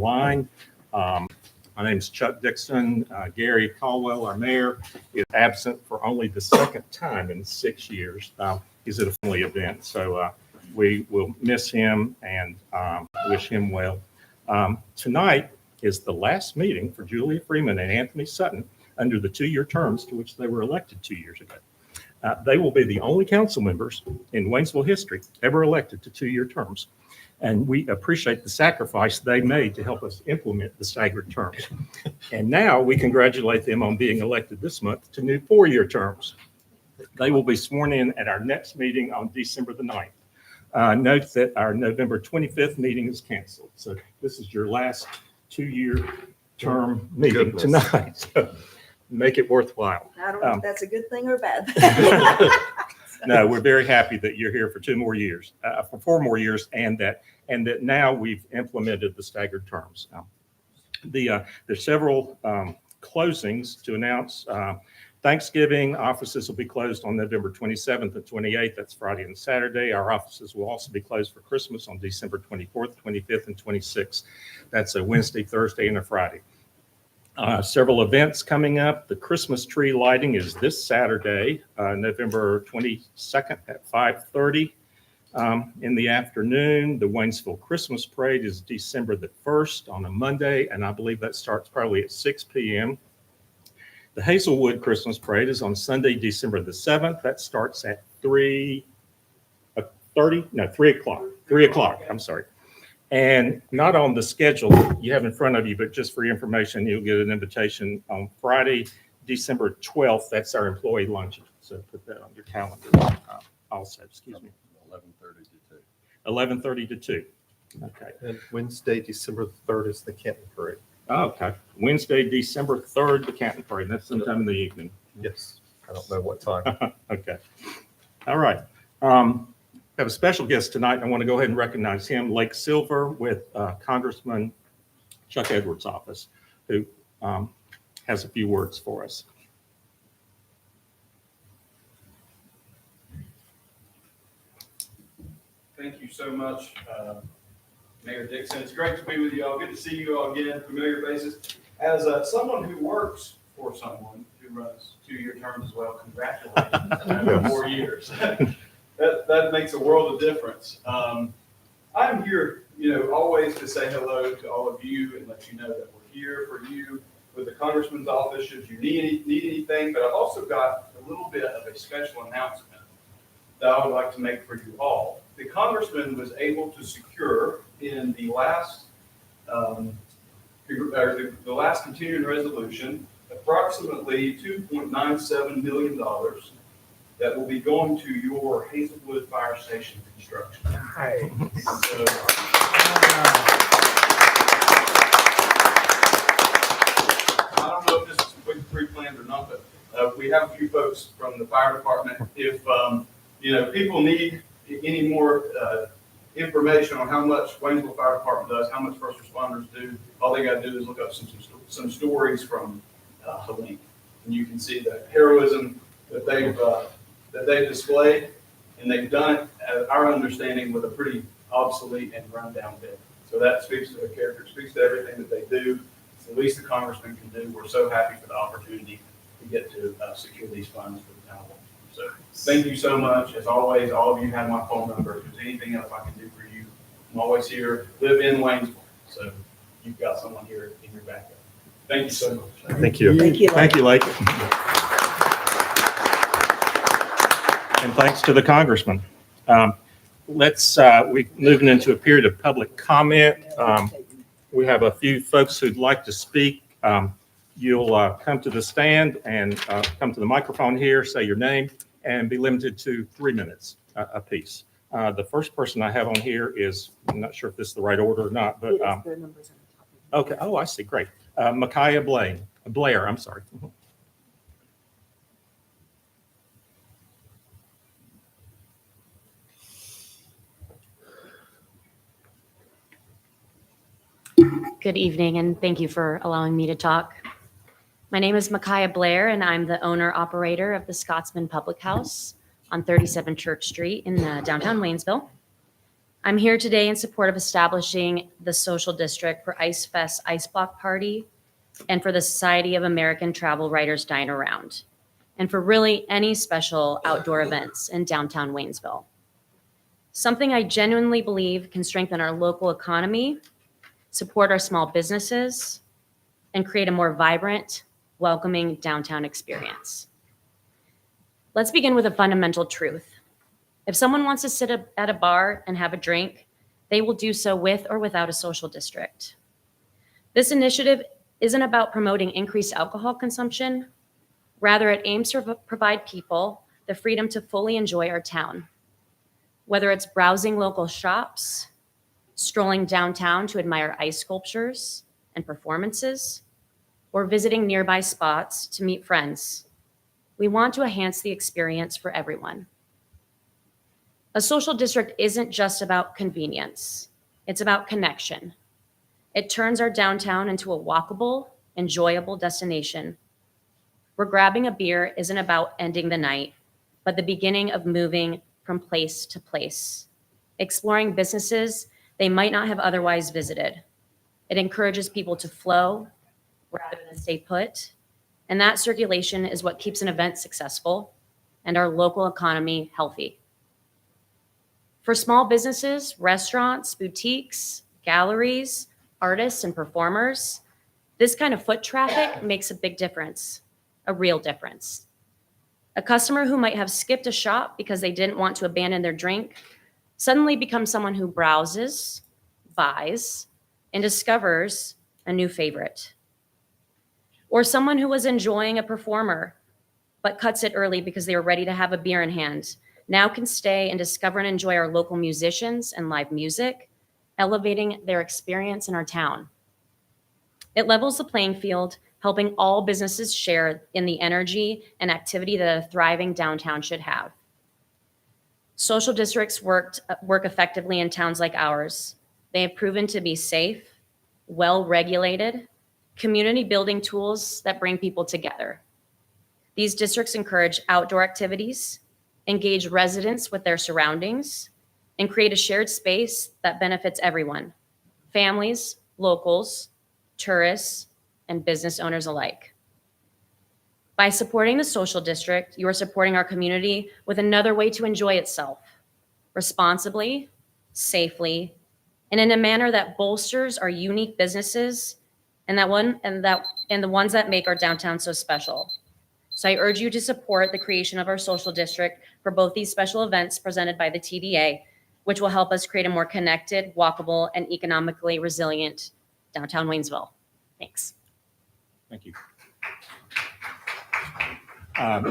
line. My name is Chuck Dixon. Gary Caldwell, our mayor, is absent for only the second time in 6 years. He's at a family event, so we will miss him and wish him well. Tonight is the last meeting for Julia Freeman and Anthony Sutton under the 2-year terms to which they were elected 2 years ago. They will be the only council members in Waynesville history ever elected to 2-year terms. And we appreciate the sacrifice they made to help us implement the staggered terms. And now we congratulate them on being elected this month to new 4-year terms. They will be sworn in at our next meeting on December the 9th. Note that our November 25th meeting is canceled. So this is your last 2-year term meeting tonight. So make it worthwhile. I don't know if that's a good thing or a bad thing. No, we're very happy that you're here for 2 more years, for 4 more years, and that now we've implemented the staggered terms. There's several closings to announce. Thanksgiving offices will be closed on November 27th and 28th. That's Friday and Saturday. Our offices will also be closed for Christmas on December 24th, 25th, and 26th. That's a Wednesday, Thursday, and a Friday. Several events coming up. The Christmas tree lighting is this Saturday, November 22nd at 5:30 in the afternoon. The Waynesville Christmas Parade is December the 1st on a Monday, and I believe that starts probably at 6 p.m. The Hazelwood Christmas Parade is on Sunday, December the 7th. That starts at 3 o'clock. 3 o'clock, I'm sorry. And not on the schedule you have in front of you, but just for your information, you'll get an invitation on Friday, December 12th. That's our employee luncheon. So put that on your calendar also. Excuse me. 11:30 to 2. 11:30 to 2. Okay. And Wednesday, December 3rd is the Canton Parade. Oh, okay. Wednesday, December 3rd, the Canton Parade. That's sometime in the evening. Yes. I don't know what time. Okay. All right. I have a special guest tonight. I want to go ahead and recognize him, Lake Silver, with Congressman Chuck Edwards' office, who has a few words for us. Thank you so much, Mayor Dixon. It's great to be with you all. Good to see you all again, familiar faces. As someone who works for someone who runs 2-year terms as well, congratulations on 4 years. That makes a world of difference. I'm here, always to say hello to all of you and let you know that we're here for you with the Congressman's office should you need anything. But I've also got a little bit of a special announcement that I would like to make for you all. The Congressman was able to secure in the last continuing resolution approximately $2.97 million that will be going to your Hazelwood Fire Station construction. Nice. So, I don't know if this is completely pre-planned or not, but we have a few folks from the fire department. If people need any more information on how much Waynesville Fire Department does, how much first responders do, all they got to do is look up some stories from Helene, and you can see the heroism that they've displayed, and they've done it, as our understanding, with a pretty obsolete and rundown bid. So that speaks to their character, speaks to everything that they do. It's the least the Congressman can do. We're so happy for the opportunity to get to secure these funds for the town. So thank you so much. As always, all of you have my phone number. If there's anything else I can do for you, I'm always here. Live in Waynesville, so you've got someone here in your backup. Thank you so much. Thank you. Thank you. Thank you, Lake. And thanks to the Congressman. We're moving into a period of public comment. We have a few folks who'd like to speak. You'll come to the stand and come to the microphone here, say your name, and be limited to 3 minutes apiece. The first person I have on here is, I'm not sure if this is the right order or not, but okay. Oh, I see. Great. Micaiah Blair. I'm sorry. Good evening, and thank you for allowing me to talk. My name is Micaiah Blair, and I'm the owner-operator of the Scotsman Public House on 37 Church Street in downtown Waynesville. I'm here today in support of establishing the social district for Ice Fest Ice Block Party and for the Society of American Travel Writers Dine Around, and for really any special outdoor events in downtown Waynesville. Something I genuinely believe can strengthen our local economy, support our small businesses, and create a more vibrant, welcoming downtown experience. Let's begin with a fundamental truth. If someone wants to sit at a bar and have a drink, they will do so with or without a social district. This initiative isn't about promoting increased alcohol consumption. Rather, it aims to provide people the freedom to fully enjoy our town. Whether it's browsing local shops, strolling downtown to admire ice sculptures and performances, or visiting nearby spots to meet friends, we want to enhance the experience for everyone. A social district isn't just about convenience, it's about connection. It turns our downtown into a walkable, enjoyable destination where grabbing a beer isn't about ending the night, but the beginning of moving from place to place, exploring businesses they might not have otherwise visited. It encourages people to flow rather than stay put, and that circulation is what keeps an event successful and our local economy healthy. For small businesses, restaurants, boutiques, galleries, artists, and performers, this kind of foot traffic makes a big difference, a real difference. A customer who might have skipped a shop because they didn't want to abandon their drink suddenly becomes someone who browses, buys, and discovers a new favorite. Or someone who was enjoying a performer but cuts it early because they were ready to have a beer in hand now can stay and discover and enjoy our local musicians and live music, elevating their experience in our town. It levels the playing field, helping all businesses share in the energy and activity that a thriving downtown should have. Social districts work effectively in towns like ours. They have proven to be safe, well-regulated, community building tools that bring people together. These districts encourage outdoor activities, engage residents with their surroundings, and create a shared space that benefits everyone, families, locals, tourists, and business owners alike. By supporting the social district, you are supporting our community with another way to enjoy itself, responsibly, safely, and in a manner that bolsters our unique businesses and the ones that make our downtown so special. So I urge you to support the creation of our social district for both these special events presented by the TDA, which will help us create a more connected, walkable, and economically resilient downtown Waynesville. Thanks. Thank you.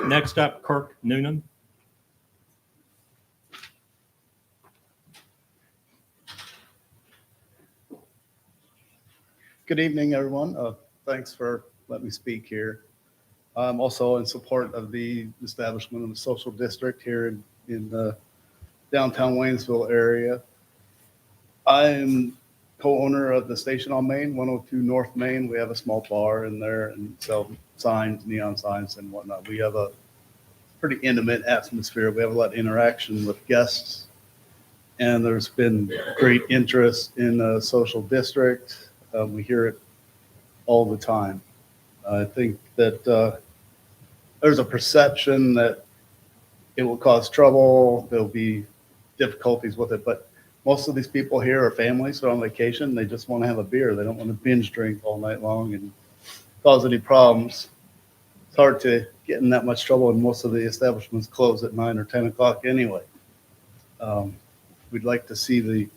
Next up, Kirk Noonan. Good evening, everyone. Thanks for letting me speak here. I'm also in support of the establishment of the social district here in the downtown Waynesville area. I'm co-owner of the station on Main, 102 North Main. We have a small bar in there and sell signs, neon signs and whatnot. We have a pretty intimate atmosphere. We have a lot of interaction with guests, and there's been great interest in the social district. We hear it all the time. I think that there's a perception that it will cause trouble, there'll be difficulties with it, but most of these people here are families, they're on vacation, they just want to have a beer. They don't want to binge drink all night long and cause any problems. It's hard to get in that much trouble, and most of the establishments close at 9 or 10 o'clock anyway. We'd like to see the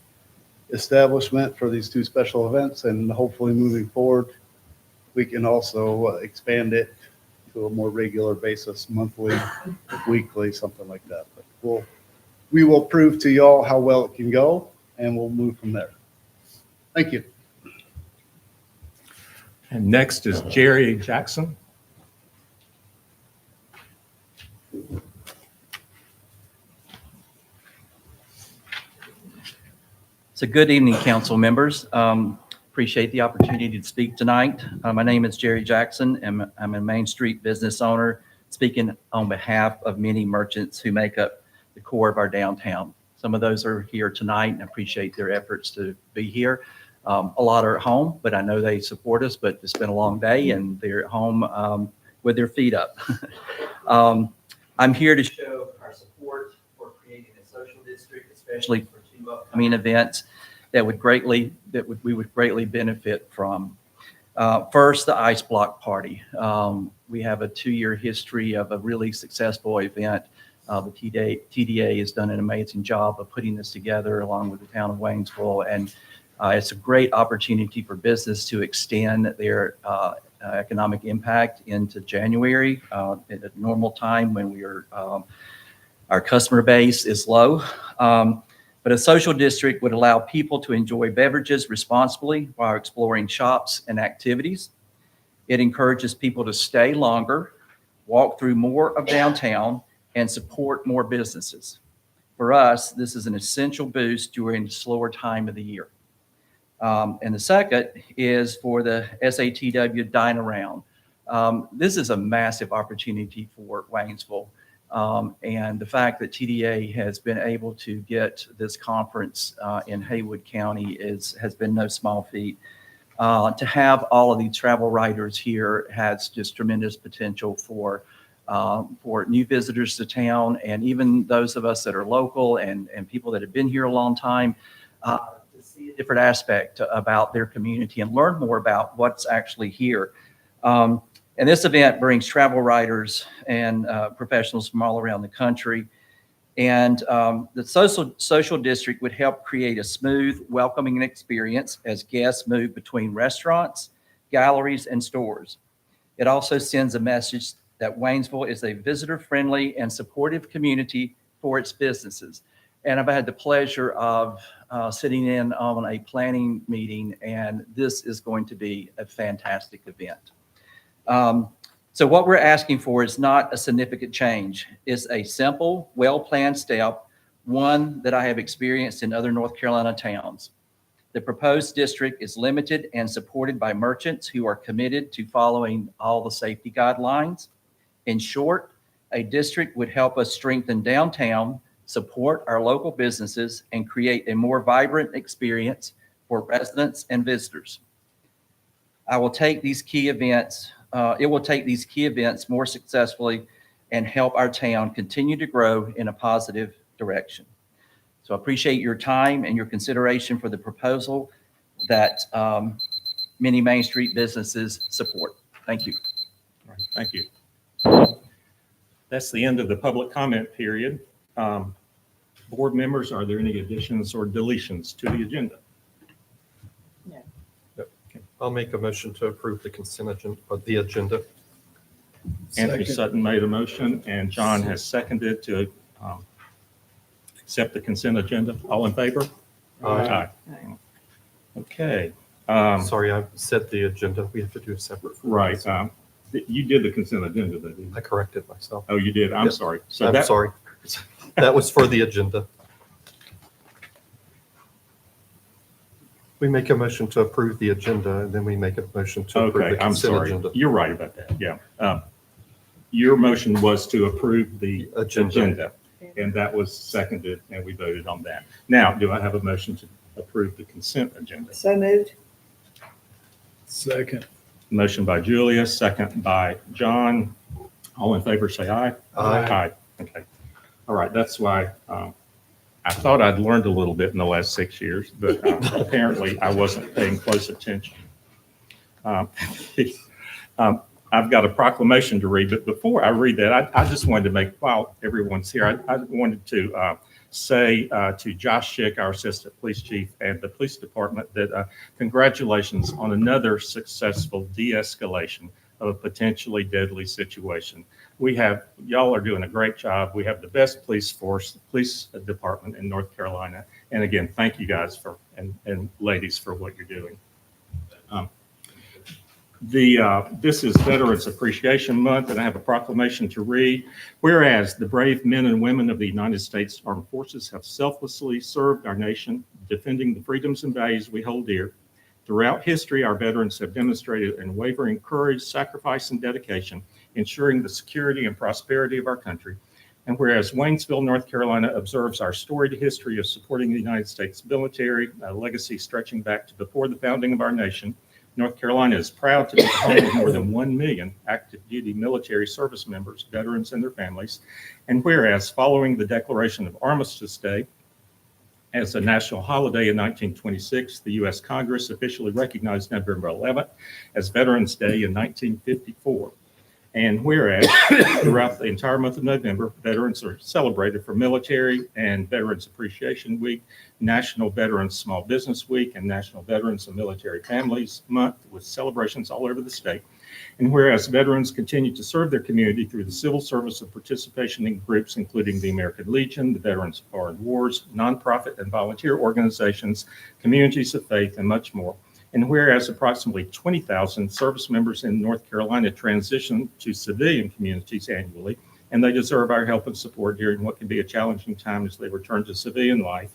establishment for these two special events, and hopefully moving forward, we can also expand it to a more regular basis, monthly, weekly, something like that. But we will prove to y'all how well it can go, and we'll move from there. Thank you. And next is Jerry Jackson. So good evening, council members. Appreciate the opportunity to speak tonight. My name is Jerry Jackson, and I'm a Main Street business owner speaking on behalf of many merchants who make up the core of our downtown. So Some of those are here tonight, and I appreciate their efforts to be here. A lot are at home, but I know they support us, but it's been a long day, and they're at home with their feet up. I'm here to show our support for creating a social district, especially for two upcoming events that we would greatly benefit from. First, the Ice Block Party. We have a 2-year history of a really successful event. The TDA has done an amazing job of putting this together along with the town of Waynesville, and it's a great opportunity for business to extend their economic impact into January at a normal time when our customer base is low. But a social district would allow people to enjoy beverages responsibly while exploring shops and activities. It encourages people to stay longer, walk through more of downtown, and support more businesses. For us, this is an essential boost during the slower time of the year. And the second is for the SATW Dine Around. This is a massive opportunity for Waynesville. And the fact that TDA has been able to get this conference in Haywood County has been no small feat. To have all of these travel writers here has just tremendous potential for new visitors to town, and even those of us that are local and people that have been here a long time, to see a different aspect about their community and learn more about what's actually here. And this event brings travel writers and professionals from all around the country. And the social district would help create a smooth, welcoming experience as guests move between restaurants, galleries, and stores. It also sends a message that Waynesville is a visitor-friendly and supportive community for its businesses. And I've had the pleasure of sitting in on a planning meeting, and this is going to be a fantastic event. So what we're asking for is not a significant change. It's a simple, well-planned step, one that I have experienced in other North Carolina towns. The proposed district is limited and supported by merchants who are committed to following all the safety guidelines. In short, a district would help us strengthen downtown, support our local businesses, and create a more vibrant experience for residents and visitors. It will take these key events more successfully and help our town continue to grow in a positive direction. So I appreciate your time and your consideration for the proposal that many Main Street businesses support. Thank you. All right, thank you. That's the end of the public comment period. Board members, are there any additions or deletions to the agenda? I'll make a motion to approve the consent agenda, the agenda. Anthony Second. Sutton made a motion, and John has seconded to accept the consent agenda. All in favor? Aye. Okay. Sorry, I said the agenda. We have to do a separate. Right. You did the consent agenda, though, didn't you? I corrected myself. Oh, you did? I'm Yep. sorry. So I'm that, sorry. That was for the agenda. We make a motion to approve the agenda, and then we make a motion to approve okay, the I'm consent sorry. agenda. You're right about that. Yeah. Your motion was to approve the agenda, and that was seconded, and we voted on that. Now, do I have a motion to approve the consent agenda? So moved. Second. Motion by Julia, second by John. All in favor, say aye. Aye. Okay. All right. That's why I thought I'd learned a little bit in the last 6 years, but apparently I wasn't paying close attention. I've got a proclamation to read, but before I read that, I just wanted to make, while everyone's here, I wanted to say to Josh Schick, our assistant police chief, and the police department that congratulations on another successful de-escalation of a potentially deadly situation. Y'all are doing a great job. We have the best police force, the police department in North Carolina. And again, thank you guys and ladies for what you're doing. This is Veterans Appreciation Month, and I have a proclamation to read. Whereas the brave men and women of the United States Armed Forces have selflessly served our nation, defending the freedoms and values we hold dear. Throughout history, our veterans have demonstrated unwavering courage, sacrifice, and dedication, ensuring the security and prosperity of our country. And whereas Waynesville, North Carolina observes our storied history of supporting the United States military, a legacy stretching back to before the founding of our nation, North Carolina is proud to be the home of more than 1 million active duty military service members, veterans, and their families. And whereas following the declaration of Armistice Day as a national holiday in 1926, the U.S. Congress officially recognized November 11th as Veterans Day in 1954. And whereas throughout the entire month of November, veterans are celebrated for Military and Veterans Appreciation Week, National Veterans Small Business Week, and National Veterans and Military Families Month with celebrations all over the state. And whereas veterans continue to serve their community through the civil service and participation in groups including the American Legion, the Veterans of Foreign Wars, nonprofit and volunteer organizations, communities of faith, and much more. And whereas approximately 20,000 service members in North Carolina transition to civilian communities annually, and they deserve our help and support during what can be a challenging time as they return to civilian life.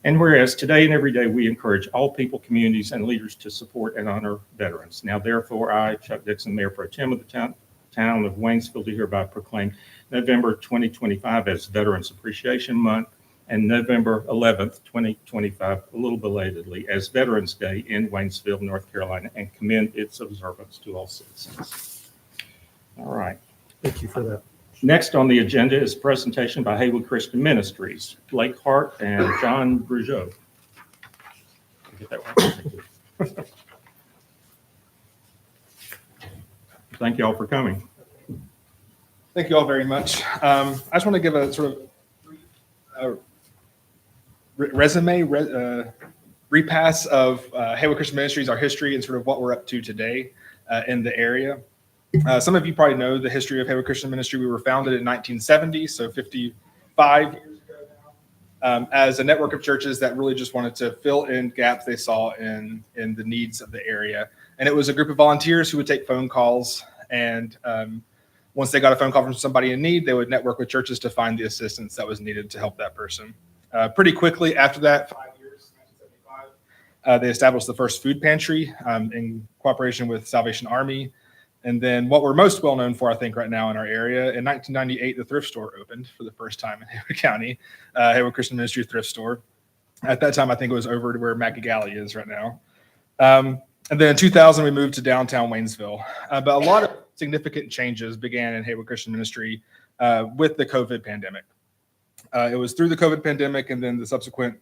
And whereas today and every day we encourage all people, communities, and leaders to support and honor veterans. Now, therefore, I, Chuck Dixon, Mayor Pro Tem of the town of Waynesville, do hereby proclaim November 2025 as Veterans Appreciation Month, and November 11th, 2025, a little belatedly, as Veterans Day in Waynesville, North Carolina, and commend its observance to all citizens. All right. Thank you for that. Next on the agenda is a presentation by Haywood Christian Ministries, Blake Hart and John Brugeau. Get that right. Thank you all for coming. Thank you all very much. I just want to give a sort of repass of Haywood Christian Ministries, our history, and sort of what we're up to today in the area. Some of you probably know the history of Haywood Christian Ministry. We were founded in 1970, so 55 years ago now, as a network of churches that really just wanted to fill in gaps they saw in the needs of the area. And it was a group of volunteers who would take phone calls, and once they got a phone call from somebody in need, they would network with churches to find the assistance that was needed to help that person. Pretty quickly after that, 5 years, 1975, they established the first food pantry in cooperation with Salvation Army. And then what we're most well known for, I think, right now in our area, in 1998, the thrift store opened for the first time in Haywood County, Haywood Christian Ministry thrift store. At that time, I think it was over to where Mackie Galley is right now. And then in 2000, we moved to downtown Waynesville. But a lot of significant changes began in Haywood Christian Ministry with the COVID pandemic. It was through the COVID pandemic and then the subsequent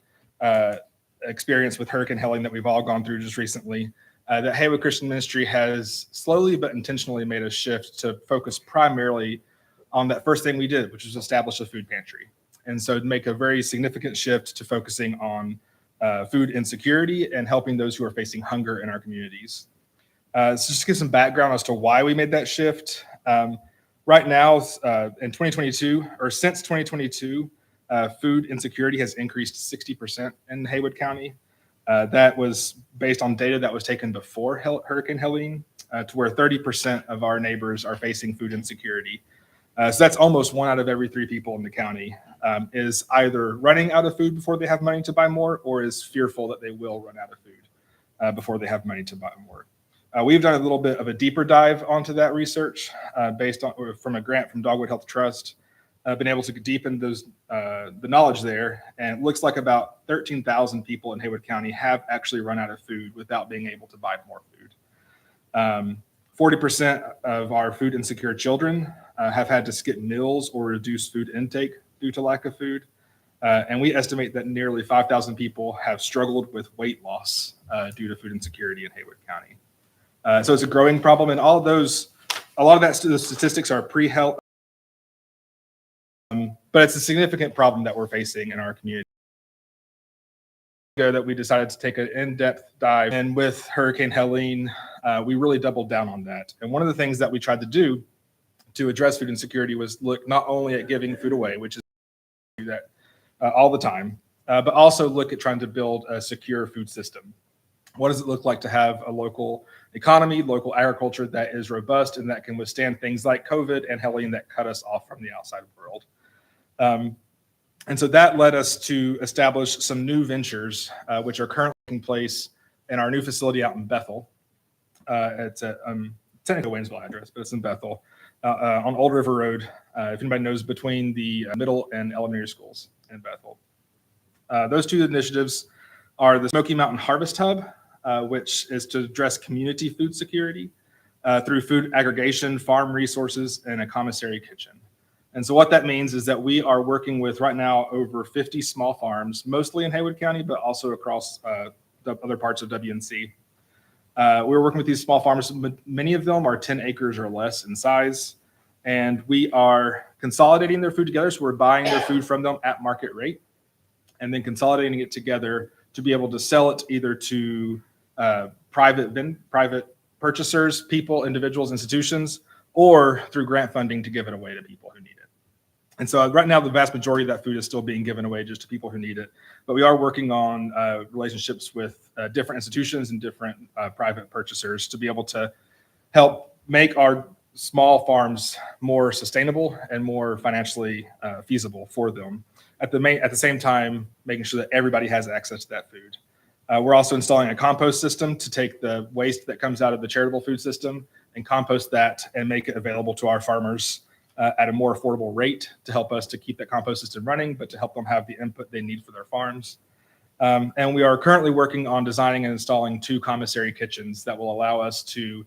experience with Hurricane Helene that we've all gone through just recently, that Haywood Christian Ministry has slowly but intentionally made a shift to focus primarily on that first thing we did, which was establish a food pantry. And so to make a very significant shift to focusing on food insecurity and helping those who are facing hunger in our communities. So just to give some background as to why we made that shift. Right now, in 2022, or since 2022, food insecurity has increased 60% in Haywood County. That was based on data that was taken before Hurricane Helene, to where 30% of our neighbors are facing food insecurity. So that's almost 1 out of every 3 people in the county is either running out of food before they have money to buy more, or is fearful that they will run out of food before they have money to buy more. We've done a little bit of a deeper dive onto that research based on from a grant from Dogwood Health Trust. Been able to deepen those the knowledge there, and it looks like about 13,000 people in Haywood County have actually run out of food without being able to buy more food. 40% of our food insecure children have had to skip meals or reduce food intake due to lack of food. And we estimate that nearly 5,000 people have struggled with weight loss due to food insecurity in Haywood County. So it's a growing problem, and all of those, a lot of that, the statistics are pre-health, but it's a significant problem that we're facing in our community. That we decided to take an in-depth dive, and with Hurricane Helene, we really doubled down on that. And one of the things that we tried to do to address food insecurity was look not only at giving food away, which is that all the time, but also look at trying to build a secure food system. What does it look like to have a local economy, local agriculture that is robust and that can withstand things like COVID and Helene that cut us off from the outside world? And so that led us to establish some new ventures, which are currently taking place in our new facility out in Bethel. It's a technical Waynesville address, but it's in Bethel on Old River Road. if anybody knows, between the middle and elementary schools in Bethel. Those two initiatives are the Smoky Mountain Harvest Hub, which is to address community food security through food aggregation, farm resources, and a commissary kitchen. And so what that means is that we are working with right now over 50 small farms, mostly in Haywood County, but also across the other parts of WNC. We're working with these small farmers. Many of them are 10 acres or less in size, and we are consolidating their food together. So we're buying their food from them at market rate and then consolidating it together to be able to sell it either to private purchasers, people, individuals, institutions, or through grant funding to give it away to people who need it. And so right now, the vast majority of that food is still being given away just to people who need it. But we are working on relationships with different institutions and different private purchasers to be able to help make our small farms more sustainable and more financially feasible for them. At the same time, making sure that everybody has access to that food. We're also installing a compost system to take the waste that comes out of the charitable food system and compost that and make it available to our farmers at a more affordable rate to help us to keep that compost system running, but to help them have the input they need for their farms. And we are currently working on designing and installing 2 commissary kitchens that will allow us to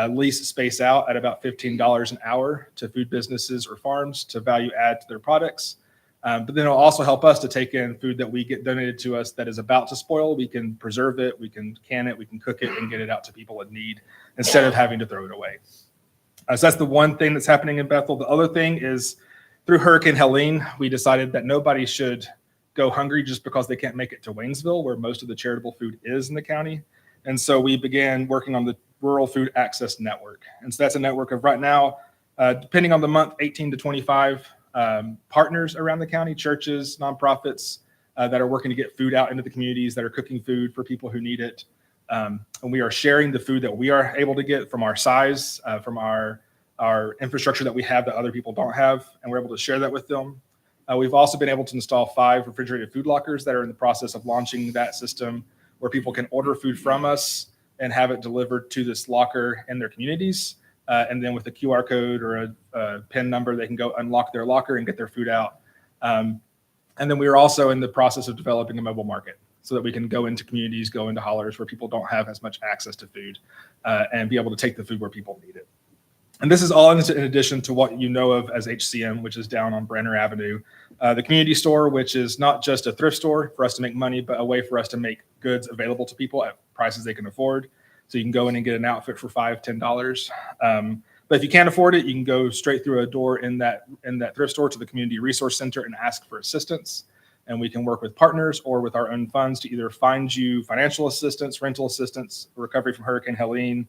lease space out at about $15 an hour to food businesses or farms to value add to their products. But then it'll also help us to take in food that we get donated to us that is about to spoil. We can preserve it, we can can it, we can cook it and get it out to people in need instead of having to throw it away. So that's the one thing that's happening in Bethel. The other thing is through Hurricane Helene, we decided that nobody should go hungry just because they can't make it to Waynesville, where most of the charitable food is in the county. And so we began working on the Rural Food Access Network. And so that's a network of right now, depending on the month, 18 to 25 partners around the county, churches, nonprofits that are working to get food out into the communities, that are cooking food for people who need it. And we are sharing the food that we are able to get from our size, from our infrastructure that we have that other people don't have, and we're able to share that with them. We've also been able to install 5 refrigerated food lockers that are in the process of launching that system where people can order food from us and have it delivered to this locker in their communities. And then with a QR code or a PIN number, they can go unlock their locker and get their food out. And then we are also in the process of developing a mobile market so that we can go into communities, go into hollers where people don't have as much access to food and be able to take the food where people need it. And this is all in addition to what you know of as HCM, which is down on Brenner Avenue. The community store, which is not just a thrift store for us to make money, but a way for us to make goods available to people at prices they can afford. So you can go in and get an outfit for $5, $10. But if you can't afford it, you can go straight through a door in that thrift store to the community resource center and ask for assistance. And we can work with partners or with our own funds to either find you financial assistance, rental assistance, recovery from Hurricane Helene,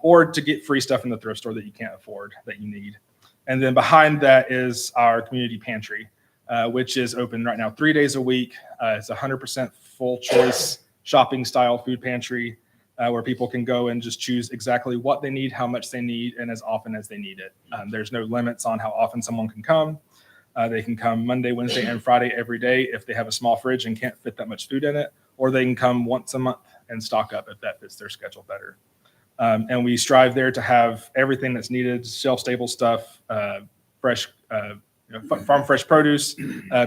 or to get free stuff in the thrift store that you can't afford that you need. And then behind that is our community pantry, which is open right now 3 days a week. It's 100% full choice shopping style food pantry where people can go and just choose exactly what they need, how much they need, and as often as they need it. There's no limits on how often someone can come. They can come Monday, Wednesday, and Friday every day if they have a small fridge and can't fit that much food in it, or they can come once a month and stock up if that fits their schedule better. And we strive there to have everything that's needed, shelf-stable stuff, fresh, farm fresh produce,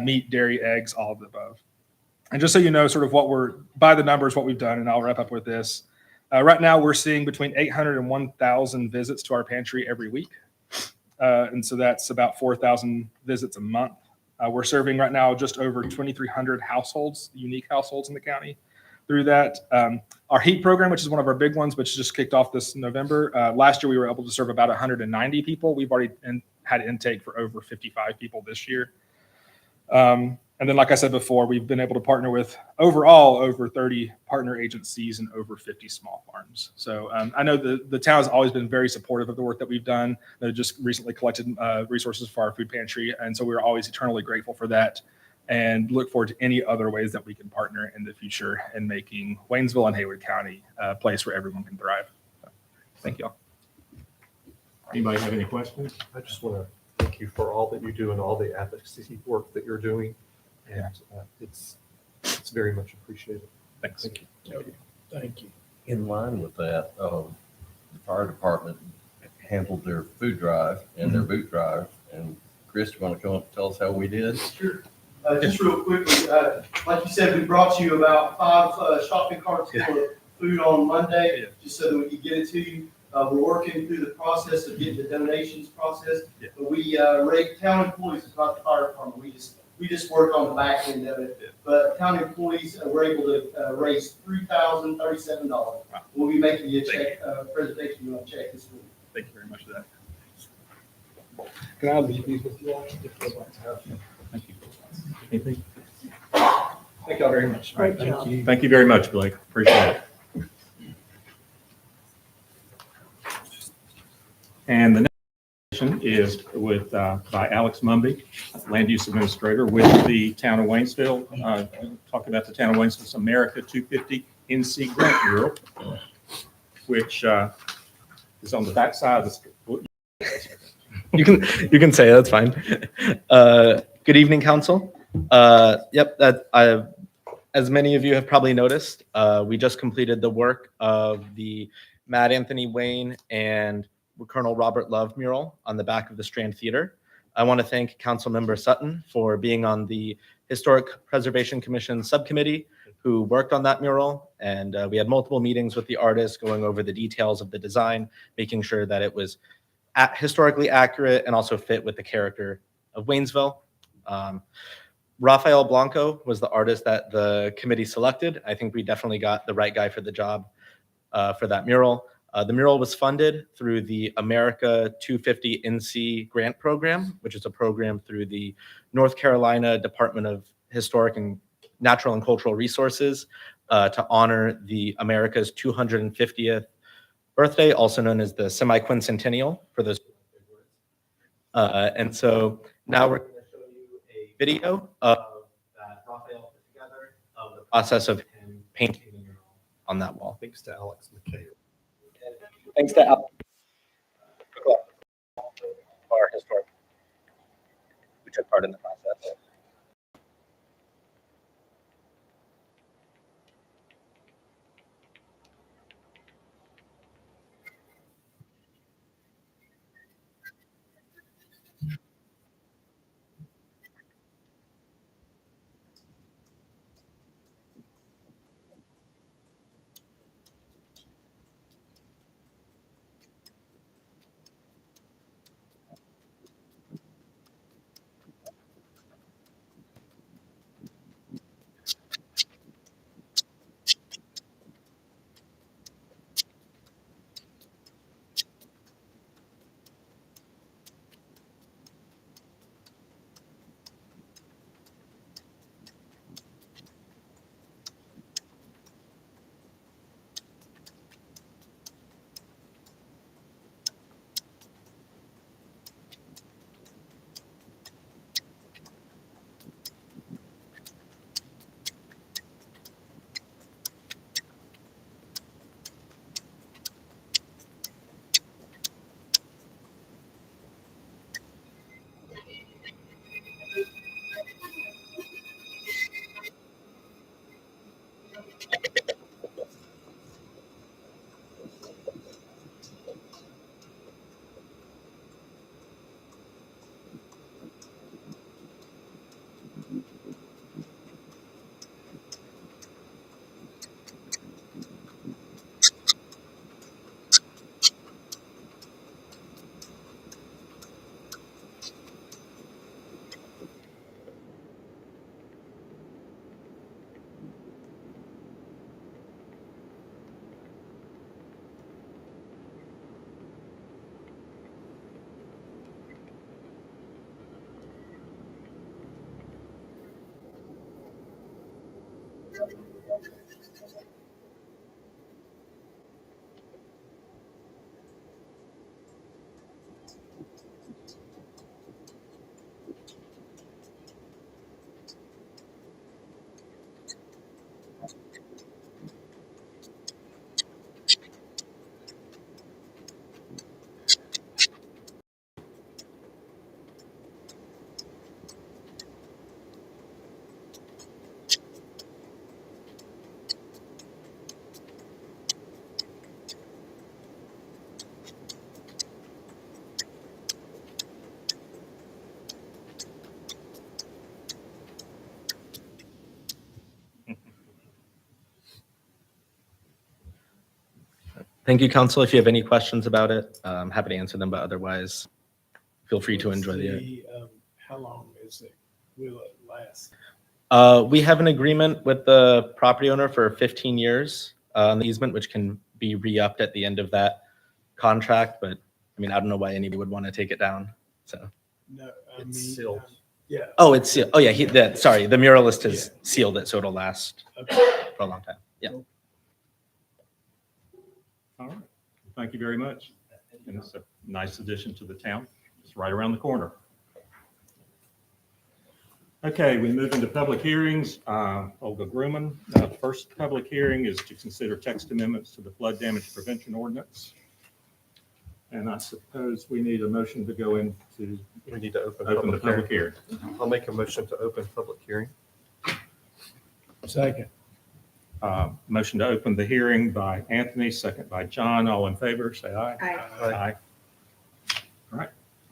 meat, dairy, eggs, all of the above. And just so you know, sort of what we're, by the numbers, what we've done, and I'll wrap up with this. Right now, we're seeing between 800 and 1,000 visits to our pantry every week. And so that's about 4,000 visits a month. We're serving right now just over 2,300 households, unique households in the county through that. Our HEAT program, which is one of our big ones, which just kicked off this November. Last year, we were able to serve about 190 people. We've already had intake for over 55 people this year. And then, like I said before, we've been able to partner with overall over 30 partner agencies and over 50 small farms. So I know the town has always been very supportive of the work that we've done. They just recently collected resources for our food pantry. And so we're always eternally grateful for that and look forward to any other ways that we can partner in the future in making Waynesville and Haywood County a place where everyone can thrive. So, thank you all. Anybody have any questions? I just want to thank you for all that you do and all the advocacy work that you're doing. And it's very much appreciated. Thanks. Thank you. Thank you. In line with that, the fire department handled their food drive and their boot drive, and Chris, you want to come up and tell us how we did? Sure. Just real quickly, like you said, we brought you about 5 shopping carts full of food on Monday, just so that we could get it to you. We're working through the process of getting the donations process. Yeah. But we rate town employees, it's not the fire department. We just work on the back end of it. But town employees were able to raise $3,037. Wow. We'll be making you a Thank check, presentation on check this week. Thank you very much for that. Can I leave these with you all? If you'd like to have them? Thank you. Anything? Thank y'all very much. Great job. Thank you very much, Blake. Appreciate it. And the next presentation is with, by Alex Mumby, Land Use Administrator with the Town of Waynesville. Talking about the Town of Waynesville's America 250 NC Grant Bureau, which is on the backside of the street. You can say it, that's fine. Good evening, council. As many of you have probably noticed, we just completed the work of the Matt Anthony Wayne and Colonel Robert Love mural on the back of the Strand Theater. I want to thank Councilmember Sutton for being on the Historic Preservation Commission subcommittee who worked on that mural. And we had multiple meetings with the artist going over the details of the design, making sure that it was historically accurate and also fit with the character of Waynesville. Rafael Blanco was the artist that the committee selected. I think we definitely got the right guy for the job for that mural. The mural was funded through the America 250 NC grant program, which is a program through the North Carolina Department of Historic and Natural and Cultural Resources to honor the America's 250th birthday, also known as the semi-quincentennial for those. And so now we're going to show you a video of that Rafael put together of the process of him painting the mural on that wall. Thanks to Alex McKay. Thanks to Al. Our historic, who took part in the process. Thank you, council. If you have any questions about it, I'm happy to answer them, but otherwise, feel free to enjoy the. How long is it? Will it last? We have an agreement with the property owner for 15 years on the easement, which can be re-upped at the end of that contract, but I mean, I don't know why anybody would want to take it down, so. No, I mean. It's sealed. Yeah. Oh, it's sealed. Oh, yeah, sorry, the muralist has sealed it, so it'll last Okay. for a long time. Yeah. All right. Thank you very much. And it's a nice addition to the town. It's right around the corner. Okay, we move into public hearings. Olga Grumman, first public hearing is to consider text amendments to the flood damage prevention ordinance. And I suppose we need a motion to go into, We need to open open the public public hearing. hearing. I'll make a motion to open public hearing. Second. Motion to open the hearing by Anthony, second by John. All in favor, say aye. Aye. Aye.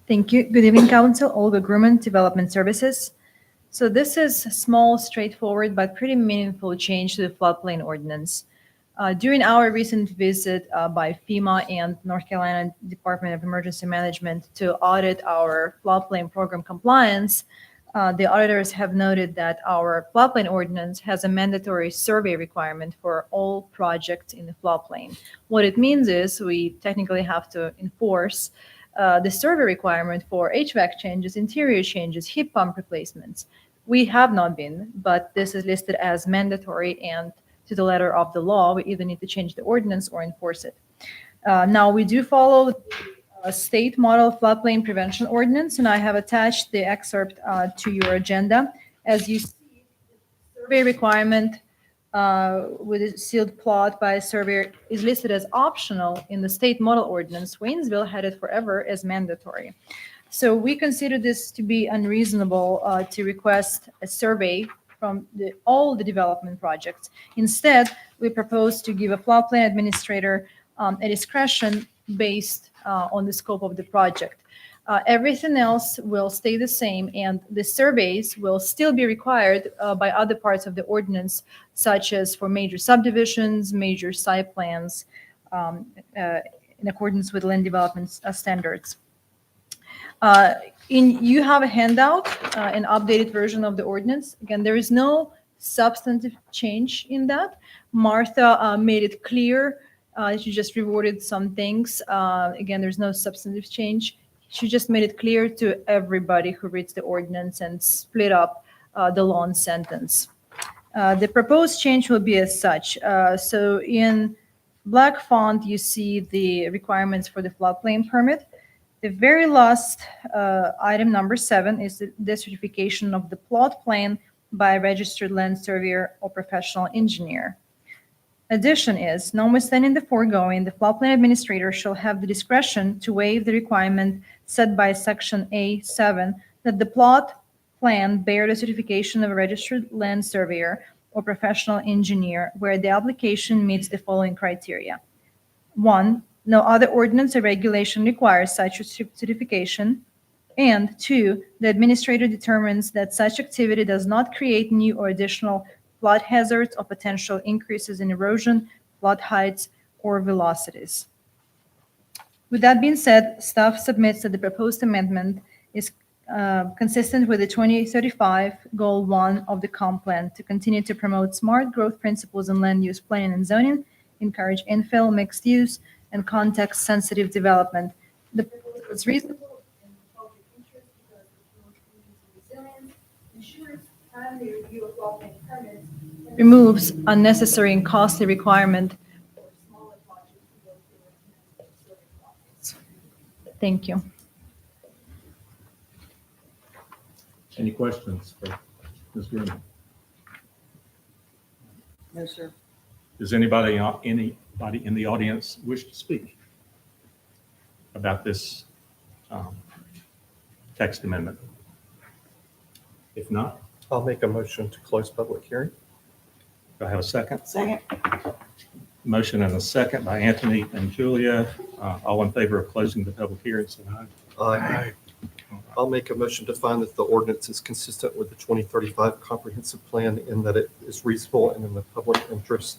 Thank you. Good evening, Council. Olga Grumman, Development Services. So this is a small, straightforward, but pretty meaningful change to the floodplain ordinance. During our recent visit by FEMA and North Carolina Department of Emergency Management to audit our floodplain program compliance, the auditors have noted that our floodplain ordinance has a mandatory survey requirement for all projects in the floodplain. What it means is we technically have to enforce the survey requirement for HVAC changes, interior changes, heat pump replacements. We have not been, but this is listed as mandatory, and to the letter of the law, we either need to change the ordinance or enforce it. Now, we do follow a state model floodplain prevention ordinance, and I have attached the excerpt to your agenda. As you see, the survey requirement with a sealed plot by a surveyor is listed as optional in the state model ordinance. Waynesville had it forever as mandatory. So we consider this to be unreasonable to request a survey from all the development projects. Instead, we propose to give a floodplain administrator a discretion based on the scope of the project. Everything else will stay the same, and the surveys will still be required by other parts of the ordinance, such as for major subdivisions, major site plans, in accordance with land development standards. You have a handout, an updated version of the ordinance. Again, there is no substantive change in that. Martha made it clear. She just reworded some things. Again, there's no substantive change. She just made it clear to everybody who reads the ordinance and split up the long sentence. The proposed change will be as such. So in black font, you see the requirements for the floodplain permit. The very last item, number 7, is the decertification of the plot plan by a registered land surveyor or professional engineer. Addition is, notwithstanding the foregoing, the floodplain administrator shall have the discretion to waive the requirement set by Section A7 that the plot plan bear the certification of a registered land surveyor or professional engineer where the application meets the following criteria. 1, no other ordinance or regulation requires such certification. And 2, the administrator determines that such activity does not create new or additional flood hazards or potential increases in erosion, flood heights, or velocities. With that being said, staff submits that the proposed amendment is consistent with the 2035 Goal 1 of the comp plan to continue to promote smart growth principles in land use planning and zoning, encourage infill, mixed use, and context-sensitive development. The proposal is reasonable in the public interest because it promotes community resilience, ensures timely review of floodplain permits, and removes unnecessary and costly requirement for smaller projects to go through survey process. Thank you. Any questions for Ms. Grumman? No, sir. Does anybody in the audience wish to speak about this text amendment? If not, I'll make a motion to close public hearing. do I have a second? Second. Motion and a second by Anthony and Julia. All in favor of closing the public hearing, say aye. Aye. I'll make a motion to find that the ordinance is consistent with the 2035 comprehensive plan in that it is reasonable and in the public interest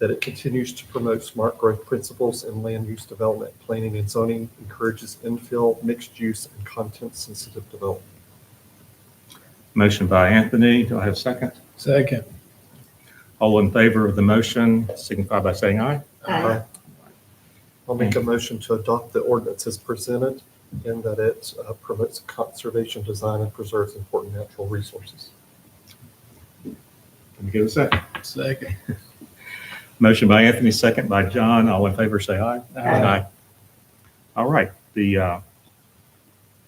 that it continues to promote smart growth principles in land use development, planning, and zoning, encourages infill, mixed use, and content-sensitive development. Motion by Anthony. Do I have a second? Second. All in favor of the motion signify by saying aye. Aye. I'll make a motion to adopt the ordinance as presented in that it promotes conservation design and preserves important natural resources. Can we get a second? Second. Motion by Anthony, second by John. All in favor, say aye. Aye. All right, the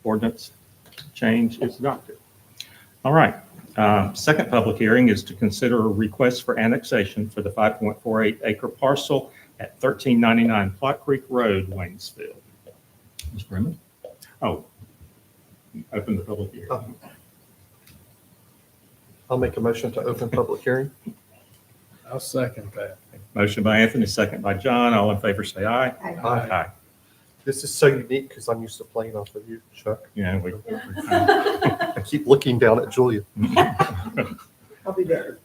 ordinance change is adopted. All right, second public hearing is to consider a request for annexation for the 5.48 acre parcel at 1399 Plot Creek Road, Waynesville. Mr. Freeman? Oh, open the public hearing. I'll make a motion to open public hearing. I'll second that. Motion by Anthony, second by John. All in favor, say aye. Aye. This is so unique because I'm used to playing off of you, Chuck. Yeah, I keep looking down at Julia. I'll be better.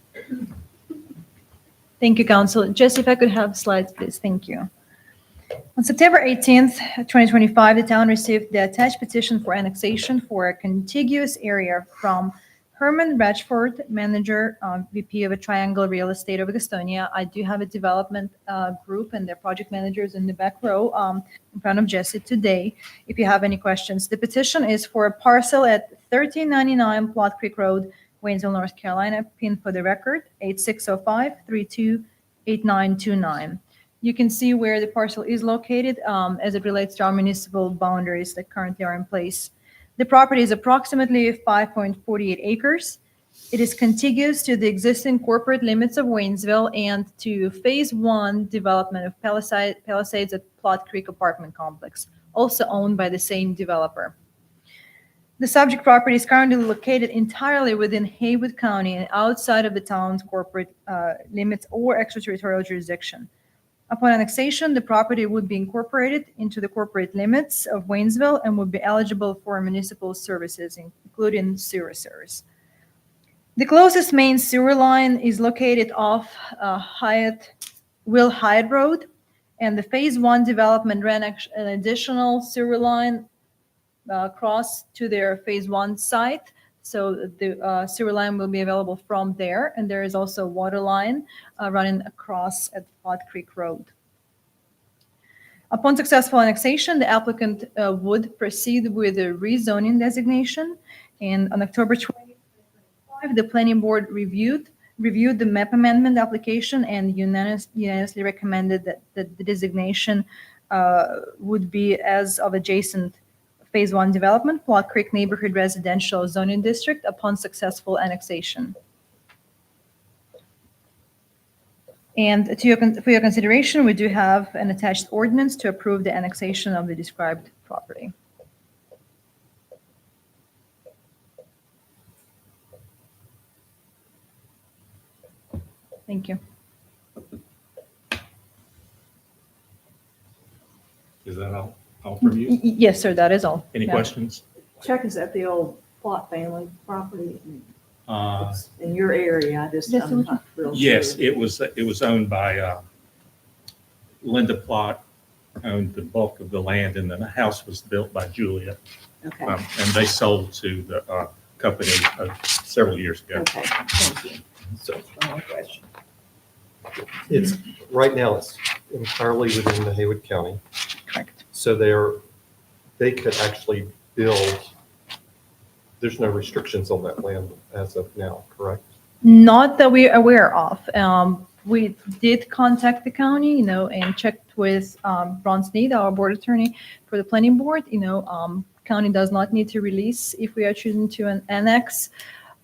Thank you, Council. Jesse, if I could have slides, please. Thank you. On September 18th, 2025, the town received the attached petition for annexation for a contiguous area from Herman Ratchford, manager, VP of a Triangle Real Estate of Gastonia. I do have a development group and their project managers in the back row in front of Jesse today. If you have any questions, the petition is for a parcel at 1399 Plot Creek Road, Waynesville, North Carolina. PIN for the record 8605-328929. You can see where the parcel is located as it relates to our municipal boundaries that currently are in place. The property is approximately 5.48 acres. It is contiguous to the existing corporate limits of Waynesville and to Phase 1 development of Palisades at Plot Creek Apartment Complex, also owned by the same developer. The subject property is currently located entirely within Haywood County and outside of the town's corporate limits or extraterritorial jurisdiction. Upon annexation, the property would be incorporated into the corporate limits of Waynesville and would be eligible for municipal services, including sewer service. The closest main sewer line is located off Will Hyatt Road, and the Phase 1 development ran an additional sewer line across to their Phase 1 site. So the sewer line will be available from there, and there is also a water line running across at Plot Creek Road. Upon successful annexation, the applicant would proceed with a rezoning designation, and on October 20, 2025, the planning board reviewed the map amendment application and unanimously recommended that the designation would be as of adjacent Phase 1 development, Plot Creek Neighborhood Residential Zoning District, upon successful annexation. And for your consideration, we do have an attached ordinance to approve the annexation of the described property. Thank you. Is that all from you? Yes, sir, that is all. Any Yeah. questions? Chuck, is that the old Plot family property Uh, It's in your area? I'm not real sure. Yes, it was owned by Linda Plott, owned the bulk of the land, and then the house was built by Julia. Okay, And they sold to the company several years ago. okay, thank you. So One more question. it's, right now, it's entirely within the Haywood County. Correct. So they could actually build, there's no restrictions on that land as of now, correct? Not that we're aware of. We did contact the county, and checked with Ron Sneed, our board attorney for the planning board. County does not need to release if we are choosing to annex.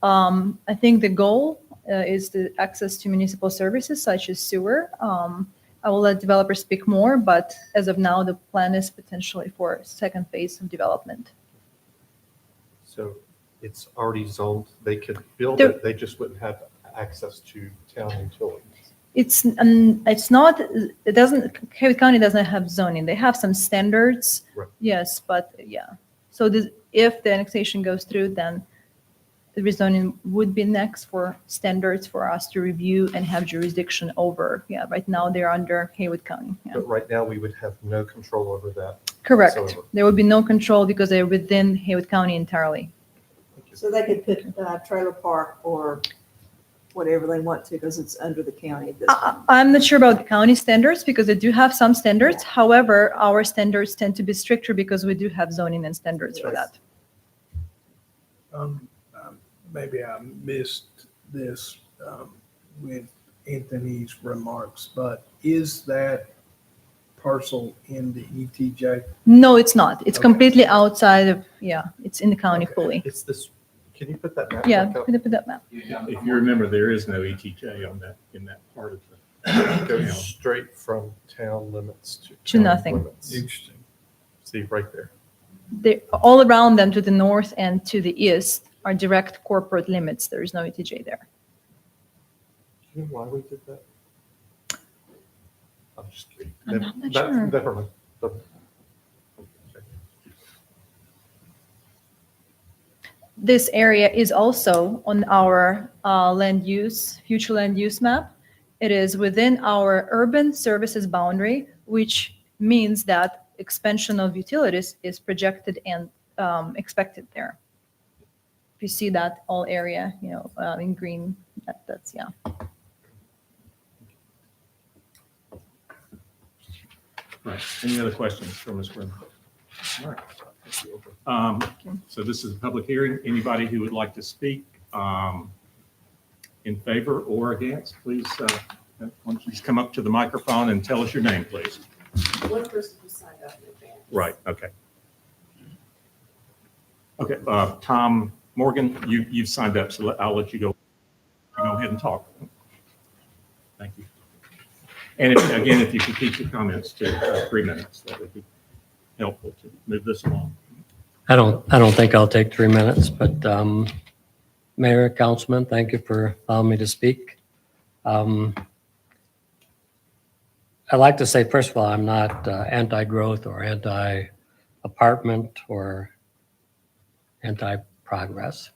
I think the goal is the access to municipal services such as sewer. I will let developers speak more, but as of now, the plan is potentially for a second phase of development. So it's already zoned, they could build There- it, they just wouldn't have access to town utilities. It's not, Haywood County doesn't have zoning. They have some standards. Right. Yes, but yeah. So if the annexation goes through, then the rezoning would be next for standards for us to review and have jurisdiction over. Yeah, right now they're under Haywood County. Yeah. But right now, we would have no control over that. Correct. whatsoever. There would be no control because they're within Haywood County entirely. So they could put trailer park or whatever they want to because it's under the county at this point. I'm not sure about the county standards because they do have some standards. However, our standards tend to be stricter because we do have zoning and standards for that. Maybe I missed this with Anthony's remarks, but is that parcel in the ETJ? No, it's not. It's Okay. completely outside of, yeah, it's in the county fully. It's this, can you put that map Yeah, back up? could I put that map? If you remember, there is no ETJ on that, in that part of the. Goes straight from town limits to. To town nothing. limits. Interesting. See, right there. All around them to the north and to the east are direct corporate limits. There is no ETJ there. Do you know why we did that? I'm just kidding. I'm not sure. Never mind. This area is also on our future land use map. It is within our urban services boundary, which means that expansion of utilities is projected and expected there. If you see that all area, in green, that's, yeah. Right. Any other questions for Ms. Grimfield? All right. So this is a public hearing. Anybody who would like to speak in favor or against, please, why don't you just come up to the microphone and tell us your name, please. One person who signed up in advance. Right, okay. Okay, Tom Morgan, you've signed up, so I'll let you go ahead and talk. Thank you. And again, if you could keep your comments to 3 minutes, that would be helpful to move this along. I don't think I'll take 3 minutes, but Mayor, Councilman, thank you for allowing me to speak. I'd like to say, first of all, I'm not anti-growth or anti-apartment or anti-progress.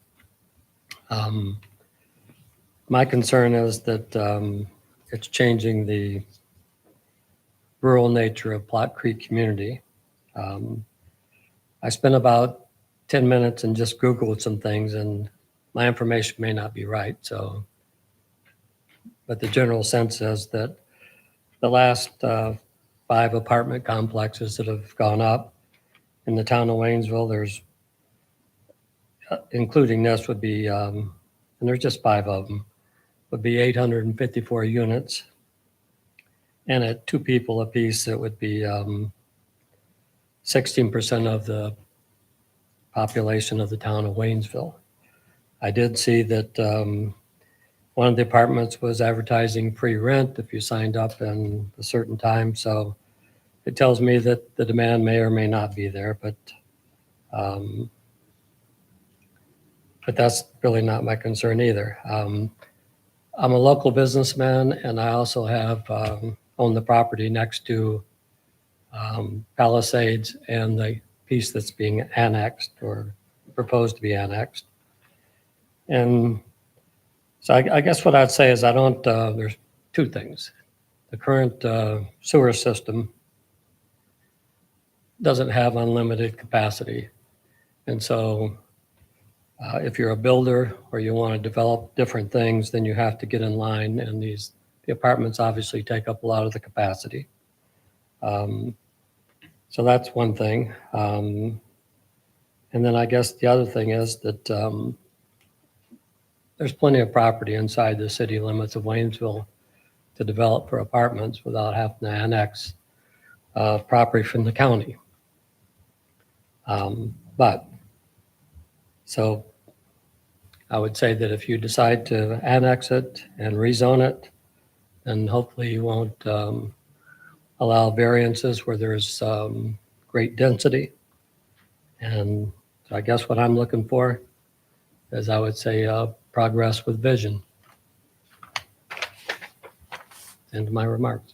My concern is that it's changing the rural nature of Plot Creek community. I spent about 10 minutes and just Googled some things, and my information may not be right. But the general sense is that the last 5 apartment complexes that have gone up in the town of Waynesville, there's, including this would be, and there's just 5 of them, would be 854 units. And at 2 people apiece, it would be 16% of the population of the town of Waynesville. I did see that one of the apartments was advertising free rent if you signed up in a certain time. So it tells me that the demand may or may not be there, but that's really not my concern either. I'm a local businessman, and I also have own the property next to Palisades and the piece that's being annexed or proposed to be annexed. And so I guess what I'd say is there's 2 things. The current sewer system doesn't have unlimited capacity. And so if you're a builder or you want to develop different things, then you have to get in line. And the apartments obviously take up a lot of the capacity. So that's one thing. And then I guess the other thing is that there's plenty of property inside the city limits of Waynesville to develop for apartments without having to annex property from the county. So I would say that if you decide to annex it and rezone it, then hopefully you won't allow variances where there's great density. And so I guess what I'm looking for is, I would say, progress with vision. End of my remarks.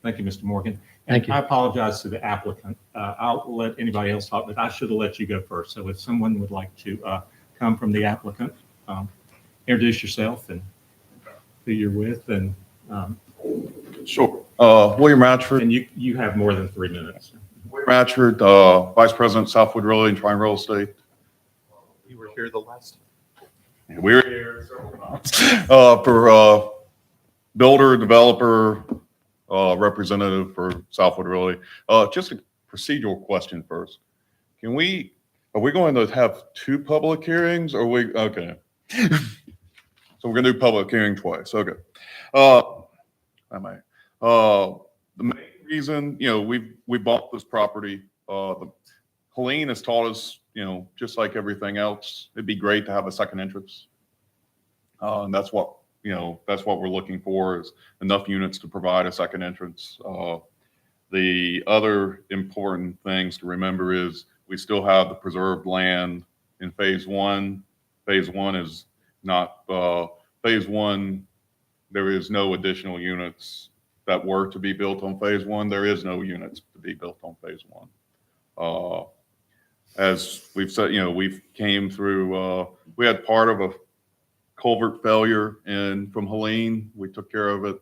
Thank you, Mr. Morgan. Thank you. I apologize to the applicant. I'll let anybody else talk, but I should have let you go first. So if someone would like to come from the applicant. Introduce yourself and who you're with, and Sure. William Ratchford. and you have more than 3 minutes. William Ratchford, Vice President, Southwood Realty and Trine Real Estate. You were here the last time. And we're here for builder, developer, representative for Southwood Realty. Just a procedural question first. Are we going to have 2 public hearings, or okay. So we're gonna do public hearing twice, okay. The main reason, we bought this property, Helene has taught us, just like everything else, it'd be great to have a second entrance. And that's what we're looking for, is enough units to provide a second entrance. The other important things to remember is we still have the preserved land in phase 1. Phase 1 is not, phase 1, there is no additional units that were to be built on phase 1. There is no units to be built on phase 1. As we've said, we've came through, we had part of a culvert failure from Helene. We took care of it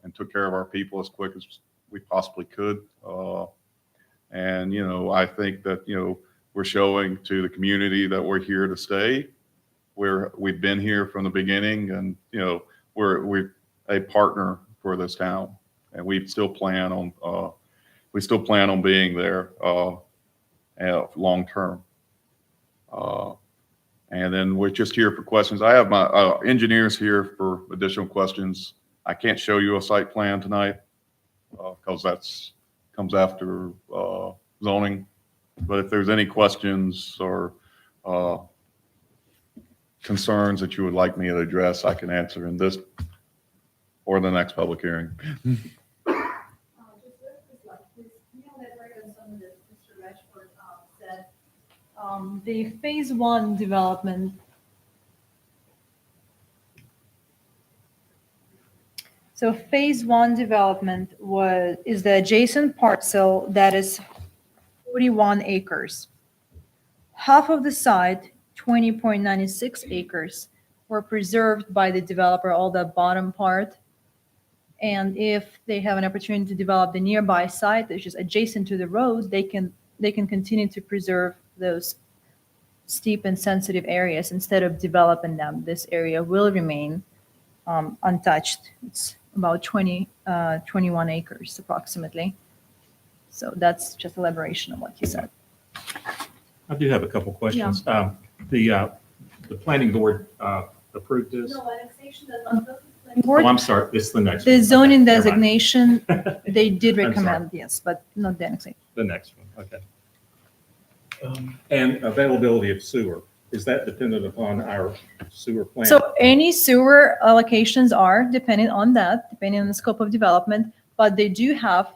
and took care of our people as quick as we possibly could. And, I think that, we're showing to the community that we're here to stay. We've been here from the beginning, and, we're a partner for this town, and we still plan on being there long term. And then we're just here for questions. I have my engineers here for additional questions. I can't show you a site plan tonight because that's comes after zoning. But if there's any questions or concerns that you would like me to address, I can answer in this or the next public hearing. The phase 1 development. So phase 1 development is the adjacent parcel that is 41 acres. Half of the site, 20.96 acres, were preserved by the developer, all the bottom part. And if they have an opportunity to develop the nearby site, which is adjacent to the road, they can continue to preserve those steep and sensitive areas instead of developing them. This area will remain untouched. It's about 21 acres approximately. So that's just elaboration of what you said. I do have a couple questions. The planning board approved this? No, annexation does not go to the planning board. Oh, I'm sorry, this is the next The one. zoning Okay, never mind. designation, they did I'm recommend, yes, but not the annexation. The next one, okay. And availability of sewer, is that dependent upon our sewer plan? So any sewer allocations are dependent on that, depending on the scope of development, but they do have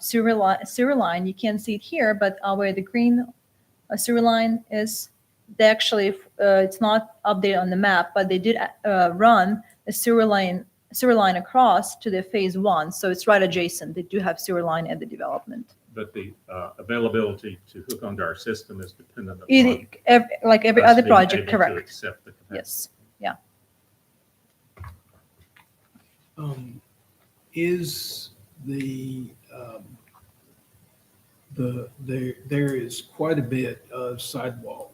sewer line. You can't see it here, but where the green sewer line is, they actually, it's not updated on the map, but they did run a sewer line across to the phase 1. So it's right adjacent. They do have sewer line at the development. But the availability to hook onto our system is dependent upon. Like every us other being project, able to correct. accept the capacity. Yes, yeah. Is there is quite a bit of sidewalk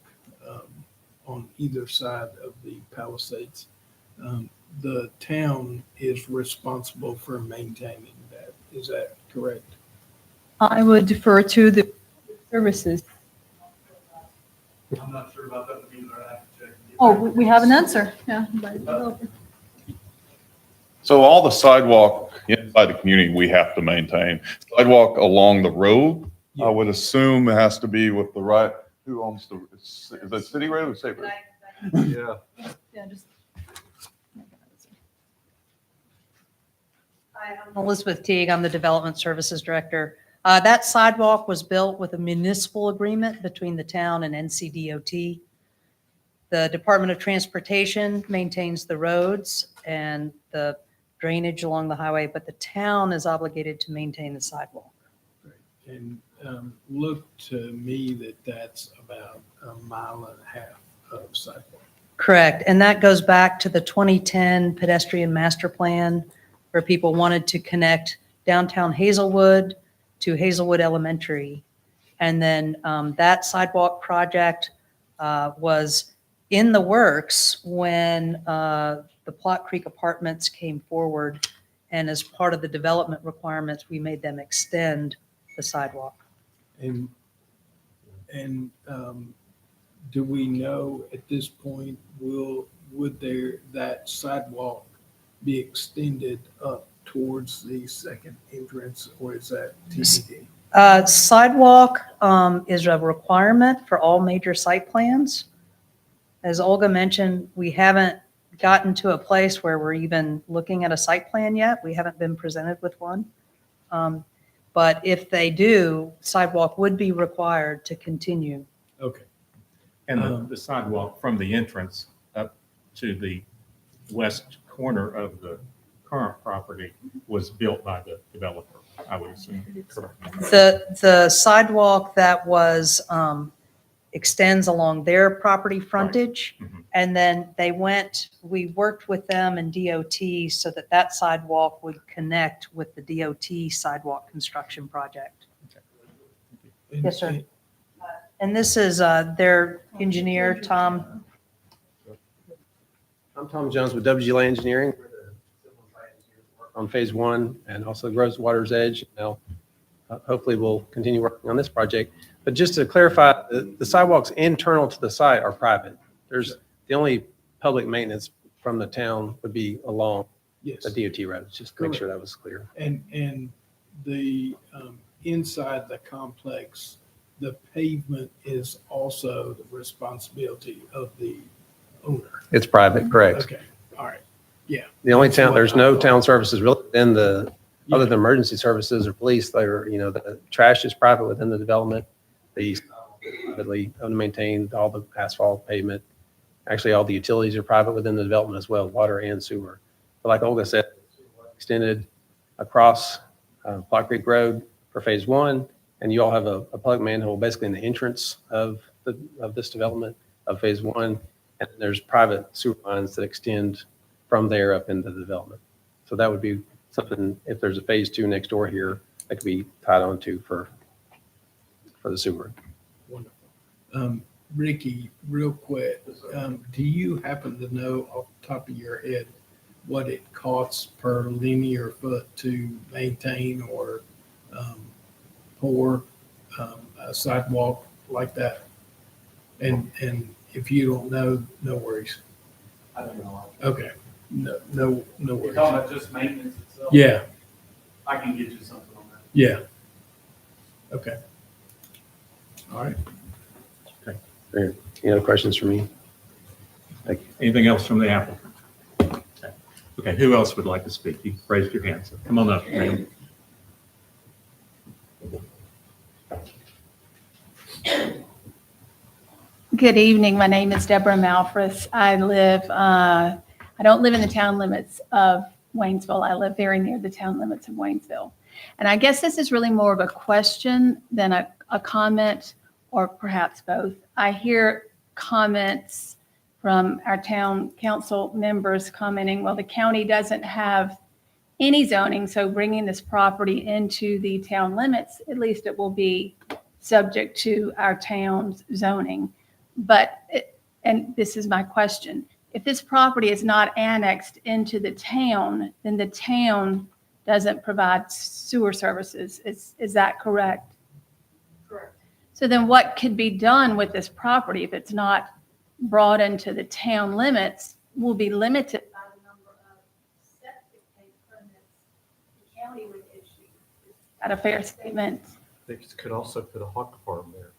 on either side of the Palisades. The town is responsible for maintaining that. Is that correct? I would defer to the services. I'm not sure about that either. I have to check. Oh, we have an answer, yeah. by the developer. So all the sidewalk inside the community, we have to maintain. Sidewalk along the road, I would assume it has to be with the right, who owns is it city road or state road? Yeah. Yeah, just. Hi, I'm Elizabeth Teague. I'm the Development Services Director. That sidewalk was built with a municipal agreement between the town and NCDOT. The Department of Transportation maintains the roads and the drainage along the highway, but the town is obligated to maintain the sidewalk. And look to me that's about 1.5 miles of sidewalk. Correct. And that goes back to the 2010 pedestrian master plan where people wanted to connect downtown Hazelwood to Hazelwood Elementary. And then that sidewalk project was in the works when the Plot Creek Apartments came forward. And as part of the development requirements, we made them extend the sidewalk. And do we know at this point, would that sidewalk be extended up towards the second entrance, or is that TBD? Sidewalk is a requirement for all major site plans. As Olga mentioned, we haven't gotten to a place where we're even looking at a site plan yet. We haven't been presented with one. But if they do, sidewalk would be required to continue. Okay. And the sidewalk from the entrance up to the west corner of the current property was built by the developer, I would assume. Correct. The sidewalk that was extends along their property frontage. Right. Mhm. And then we worked with them and DOT so that that sidewalk would connect with the DOT sidewalk construction project. Yes, sir. And this is their engineer, Tom. I'm Tom Jones with WG Land Engineering. We're the civil and site engineers who work on phase one and also Groves Water's Edge. Now, hopefully we'll continue working on this project. But just to clarify, the sidewalks internal to the site are private. There's the only public maintenance from the town would be along Yes. the DOT roads, just to make sure that was clear. And the inside the complex, the pavement is also the responsibility of the owner. It's private, correct. Okay, all right, yeah. The only That's town, what there's I no thought. town services really within the, Yeah. other than emergency services or police, they're, the trash is private within the development. The privately owned and maintained, all the asphalt pavement. Actually, all the utilities are private within the development as well, water and sewer. But like Olga said, extended across Plot Creek Road for phase one, and you all have a public manhole basically in the entrance of this development of phase one, and there's private sewer lines that extend from there up into the development. So that would be something, if there's a phase two next door here, that could be tied onto for the sewer. Wonderful. Ricky, real quick, do you happen to know off the top of your head what it costs per linear foot to maintain or pour a sidewalk like that? And if you don't know, no worries. I don't know. Okay, no You're worries. talking about just maintenance itself? Yeah, I can get you something on that. yeah. Okay. All right. Any other questions for me? Thank you. Anything else from the applicant? Okay, who else would like to speak? You raised your hand, so come on up, ma'am. Good evening. My name is Deborah Malfris. I don't live in the town limits of Waynesville. I live very near the town limits of Waynesville. And I guess this is really more of a question than a comment, or perhaps both. I hear comments from our town council members commenting, well, the county doesn't have any zoning, so bringing this property into the town limits, at least it will be subject to our town's zoning. But, and this is my question, if this property is not annexed into the town, then the town doesn't provide sewer services. Is that correct? Correct. So then what could be done with this property if it's not brought into the town limits will be limited by the number of septic tank permits the county would issue. Is that a fair statement? They could also put a hog farm there,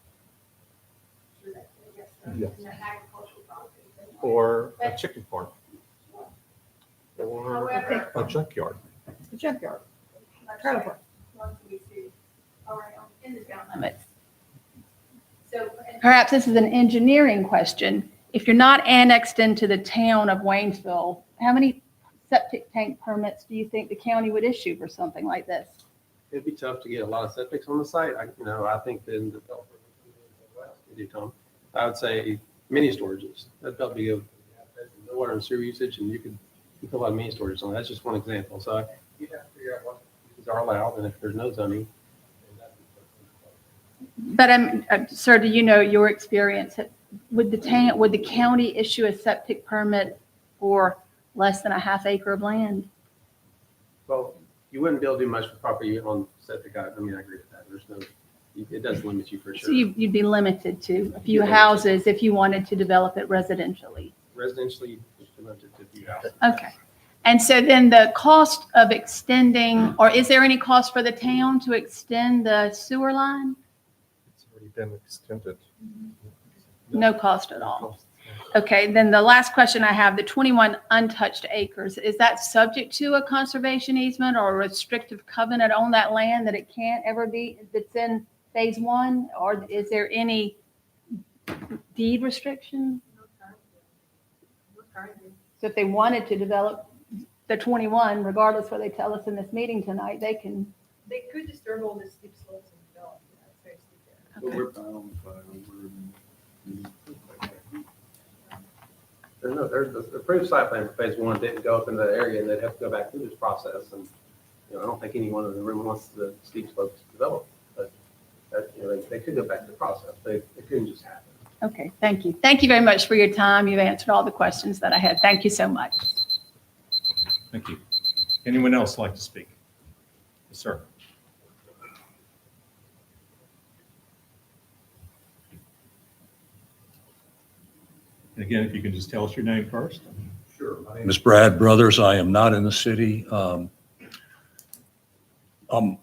Yes. or a chicken farm, or However, a junkyard. the junkyard, trailer park. Ones we see around in the town limits. So perhaps this is an engineering question. If you're not annexed into the town of Waynesville, how many septic tank permits do you think the county would issue for something like this? It'd be tough to get a lot of septics on the site. I think then the developer could do, Tom. I would say mini storages. That'd probably be a no water and sewer usage, and you could put a lot of mini storages on. That's just one example. So you have to figure out what uses are allowed, and if there's no zoning. But sir, do you know your experience? Would the county issue a septic permit for less than a half acre of land? Well, you wouldn't be able to do much with property on septic. I mean, I agree with that. There's no, it does limit you for So sure. you'd be limited to a few Yeah. houses if you wanted to develop it residentially. Residentially, it's limited to a few houses. Okay. And so then the cost of extending, or is there any cost for the town to extend the sewer line? It's already been extended. No cost at all. Okay, then the last question I have, the 21 untouched acres, is that subject to a conservation easement or a restrictive covenant on that land that it can't ever be, that's in phase one? Or is there any deed restriction? So if they wanted to develop the 21, regardless what they tell us in this meeting tonight, they can. They could disturb all the steep slopes and develop. There's the approved site plan for phase one didn't go up in that area, and they'd have to go back through this process. And, I don't think anyone in the room wants the steep slopes developed, but they could go back to the process. It couldn't just happen. Okay, thank you. Thank you very much for your time. You've answered all the questions that I had. Thank you so much. Thank you. Anyone else like to speak? Yes, sir. And again, if you can just tell us your name first. Sure. My name is Brad Brothers. I am not in the city. I'm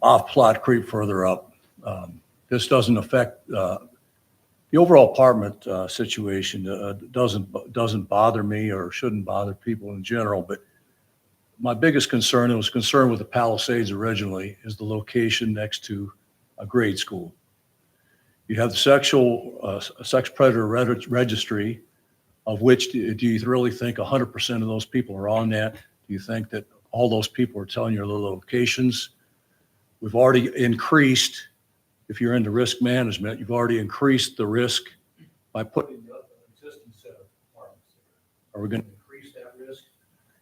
off Plot Creek further up. This doesn't affect the overall apartment situation. Doesn't bother me or shouldn't bother people in general. But my biggest concern, and was concerned with the Palisades originally, is the location next to a grade school. You have the sex predator registry, of which do you really think 100% of those people are on that? Do you think that all those people are telling you their locations? We've already increased, if you're into risk management, you've already increased the risk by putting the existing set of apartments there. Are we going to increase that risk?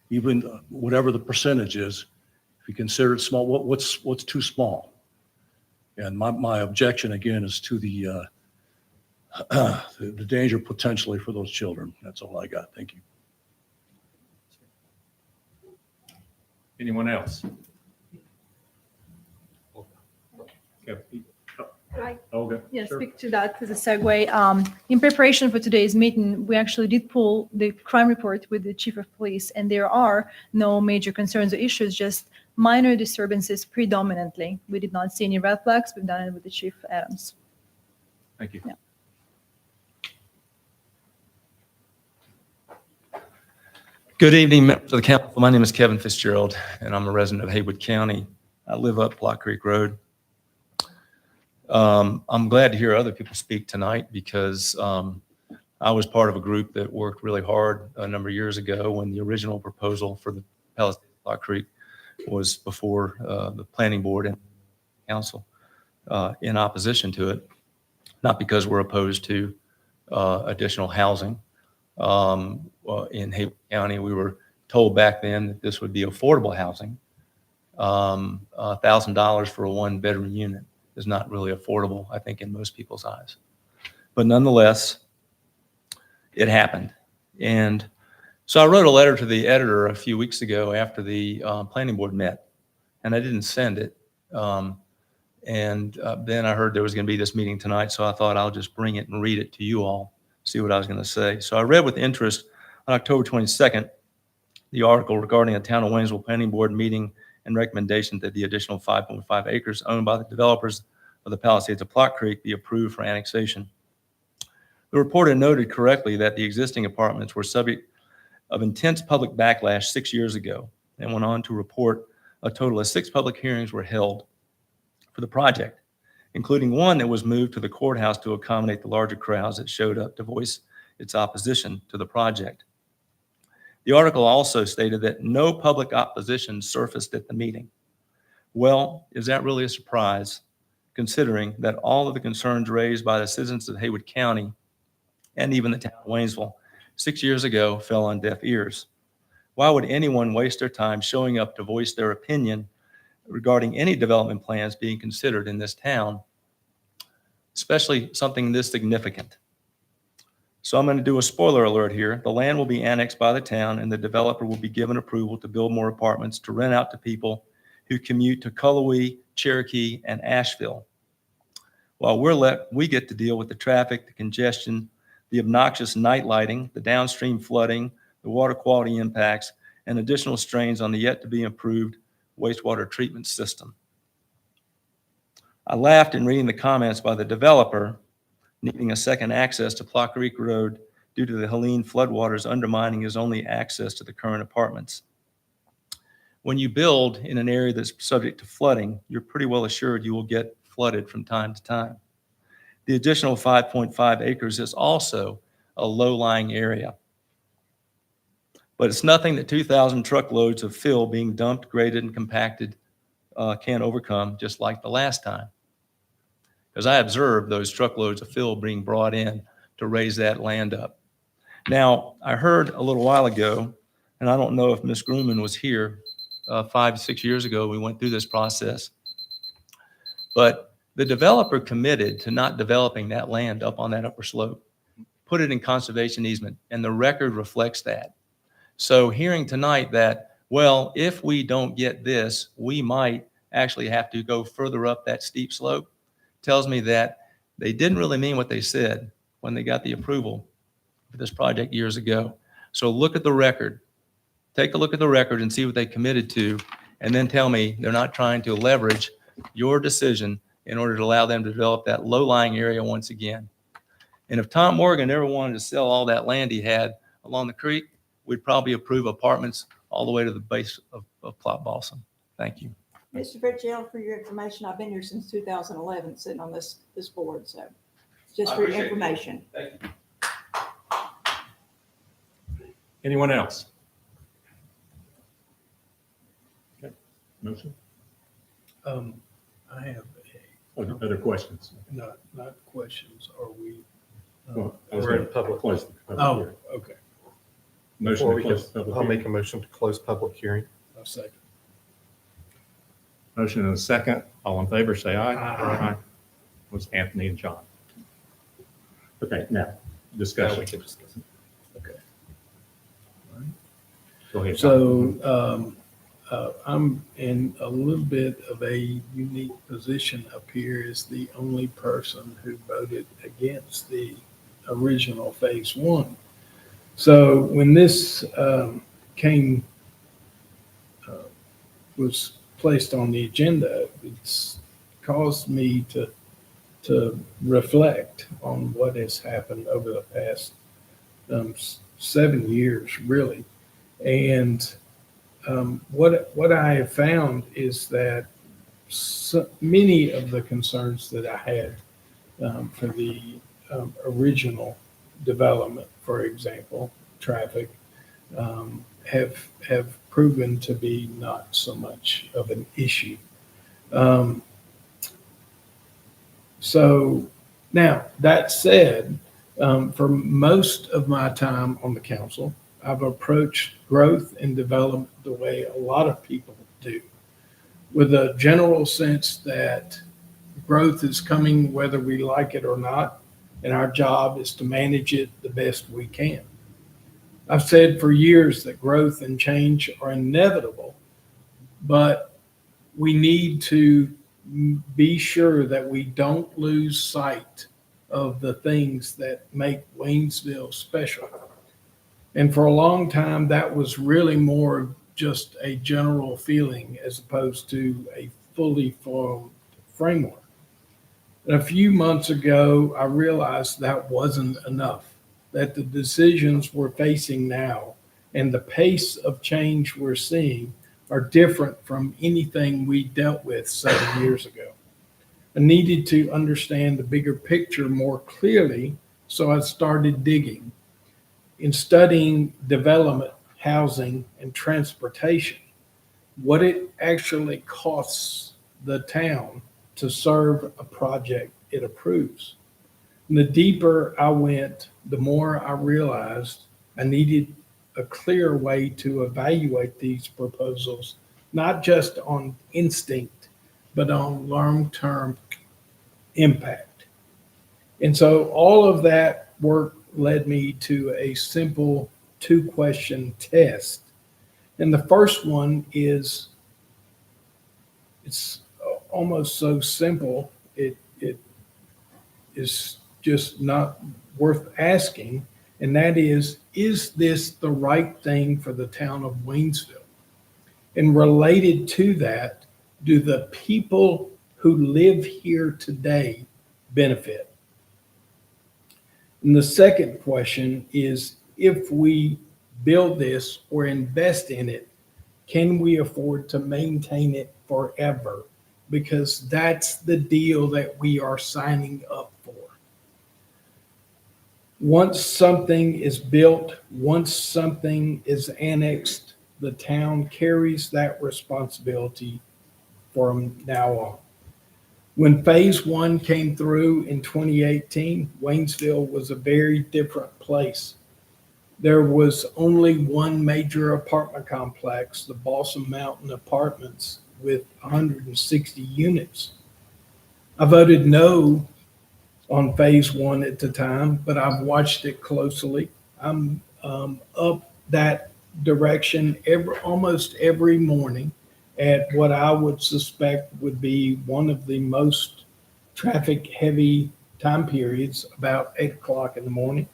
Even whatever the percentage is, if you consider it small, what's too small? And my objection again is to the danger potentially for those children. That's all I got. Thank you. Anyone else? Olga. Yeah, Sure. speak to that as a segue. In preparation for today's meeting, we actually did pull the crime report with the chief of police, and there are no major concerns or issues, just minor disturbances predominantly. We did not see any red flags. We've done it with the chief Adams. Thank you. Yeah. Good evening, members of the council. My name is Kevin Fitzgerald, and I'm a resident of Haywood County. I live up Block Creek Road. I'm glad to hear other people speak tonight because I was part of a group that worked really hard a number of years ago when the original proposal for the Palisades Block Creek was before the planning board and council in opposition to it, not because we're opposed to additional housing. In Haywood County, we were told back then that this would be affordable housing. $1,000 for a one-bedroom unit is not really affordable, I think, in most people's eyes. But nonetheless, it happened. And so I wrote a letter to the editor a few weeks ago after the planning board met, and I didn't send it. Then I heard there was going to be this meeting tonight, so I thought I'll just bring it and read it to you all, see what I was going to say. So I read with interest on October 22nd, the article regarding a town of Waynesville planning board meeting and recommendation that the additional 5.5 acres owned by the developers of the Palisades of Plot Creek be approved for annexation. The reporter noted correctly that the existing apartments were subject of intense public backlash 6 years ago, and went on to report a total of 6 public hearings were held for the project, including one that was moved to the courthouse to accommodate the larger crowds that showed up to voice its opposition to the project. The article also stated that no public opposition surfaced at the meeting. Well, is that really a surprise, considering that all of the concerns raised by the citizens of Haywood County and even the town of Waynesville 6 years ago fell on deaf ears. Why would anyone waste their time showing up to voice their opinion regarding any development plans being considered in this town, especially something this significant? So I'm going to do a spoiler alert here. The land will be annexed by the town, and the developer will be given approval to build more apartments to rent out to people who commute to Cullowhee, Cherokee, and Asheville. While we get to deal with the traffic, the congestion, the obnoxious night lighting, the downstream flooding, the water quality impacts, and additional strains on the yet-to-be improved wastewater treatment system. I laughed in reading the comments by the developer needing a second access to Plot Creek Road due to the Helene floodwaters undermining his only access to the current apartments. When you build in an area that's subject to flooding, you're pretty well assured you will get flooded from time to time. The additional 5.5 acres is also a low-lying area. But it's nothing that 2,000 truckloads of fill being dumped, graded, and compacted can't overcome, just like the last time. Because I observed those truckloads of fill being brought in to raise that land up. Now, I heard a little while ago, and I don't know if Ms. Grumman was here 5 to 6 years ago, we went through this process, but the developer committed to not developing that land up on that upper slope, put it in conservation easement, and the record reflects that. So hearing tonight that, well, if we don't get this, we might actually have to go further up that steep slope, tells me that they didn't really mean what they said when they got the approval for this project years ago. So look at the record. Take a look at the record and see what they committed to, and then tell me they're not trying to leverage your decision in order to allow them to develop that low-lying area once again. And if Tom Morgan ever wanted to sell all that land he had along the creek, we'd probably approve apartments all the way to the base of Plot Balsam. Thank you. Mr. Fitzgerald, for your information, I've been here since 2011, sitting on this board, so just for your information. Thank you. Anyone else? Okay, motion? I have Other questions? not questions. Are we? We're in public. Close the public Oh, hearing. okay. Motion Before to we close can- the public I'll hearing. make a motion to close public hearing. I'll second. Motion and a second. All in favor, say aye. Aye. Was Anthony and John. Okay, now, Now we discussion. can discuss. Okay. Go ahead. John. So I'm in a little bit of a unique position up here as the only person who voted against the original phase one. So when this was placed on the agenda, it's caused me to reflect on what has happened over the past 7 years, really. And what I have found is that many of the concerns that I had for the original development, for example, traffic, have proven to be not so much of an issue. So now, that said, for most of my time on the council, I've approached growth and development the way a lot of people do, with a general sense that growth is coming whether we like it or not, and our job is to manage it the best we can. I've said for years that growth and change are inevitable, but we need to be sure that we don't lose sight of the things that make Waynesville special. And for a long time, that was really more just a general feeling as opposed to a fully formed framework. And a few months ago, I realized that wasn't enough, that the decisions we're facing now and the pace of change we're seeing are different from anything we dealt with 7 years ago. I needed to understand the bigger picture more clearly, so I started digging. In studying development, housing, and transportation, what it actually costs the town to serve a project it approves. And the deeper I went, the more I realized I needed a clear way to evaluate these proposals, not just on instinct, but on long-term impact. And so all of that work led me to a simple 2-question test. And the first one is, it's almost so simple, it is just not worth asking. And that is this the right thing for the town of Waynesville? And related to that, do the people who live here today benefit? And the second question is, if we build this or invest in it, can we afford to maintain it forever? Because that's the deal that we are signing up for. Once something is built, once something is annexed, the town carries that responsibility from now on. When phase 1 came through in 2018, Waynesville was a very different place. There was only one major apartment complex, the Balsam Mountain Apartments, with 160 units. I voted no on phase 1 at the time, but I've watched it closely. I'm up that direction almost every morning at what I would suspect would be one of the most traffic heavy time periods, about 8 o'clock in the morning.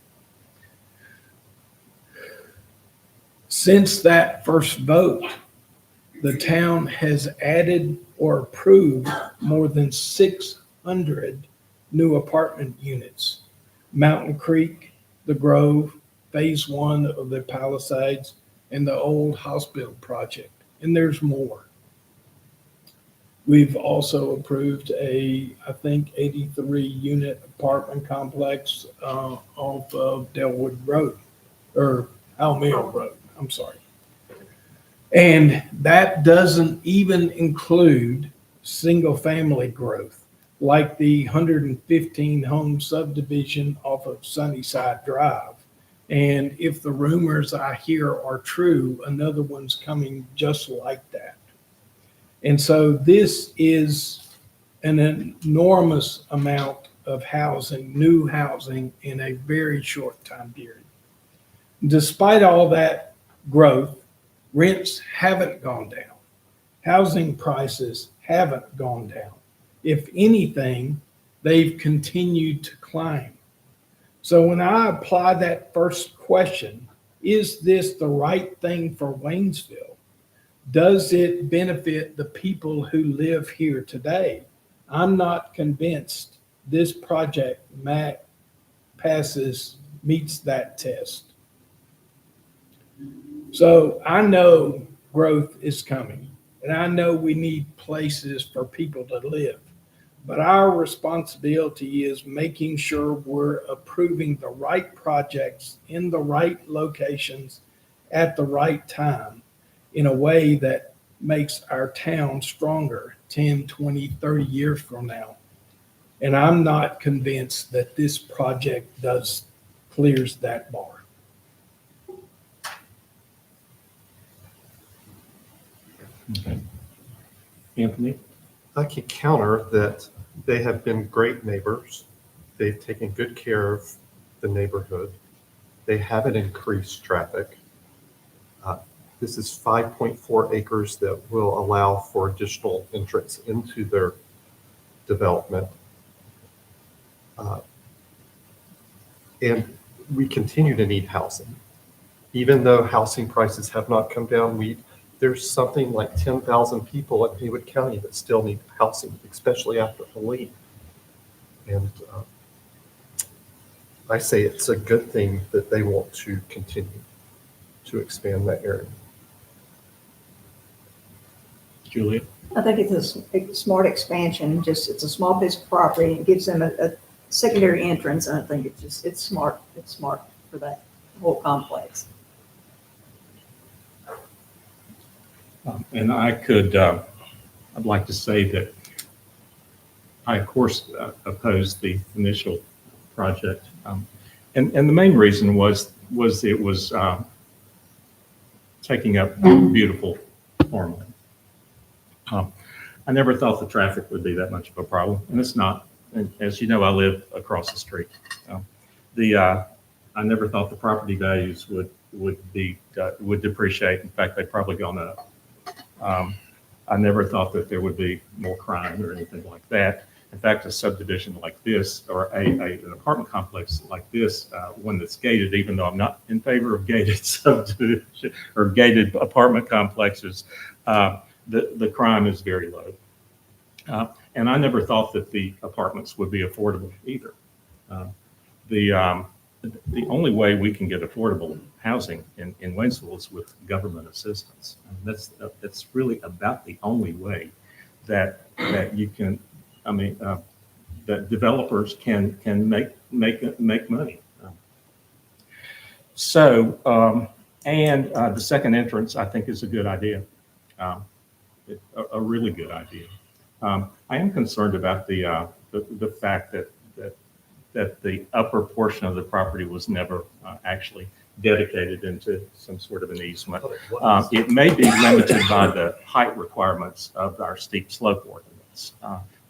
Since that first vote, the town has added or approved more than 600 new apartment units. Mountain Creek, the Grove, phase 1 of the Palisades, and the old hospital project. And there's more. We've also approved I think 83 unit apartment complex off of Delwood Road, or Almere Road, I'm sorry. And that doesn't even include single family growth, like the 115 home subdivision off of Sunnyside Drive. And if the rumors I hear are true, another one's coming just like that. And so this is an enormous amount of housing, new housing, in a very short time period. Despite all that growth, rents haven't gone down. Housing prices haven't gone down. If anything, they've continued to climb. So when I apply that first question, is this the right thing for Waynesville? Does it benefit the people who live here today? I'm not convinced this project meets that test. So I know growth is coming, and I know we need places for people to live. But our responsibility is making sure we're approving the right projects in the right locations at the right time in a way that makes our town stronger 10, 20, 30 years from now. And I'm not convinced that this project clears that bar. Okay. Anthony? I can counter that they have been great neighbors. They've taken good care of the neighborhood. They haven't increased traffic. This is 5.4 acres that will allow for additional entrance into their development. And we continue to need housing. Even though housing prices have not come down, there's something like 10,000 people in Haywood County that still need housing, especially after Helene. And I say it's a good thing that they want to continue to expand that area. Julia? I think it's a smart expansion. It's a small piece of property. It gives them a secondary entrance. And I think it's smart. It's smart for that whole complex. And I'd like to say that I, of course, oppose the initial project. And the main reason was it was taking up beautiful farmland. I never thought the traffic would be that much of a problem, and it's not. And as you know, I live across the street. I never thought the property values would depreciate. In fact, they've probably gone up. I never thought that there would be more crime or anything like that. In fact, a subdivision like this, or an apartment complex like this, one that's gated, even though I'm not in favor of gated subdivision or gated apartment complexes, the crime is very low. And I never thought that the apartments would be affordable either. The only way we can get affordable housing in Waynesville is with government assistance. And that's really about the only way that you can, that developers can make money. The second entrance, I think, is a good idea, a really good idea. I am concerned about the fact that the upper portion of the property was never actually dedicated into some sort of an easement. It may be limited by the height requirements of our steep slope ordinance,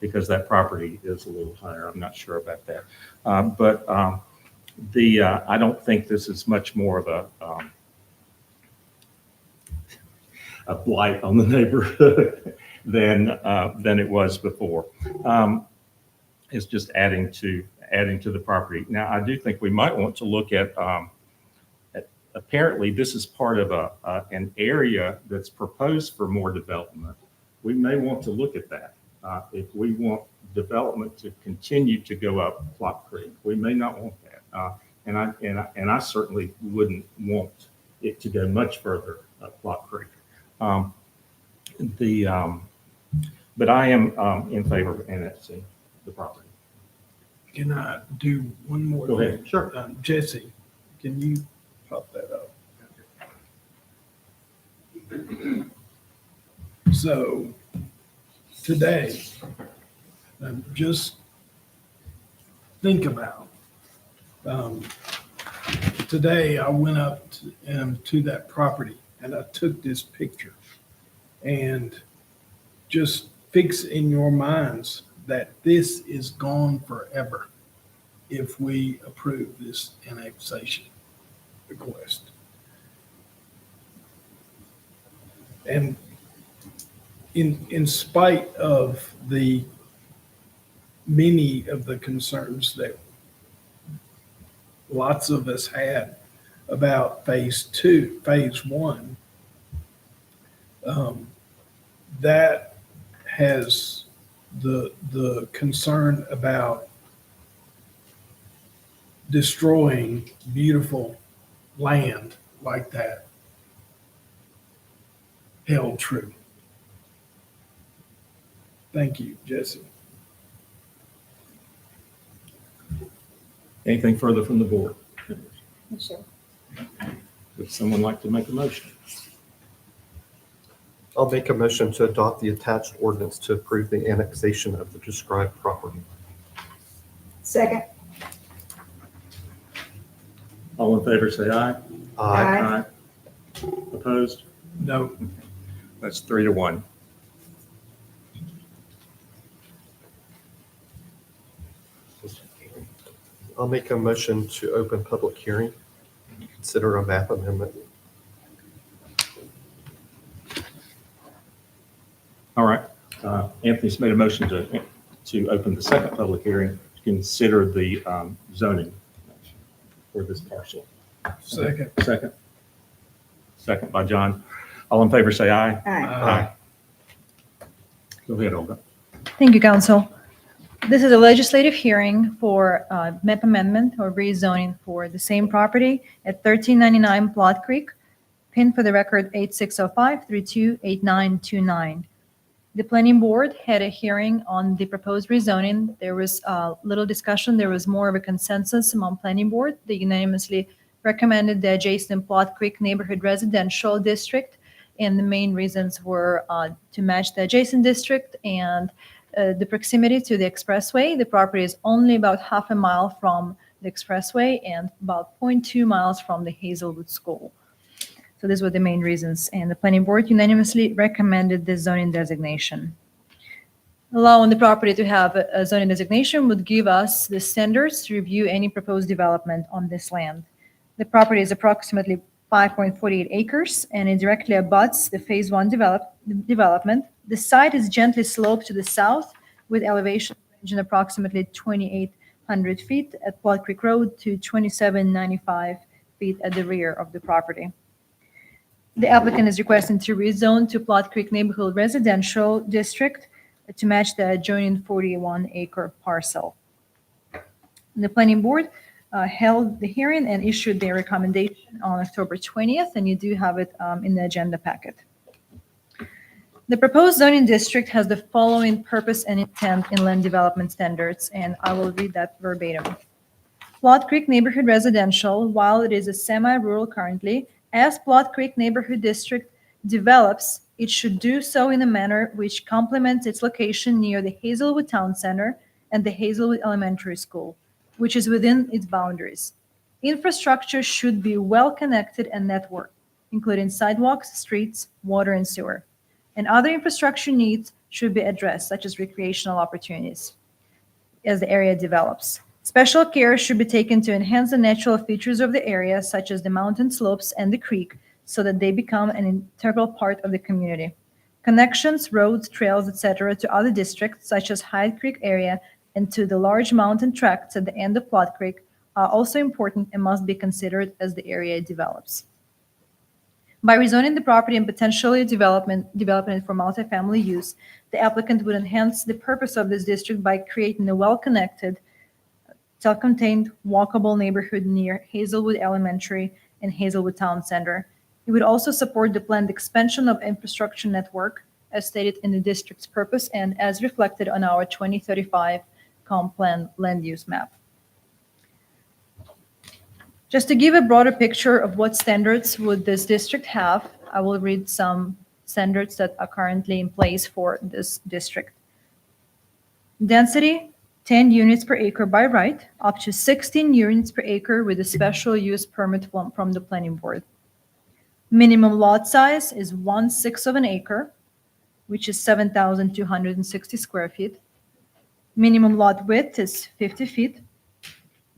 because that property is a little higher. I'm not sure about that. I don't think this is much more of a blight on the neighborhood than it was before. It's just adding to the property. Now, I do think we might want to look at, apparently this is part of an area that's proposed for more development. We may want to look at that. If we want development to continue to go up Plot Creek, we may not want that. And I certainly wouldn't want it to go much further up Plot Creek. But I am in favor of annexing the property. Can I do one more Go thing? ahead. Sure. Jesse, can you pop that up? So today, just think about, today I went up to that property and I took this picture, and just fix in your minds that this is gone forever if we approve this annexation request. And in spite of the many of the concerns that lots of us had about phase one, that has the concern about destroying beautiful land like that held true. Thank you, Jesse. Anything further from the board? Sure. Would someone like to make a motion? I'll make a motion to adopt the attached ordinance to approve the annexation of the described property. Second. All in favor, say aye. Aye. Opposed? No. That's 3-1. I'll make a motion to open public hearing, consider a map amendment. All right. Anthony's made a motion to open the second public hearing to consider the zoning for this parcel. Second. Second by John. All in favor, say aye. Aye. Go ahead, Olga. Thank you, Council. This is a legislative hearing for map amendment or rezoning for the same property at 1399 Plot Creek, PIN for the record 8605-328929. The planning board had a hearing on the proposed rezoning. There was little discussion. There was more of a consensus among planning board. They unanimously recommended the adjacent Plot Creek neighborhood residential district. And the main reasons were to match the adjacent district and the proximity to the expressway. The property is only about half a mile from the expressway and about 0.2 miles from the Hazelwood School. So these were the main reasons, and the planning board unanimously recommended the zoning designation. Allowing the property to have a zoning designation would give us the standards to review any proposed development on this land. The property is approximately 5.48 acres, and it directly abuts the Phase 1 development. The site is gently sloped to the south with elevation ranging approximately 2,800 feet at Plot Creek Road to 2,795 feet at the rear of the property. The applicant is requesting to rezone to Plot Creek Neighborhood Residential District to match the adjoining 41-acre parcel. The planning board held the hearing and issued their recommendation on October 20th, and you do have it in the agenda packet. The proposed zoning district has the following purpose and intent in land development standards, and I will read that verbatim. Plot Creek Neighborhood Residential, while it is a semi-rural currently, as Plot Creek Neighborhood District develops, it should do so in a manner which complements its location near the Hazelwood Town Center and the Hazelwood Elementary School, which is within its boundaries. Infrastructure should be well connected and networked, including sidewalks, streets, water, and sewer. And other infrastructure needs should be addressed, such as recreational opportunities, as the area develops. Special care should be taken to enhance the natural features of the area, such as the mountain slopes and the creek, so that they become an integral part of the community. Connections, roads, trails, etc., to other districts, such as Hyde Creek area, and to the large mountain tracts at the end of Plot Creek are also important and must be considered as the area develops. By rezoning the property and potentially developing it for multifamily use, the applicant would enhance the purpose of this district by creating a well-connected, self-contained, walkable neighborhood near Hazelwood Elementary and Hazelwood Town Center. It would also support the planned expansion of infrastructure network as stated in the district's purpose and as reflected on our 2035 comp plan land use map. Just to give a broader picture of what standards would this district have, I will read some standards that are currently in place for this district. Density, 10 units per acre by right, up to 16 units per acre with a special use permit from the planning board. Minimum lot size is 1/6 of an acre, which is 7,260 square feet. Minimum lot width is 50 feet.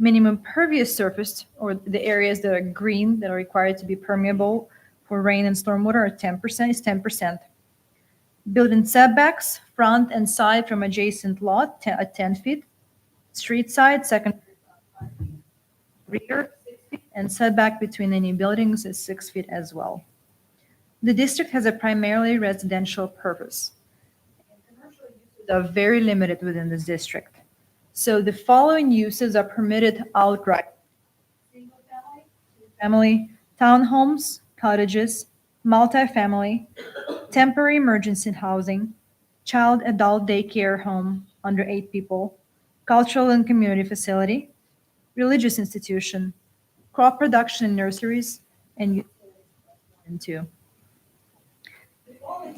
Minimum pervious surface, or the areas that are green that are required to be permeable for rain and stormwater, are 10%, is 10%. Building setbacks, front and side from adjacent lot at 10 feet. Street side, second, rear, 6 feet, and setback between any buildings is 6 feet as well. The district has a primarily residential purpose. Commercial uses are very limited within this district. So the following uses are permitted outright: single family, townhomes, cottages, multifamily, temporary emergency housing, child adult daycare home under 8 people, cultural and community facility, religious institution, crop production and nurseries, and two.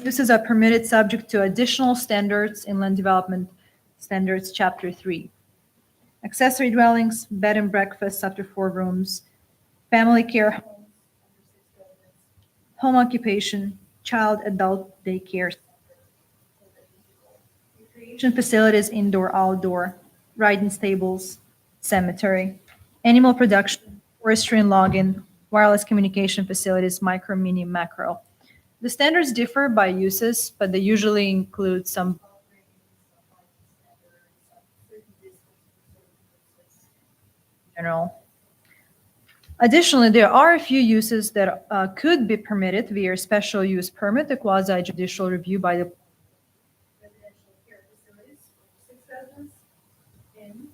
Uses are permitted subject to additional standards in Land Development Standards Chapter 3. Accessory dwellings, bed and breakfasts up to 4 rooms, family care homes, home occupation, child adult daycare, recreation facilities, indoor, outdoor, riding stables, cemetery, animal production, forestry and logging, wireless communication facilities, micro, mini, macro. The standards differ by uses, but they usually include some general. Additionally, there are a few uses that could be permitted via special use permit, the quasi-judicial review by the residential care facilities, 6 residents, in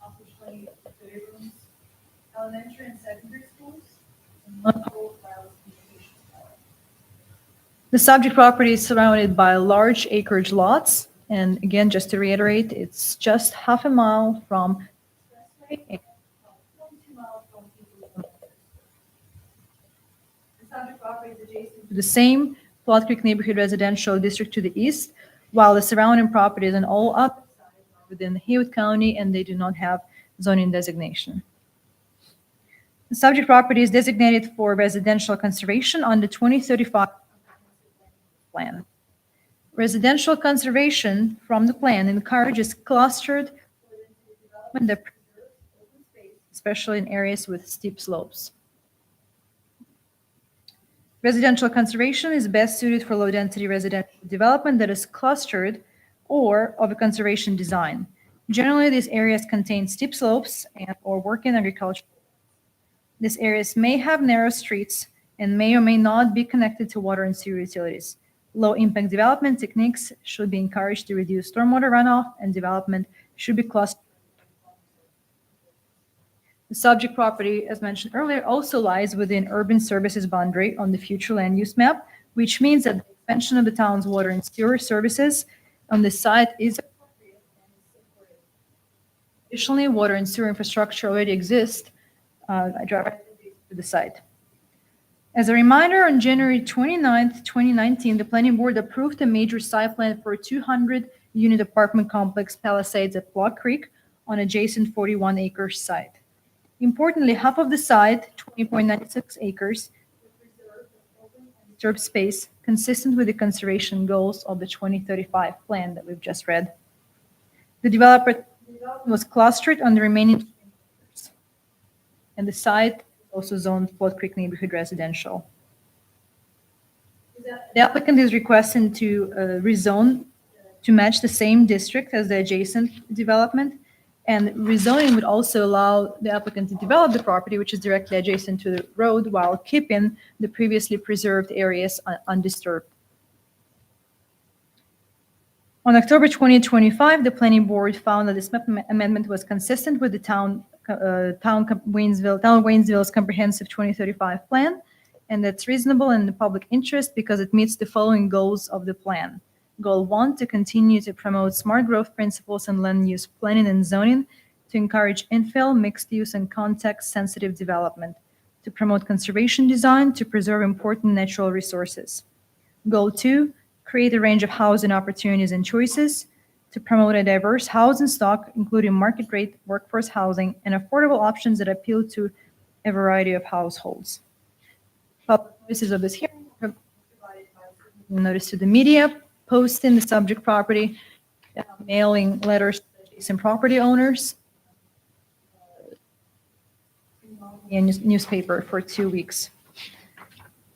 up to 20 rooms, elementary and secondary schools, and 1 whole wireless communications tower. The subject property is surrounded by large acreage lots, and again, just to reiterate, it's just half a mile from the expressway. The subject property is adjacent to the same Plot Creek Neighborhood Residential District to the east, while the surrounding properties and all other sites are within Haywood County and they do not have zoning designation. The subject property is designated for residential conservation on the 2035 plan. Residential conservation from the plan encourages clustered development that preserves open space, especially in areas with steep slopes. Residential conservation is best suited for low-density residential development that is clustered or of a conservation design. Generally, these areas contain steep slopes and/or work in agriculture. These areas may have narrow streets and may or may not be connected to water and sewer utilities. Low-impact development techniques should be encouraged to reduce stormwater runoff, and development should be clustered. The subject property, as mentioned earlier, also lies within urban services boundary on the future land use map, which means that the expansion of the town's water and sewer services on the site is appropriate and supported. Additionally, water and sewer infrastructure already exists directly to the site. As a reminder, on January 29th, 2019, the Planning Board approved a major site plan for a 200-unit apartment complex Palisades at Block Creek on adjacent 41-acre site. Importantly, half of the site, 20.96 acres, was reserved for open and disturbed space consistent with the conservation goals of the 2035 plan that we've just read. The development was clustered on the remaining acres, and the site also zoned Flood Creek neighborhood residential. The applicant is requesting to rezone to match the same district as the adjacent development, and rezoning would also allow the applicant to develop the property, which is directly adjacent to the road, while keeping the previously preserved areas undisturbed. On October 2025, the Planning Board found that this amendment was consistent with the Town of Waynesville's comprehensive 2035 plan, and that's reasonable in the public interest because it meets the following goals of the plan. Goal 1, to continue to promote smart growth principles in land use planning and zoning, to encourage infill, mixed use, and context-sensitive development, to promote conservation design, to preserve important natural resources. Goal 2, create a range of housing opportunities and choices, to promote a diverse housing stock, including market rate, workforce housing, and affordable options that appeal to a variety of households. Public notices of this hearing are provided by notice to the media, posting the subject property, mailing letters to adjacent property owners, and newspaper for 2 weeks.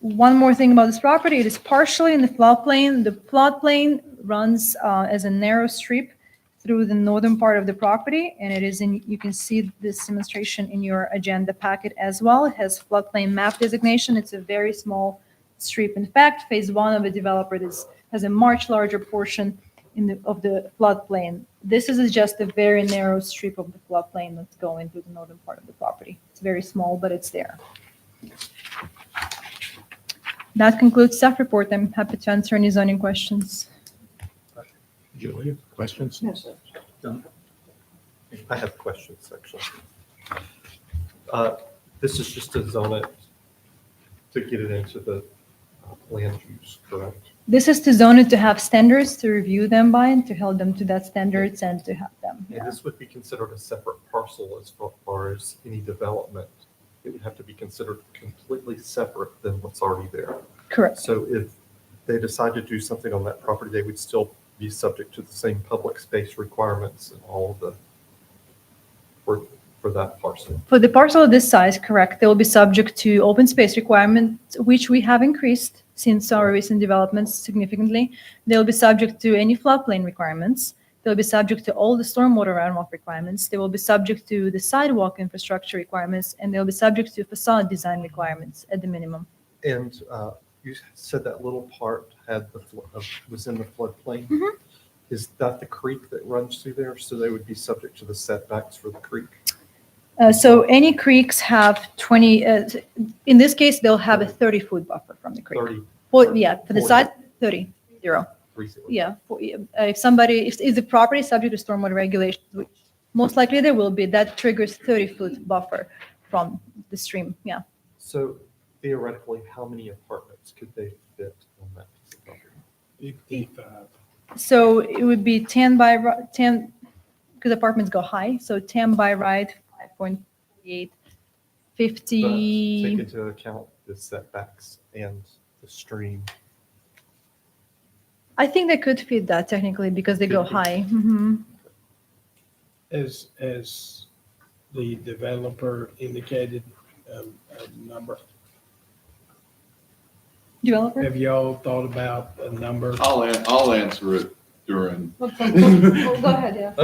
One more thing about this property, it is partially in the floodplain. The floodplain runs as a narrow strip through the northern part of the property, and it is in, you can see this demonstration in your agenda packet as well. It has floodplain map designation. It's a very small strip. In fact, phase 1 of the developer has a much larger portion of the floodplain. This is just a very narrow strip of the floodplain that's going through the northern part of the property. It's very small, but it's there. That concludes staff report. I'm happy to answer any zoning questions. Julia, questions? No, sir. I have questions, actually. This is just to zone it, to get it into the land use, correct? This is to zone it to have standards to review them by and to hold them to that standards and to have them. And this would be considered a separate parcel as far as any development. It would have to be considered completely separate than what's already there. Correct. So if they decide to do something on that property, they would still be subject to the same public space requirements and all of the, for that parcel. For the parcel of this size, correct, they will be subject to open space requirements, which we have increased since our recent developments significantly. They'll be subject to any floodplain requirements. They'll be subject to all the stormwater runoff requirements. They will be subject to the sidewalk infrastructure requirements, and they'll be subject to facade design requirements at the minimum. And you said that little part had was in the floodplain. Mm-hmm. Is that the creek that runs through there? So they would be subject to the setbacks for the creek? So any creeks have 20, in this case, they'll have a 30-foot buffer from the creek. 30. For the 40. side, 30, 0. 30. Yeah, if the property is subject to stormwater regulations, which most likely there will be, that triggers 30-foot buffer from the stream, yeah. So theoretically, how many apartments could they fit on that piece of property? 55. So it would be 10 by 10, because apartments go high, so 10 by right, 5.8, But take 50. into account the setbacks and the stream. I think they could fit that technically because they go Could be. high. Mhm. As the developer indicated, a number. Developer? Have y'all thought about a number? I'll answer it during. Go ahead, yeah.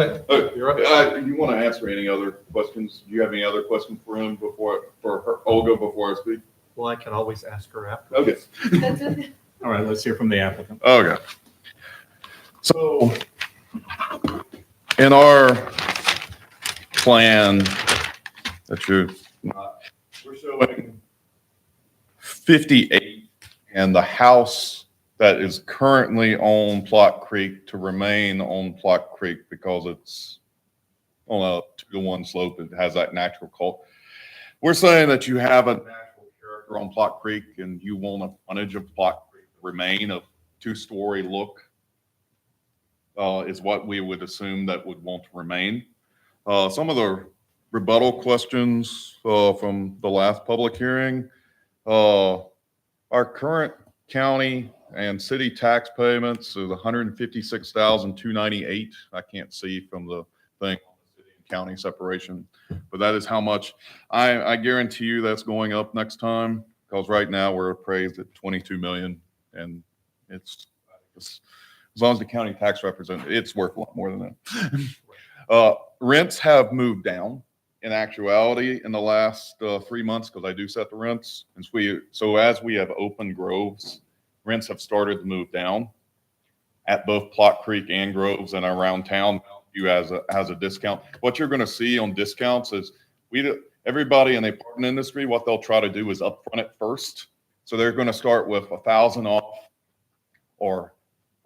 You want to answer any other questions? Do you have any other questions for him for her, Olga, before I speak? Well, I can always ask her after. Okay. That's it. All right, let's hear from the applicant. Okay. So in our plan that we're showing 58 and the house that is currently on Plot Creek to remain on Plot Creek because it's on a 2-to-1 slope. It has that natural cult. We're saying that you have a natural character on Plot Creek and you want a frontage of Plot Creek to remain a 2-story look. Is what we would assume that would want to remain. Some of the rebuttal questions from the last public hearing. Our current county and city tax payments is $156,298. I can't see from the thing on the city and county separation, but that is how much. I guarantee you that's going up next time because right now we're appraised at 22 million, and it's as long as the county tax representative, it's worth a lot more than that. Rents have moved down in actuality in the last 3 months because I do set the rents. And so as we have opened Groves, rents have started to move down at both Plot Creek and Groves and around town. You has a discount. What you're going to see on discounts is everybody in the apartment industry, what they'll try to do is upfront it first. So they're going to start with $1,000 off or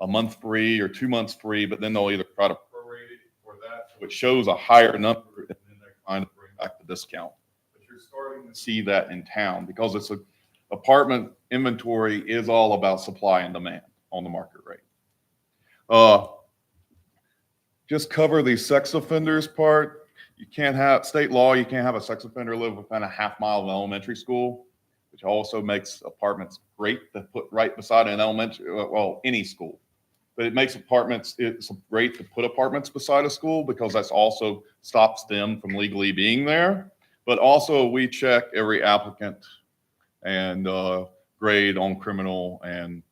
a month free or 2 months free, but then they'll either try to prorate it for that, which shows a higher number, and then they're trying to bring back the discount. But you're starting to see that in town because it's apartment inventory is all about supply and demand on the market rate. Just cover the sex offenders part. You can't have state law. You can't have a sex offender live within a half-mile of an elementary school, which also makes apartments great to put right beside an elementary, well, any school. But it makes it's great to put apartments beside a school because that's also stops them from legally being there. But also we check every applicant and grade on criminal and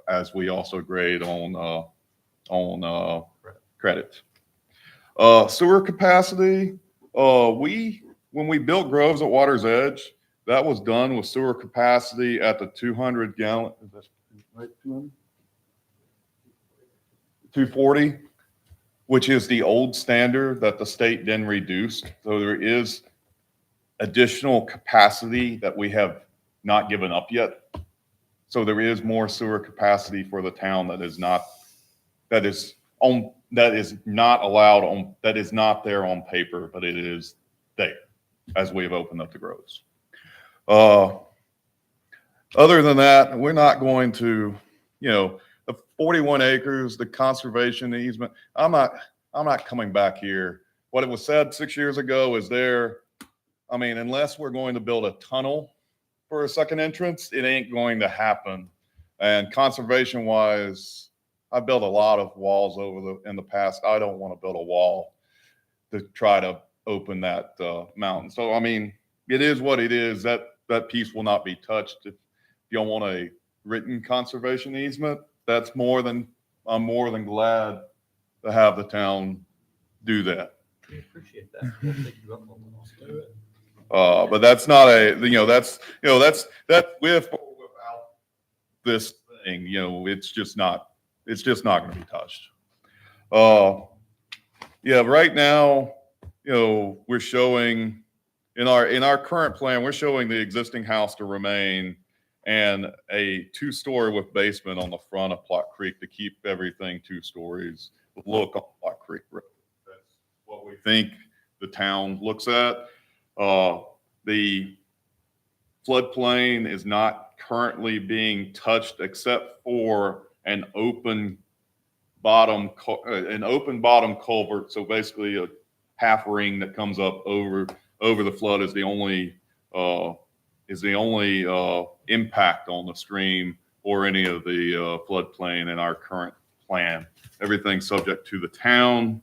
as we also grade on credit. Sewer capacity, when we built Groves at Water's Edge, that was done with sewer capacity at the 200 gallon, is that right, 240, which is the old standard that the state then reduced. So there is additional capacity that we have not given up yet. So there is more sewer capacity for the town that is not there on paper, but it is there as we have opened up the Groves. Other than that, we're not going to, the 41 acres, the conservation easement. I'm not coming back here. What it was said 6 years ago is there. I mean, unless we're going to build a tunnel for a second entrance, it ain't going to happen. And conservation wise, I built a lot of walls in the past. I don't want to build a wall to try to open that mountain. So, I mean, it is what it is. That piece will not be touched. If you don't want a written conservation easement, I'm more than glad to have the town do that. We appreciate that. We'll take you up on that. But that's not that's with or without this thing, it's just not going to be touched. Right now, we're showing in our current plan, we're showing the existing house to remain and a 2-story with basement on the front of Plot Creek to keep everything 2 stories look on Plot Creek Road. That's what we think the town looks at. The floodplain is not currently being touched except for an open an open bottom culvert. So basically a half ring that comes up over the flood is the only impact on the stream or any of the floodplain in our current plan. Everything's subject to the town.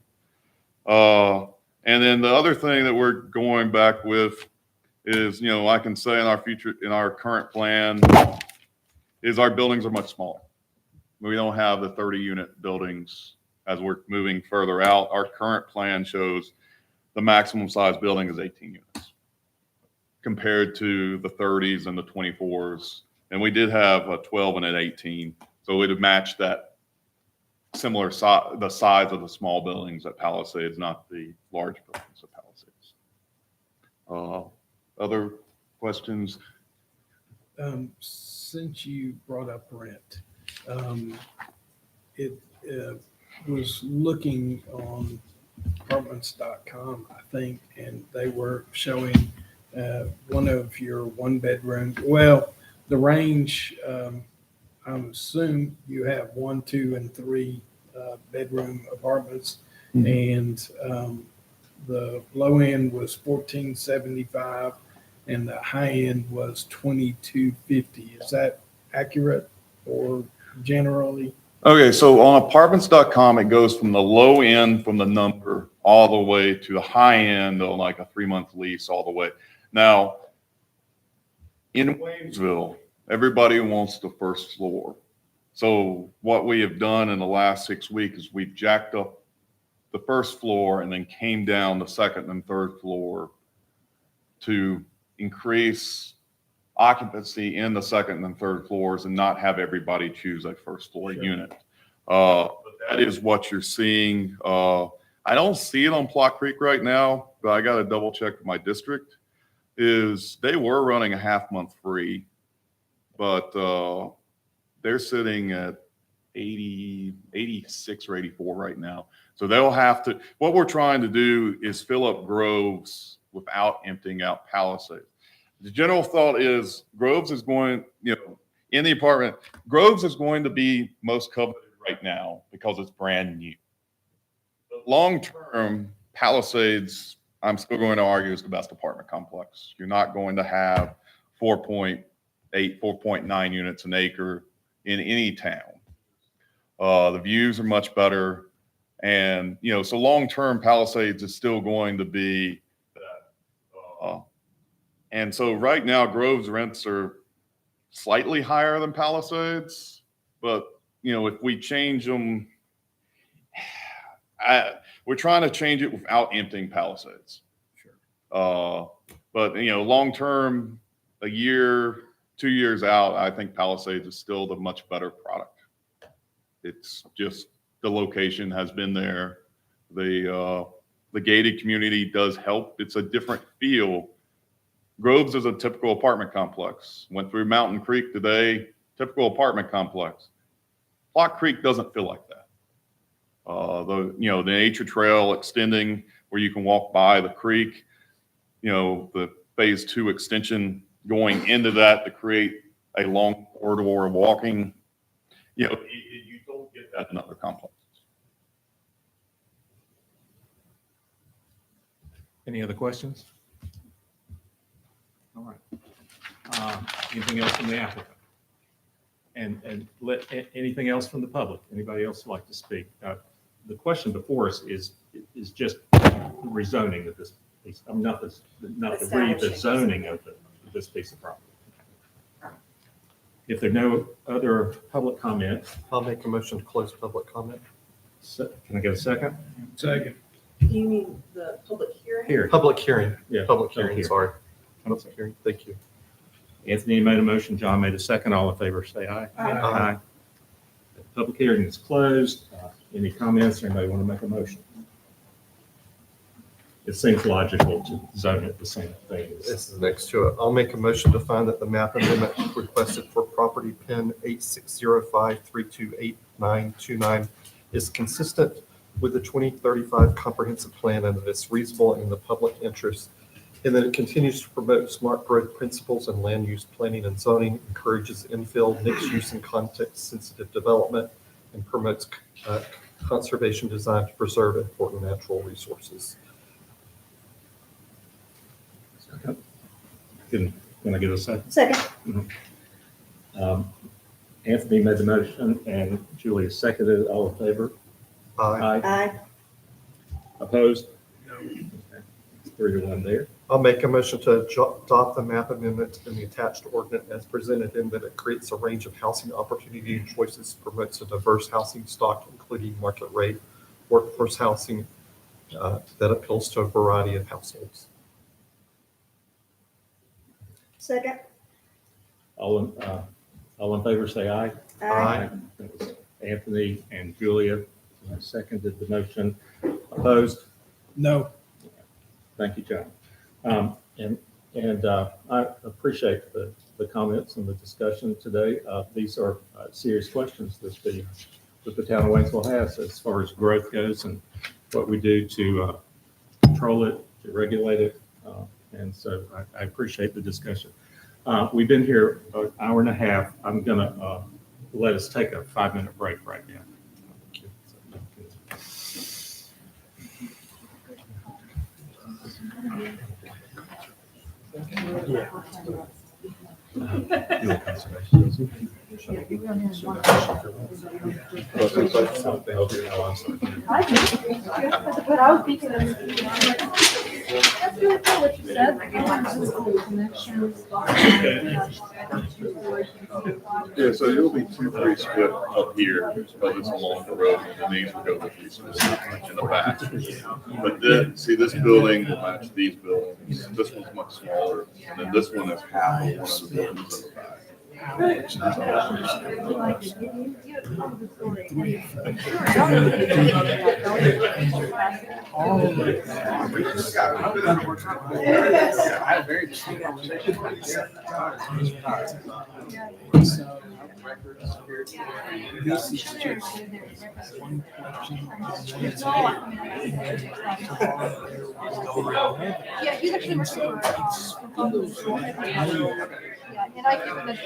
And then the other thing that we're going back with is, I can say in our current plan is our buildings are much smaller. We don't have the 30-unit buildings as we're moving further out. Our current plan shows the maximum size building is 18 units compared to the 30s and the 24s. And we did have a 12 and an 18. So it would match that similar size, the size of the small buildings at Palisades, not the large buildings at Palisades. Other questions? Since you brought up rent, it was looking on apartments.com, I think, and they were showing one of your one bedroom. Well, the range, I'm assuming you have 1, 2, and 3 bedroom apartments, and the low end was $1,475, and the high end was $2,250. Is that accurate or generally? Okay, so on apartments.com, it goes from the low end from the number all the way to the high end on like a 3-month lease all the way. Now, in Waynesville, everybody wants the first floor. So what we have done in the last 6 weeks is we've jacked up the first floor and then came down the second and third floor to increase occupancy in the second and third floors and not have everybody choose a first floor unit. But that is what you're seeing. I don't see it on Plot Creek right now, but I got to double check with my district. Is they were running a half month free, but they're sitting at 80, 86 or 84 right now. So they'll have to, what we're trying to do is fill up Groves without emptying out Palisades. The general thought is Groves is going, in the apartment, Groves is going to be most coveted right now because it's brand new. But long term, Palisades, I'm still going to argue, is the best apartment complex. You're not going to have 4.8, 4.9 units an acre in any town. The views are much better. And, so long term, Palisades is still going to be that. And so right now, Grove's rents are slightly higher than Palisades, but if we change them, we're trying to change it without emptying Palisades. Sure. But long term, a year, 2 years out, I think Palisades is still the much better product. It's just the location has been there. The gated community does help. It's a different feel. Groves is a typical apartment complex. Went through Mountain Creek today, typical apartment complex. Plot Creek doesn't feel like that. The nature trail extending where you can walk by the creek, the phase 2 extension going into that to create a long corridor of walking. You don't get that in other complexes. Any other questions? All right. Anything else from the applicant? And anything else from the public? Anybody else like to speak? The question before us is just rezoning of this piece. Not the zoning of this piece of property. If there are no other public comments, I'll make a motion to close public comment. Can I get a second? Second. You mean the public hearing? Here. Public hearing. Yeah. Public hearing, sorry. Public Hearing. Thank you. Anthony made a motion, John made a second. All in favor, say aye. Aye. The public hearing is closed. Any comments? Anybody want to make a motion? It seems logical to zone it the same thing. This is next to it. I'll make a motion to find that the map amendment requested for property pin 8605328929 is consistent with the 2035 comprehensive plan and that it's reasonable in the public interest, and that it continues to promote smart growth principles and land use planning and zoning, encourages infill, mixed use and context sensitive development, and promotes conservation designed to preserve important natural resources. Can I get a second? Second. Anthony made the motion and Julia seconded. All in favor? Aye. Aye. Opposed? No. 3-1 there. I'll make a motion to adopt the map amendment in the attached ordinance as presented in that it creates a range of housing opportunity and choices, promotes a diverse housing stock, including market rate workforce housing that appeals to a variety of households. Second. All in favor, say aye. Aye. That was Anthony and Julia seconded the motion. Opposed? No. Thank you, John. I appreciate the comments and the discussion today. These are serious questions that the town of Waynesville has as far as growth goes and what we do to control it, to regulate it. And so I appreciate the discussion. We've been here an hour and a half. I'm going to let us take a 5-minute break right now. That's really cool what you said. Yeah, so it'll be 2-3 split up here because it's along the road, and then these will go with these in the back. But then, see, this building will match these buildings. This one's much smaller, and then this one is half of one of the buildings in the back. This is just one collection. Yeah, he's actually And so it's one of those things Yeah, and I give him that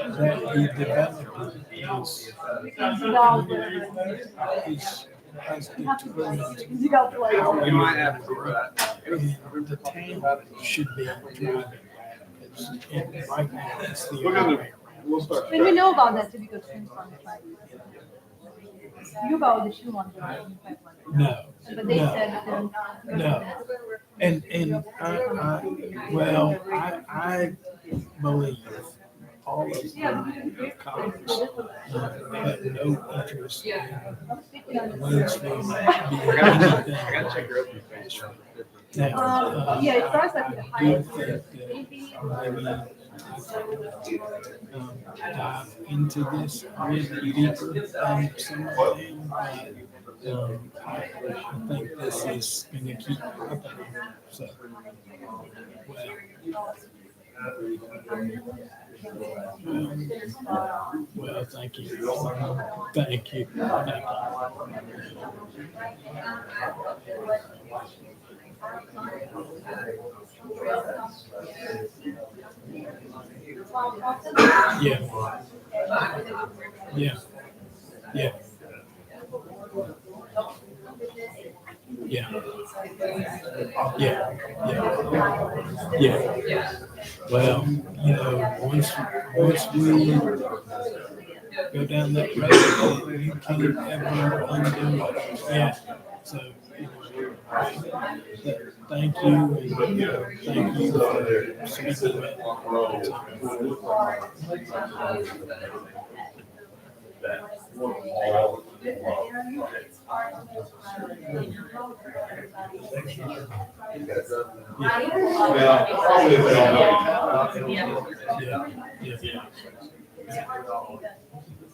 the developer has determined. You might have to grow. And the town should be driving that. And right now, it's the other way around. And we know about that too because Tim's on the track. You about the shoe on the pipeline. No. But they no, said that they're not. No. And I believe all of the Congress had no interest in Waynesville being anything. Now, Yeah, it starts like with the I do highest. think that maybe dive into this a little deeper than some of them, but I think this is going to keep happening. So, well, thank you. Thank you. Thank you. Yeah. Yeah. Yeah. Yeah. Yeah. Yeah. Well, once we go down that road, you can't ever undo it. Yeah. So, thank you, and thank you for speaking with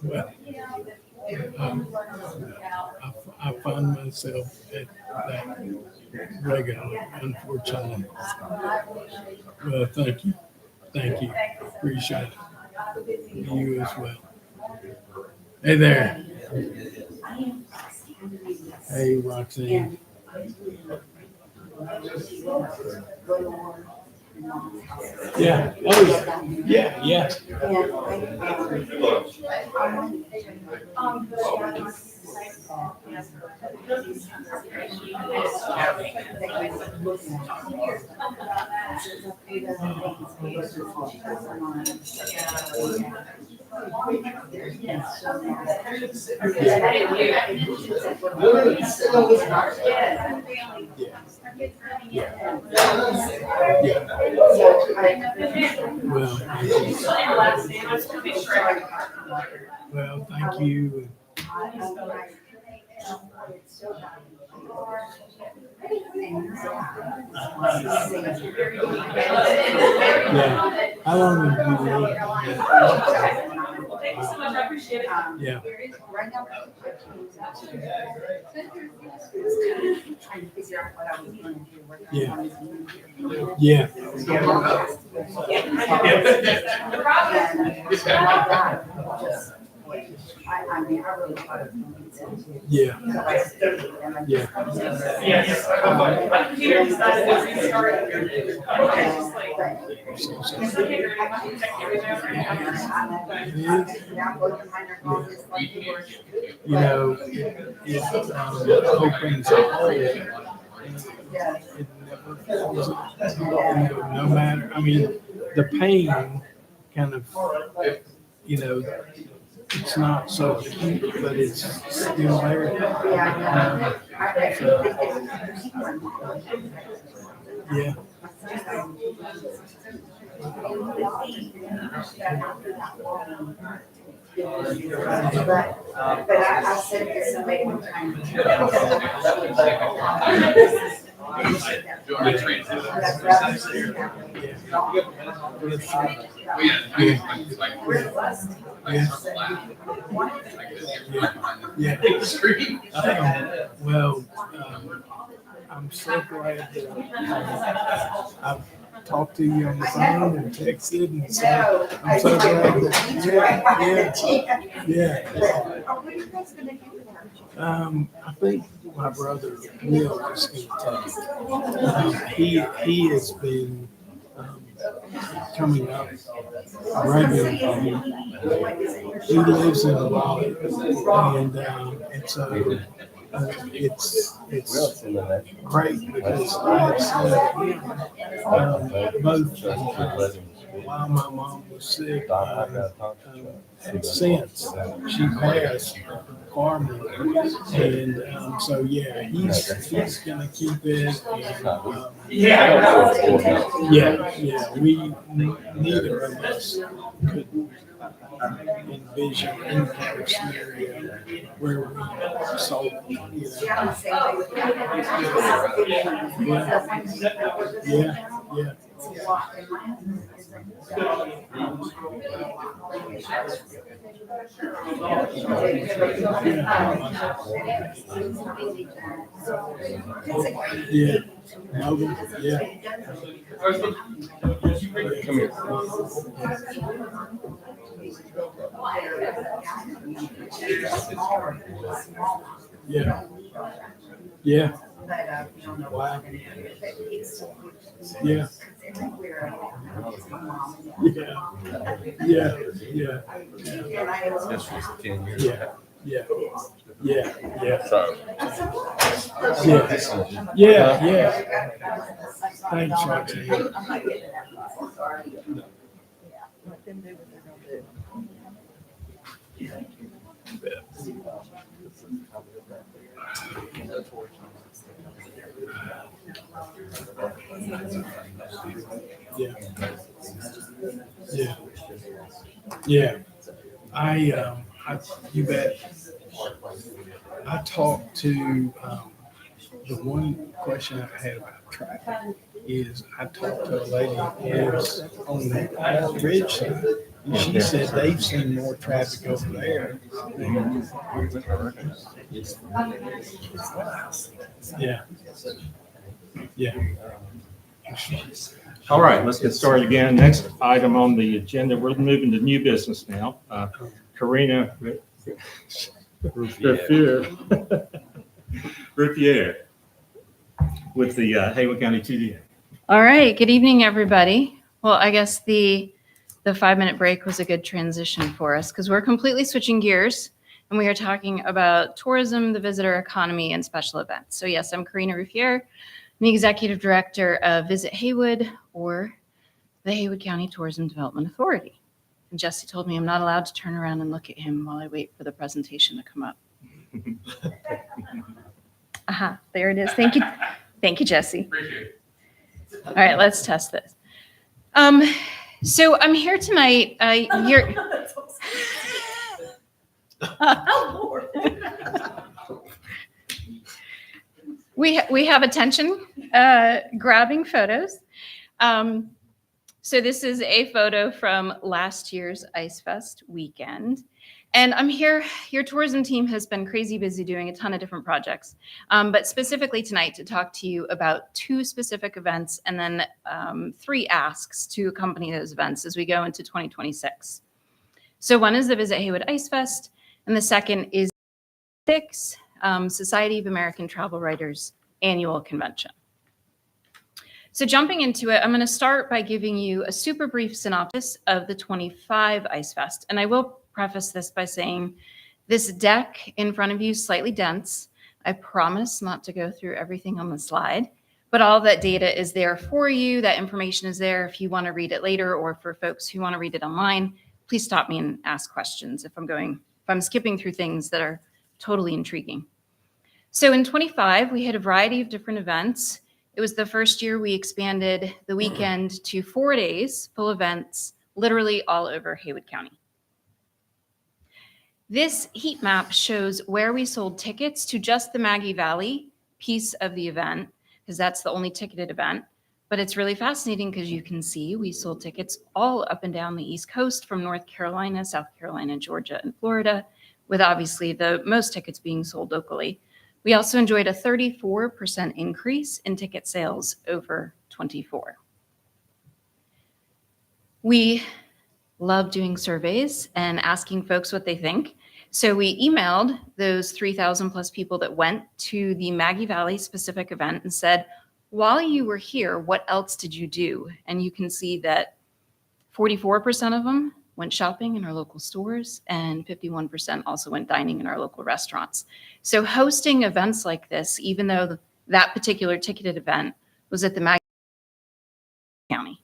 Well, I find myself at that regularly, unfortunately. Well, thank you. Thank you. Appreciate it. You as well. Hey there. Hey, Roxanne. Yeah. Oh, yeah. Yeah. Well, thank you. Yeah. How long have you lived? Thank you so much. I appreciate it. Yeah. Yeah. Yeah. Yeah. Yeah. Yes. My computer decided to restart. Okay, just like. Okay, very much. You know, it opens a hole. It never fills it. No matter, I mean, the pain kind of, you know, it's not so acute, but it's still there. Yeah. But I said to somebody one time. Well, I'm so glad that I've talked to you on the phone and texted, and so I'm so glad that, yeah. I think my brother Will is going to take it. He has been coming up regularly. He lives in Raleigh, and so it's great because I've seen him both while my mom was sick and since she passed farming, and so yeah, he's gonna keep it. And, yeah, we neither of us could envision any kind of scenario where we sold, you know. Yeah. Yeah. Wow. Yeah. This was 10 years ago. Yeah. So. Yeah. Thanks, Roxanne. Yeah. You bet. I talked to, the one question I had about traffic is I talked to a lady who was on the ridge side. And she said they've seen more traffic over there. Yeah. All right, let's get started again. Next item on the agenda, we're moving to new business now. Karina Ruffier with the Haywood County TDA. All right. Good evening, everybody. Well, I guess the 5-minute break was a good transition for us because we're completely switching gears and we are talking about tourism, the visitor economy, and special events. So yes, I'm Karina Ruffier. I'm the Executive Director of Visit Haywood, or the Haywood County Tourism Development Authority. And Jesse told me I'm not allowed to turn around and look at him while I wait for the presentation to come up. Aha, there it is. Thank you. Thank you, Jesse. All right, let's test this. So I'm here tonight. We have attention grabbing photos. So this is a photo from last year's Ice Fest weekend. And I'm here, your tourism team has been crazy busy doing a ton of different projects, but specifically tonight to talk to you about 2 specific events and then 3 asks to accompany those events as we go into 2026. So one is the Visit Haywood Ice Fest, and the second is 6 Society of American Travel Writers Annual Convention. So jumping into it, I'm going to start by giving you a super brief synopsis of the 25 Ice Fest. And I will preface this by saying this deck in front of you is slightly dense. I promise not to go through everything on the slide, but all that data is there for you. That information is there if you want to read it later, or for folks who want to read it online, please stop me and ask questions if I'm skipping through things that are totally intriguing. So in 25, we had a variety of different events. It was the first year we expanded the weekend to 4 days, full events, literally all over Haywood County. This heat map shows where we sold tickets to just the Maggie Valley piece of the event, because that's the only ticketed event. But it's really fascinating because you can see we sold tickets all up and down the East Coast, from North Carolina, South Carolina, Georgia, and Florida, with obviously the most tickets being sold locally. We also enjoyed a 34% increase in ticket sales over 24. We love doing surveys and asking folks what they think. So we emailed those 3,000 plus people that went to the Maggie Valley specific event and said, while you were here, what else did you do? And you can see that 44% of them went shopping in our local stores, and 51% also went dining in our local restaurants. So hosting events like this, even though that particular ticketed event was at the Maggie County.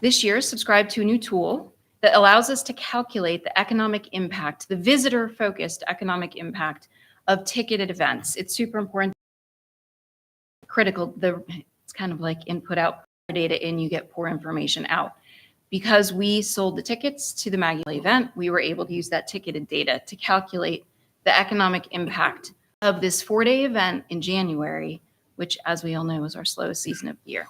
This year, subscribe to a new tool that allows us to calculate the economic impact, the visitor-focused economic impact of ticketed events. It's super important, critical. It's kind of like input, output data in, you get poor information out. Because we sold the tickets to the Maggie Valley event, we were able to use that ticketed data to calculate the economic impact of this 4-day event in January, which, as we all know, is our slowest season of the year.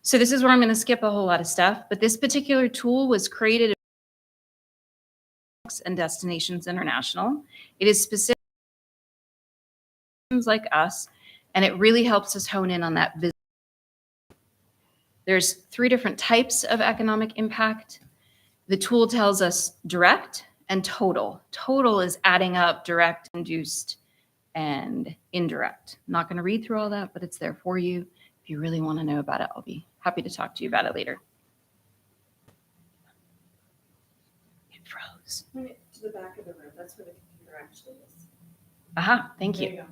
So this is where I'm going to skip a whole lot of stuff, but this particular tool was created and Destinations International. It is specific like us, and it really helps us hone in on that visit. There's 3 different types of economic impact. The tool tells us direct and total. Total is adding up direct, induced, and indirect. I'm not going to read through all that, but it's there for you. If you really want to know about it, I'll be happy to talk to you about it later. It froze. To the back of the room, that's where the computer actually is. Aha, thank you.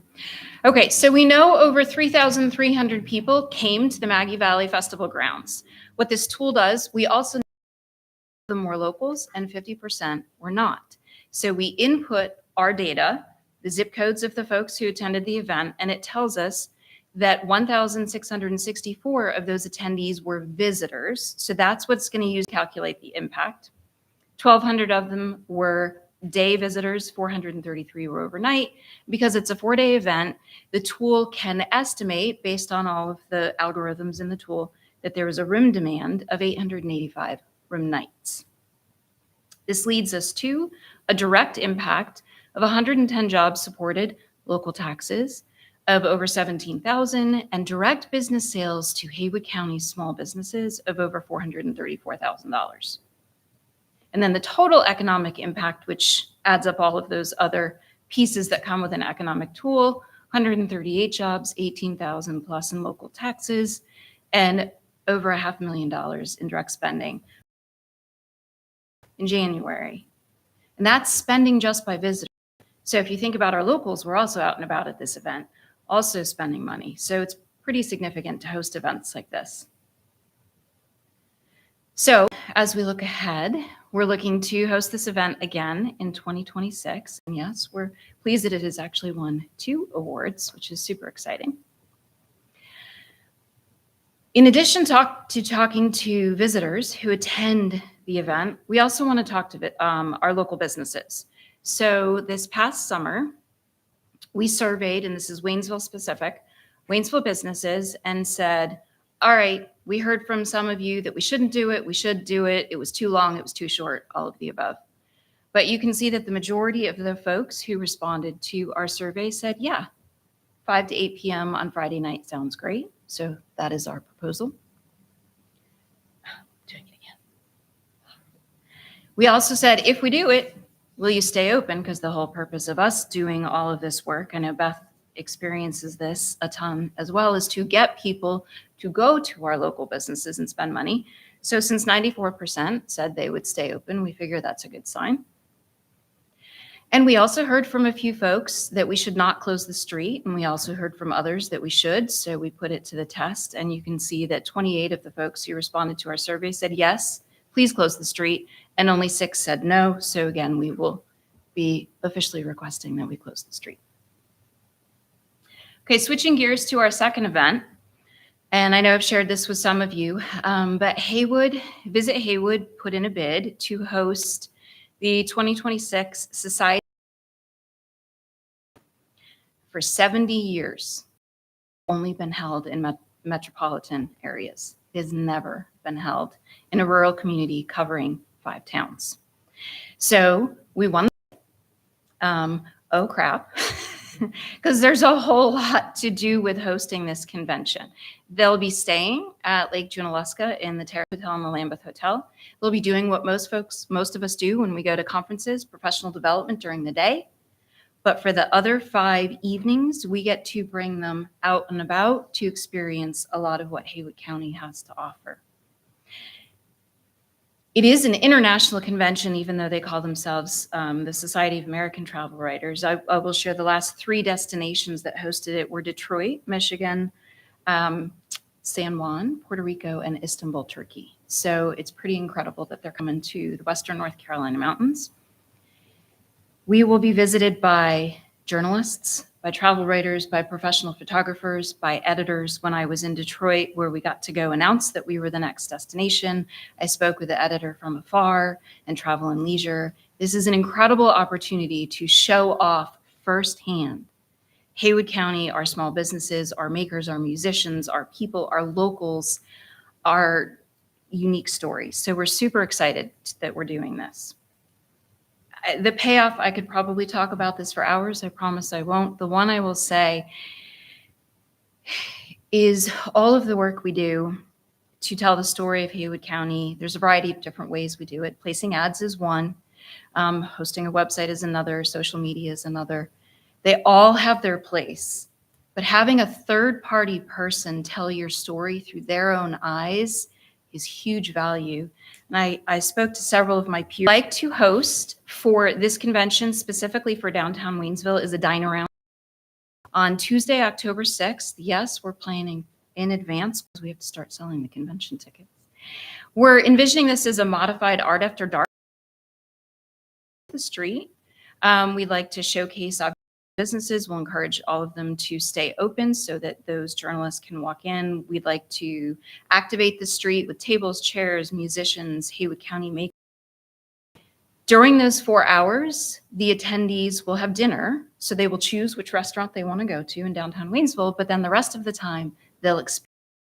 Okay, so we know over 3,300 people came to the Maggie Valley Festival grounds. What this tool does, we also know them were locals and 50% were not. So we input our data, the zip codes of the folks who attended the event, and it tells us that 1,664 of those attendees were visitors. So that's what's going to use to calculate the impact. 1,200 of them were day visitors, 433 were overnight. Because it's a 4-day event, the tool can estimate, based on all of the algorithms in the tool, that there was a room demand of 885 room nights. This leads us to a direct impact of 110 jobs supported, local taxes of over 17,000, and direct business sales to Haywood County small businesses of over $434,000. And then the total economic impact, which adds up all of those other pieces that come with an economic tool, 138 jobs, 18,000 plus in local taxes, and over $500,000 in direct spending in January. And that's spending just by visitors. So if you think about our locals, we're also out and about at this event, also spending money. So it's pretty significant to host events like this. So as we look ahead, we're looking to host this event again in 2026. And yes, we're pleased that it has actually won 2 awards, which is super exciting. In addition to talking to visitors who attend the event, we also want to talk to our local businesses. So this past summer, we surveyed, and this is Waynesville specific, Waynesville businesses, and said, all right, we heard from some of you that we shouldn't do it, we should do it, it was too long, it was too short, all of the above. But you can see that the majority of the folks who responded to our survey said, yeah, 5 to 8 p.m. on Friday night sounds great. So that is our proposal. Doing it again. We also said, if we do it, will you stay open? Because the whole purpose of us doing all of this work, I know Beth experiences this a ton as well, is to get people to go to our local businesses and spend money. So since 94% said they would stay open, we figure that's a good sign. And we also heard from a few folks that we should not close the street. And we also heard from others that we should. So we put it to the test. And you can see that 28 of the folks who responded to our survey said, yes, please close the street. And only 6 said no. So again, we will be officially requesting that we close the street. Okay, switching gears to our second event. And I know I've shared this with some of you, but Visit Haywood put in a bid to host the 2026 Society. For 70 years, only been held in metropolitan areas. It has never been held in a rural community covering 5 towns. So we won. Oh crap, because there's a whole lot to do with hosting this convention. They'll be staying at Lake Junaluska in the Terrace Hotel and the Lambeth Hotel. They'll be doing what most of us do when we go to conferences, professional development during the day. But for the other 5 evenings, we get to bring them out and about to experience a lot of what Haywood County has to offer. It is an international convention, even though they call themselves the Society of American Travel Writers. I will share the last 3 destinations that hosted it were Detroit, Michigan, San Juan, Puerto Rico, and Istanbul, Turkey. So it's pretty incredible that they're coming to the Western North Carolina mountains. We will be visited by journalists, by travel writers, by professional photographers, by editors. When I was in Detroit, where we got to go announce that we were the next destination, I spoke with the editor from afar and Travel and Leisure. This is an incredible opportunity to show off firsthand Haywood County, our small businesses, our makers, our musicians, our people, our locals, our unique stories. So we're super excited that we're doing this. The payoff, I could probably talk about this for hours. I promise I won't. The one I will say is all of the work we do to tell the story of Haywood County. There's a variety of different ways we do it. Placing ads is one. Hosting a website is another. Social media is another. They all have their place. But having a third-party person tell your story through their own eyes is huge value. And I spoke to several of my peers. Like to host for this convention, specifically for downtown Waynesville, is a dine around on Tuesday, October 6th. Yes, we're planning in advance because we have to start selling the convention tickets. We're envisioning this as a modified Art After Dark the street. We'd like to showcase businesses. We'll encourage all of them to stay open so that those journalists can walk in. We'd like to activate the street with tables, chairs, musicians, Haywood County makers. During those 4 hours, the attendees will have dinner, so they will choose which restaurant they want to go to in downtown Waynesville, but then the rest of the time, they'll experience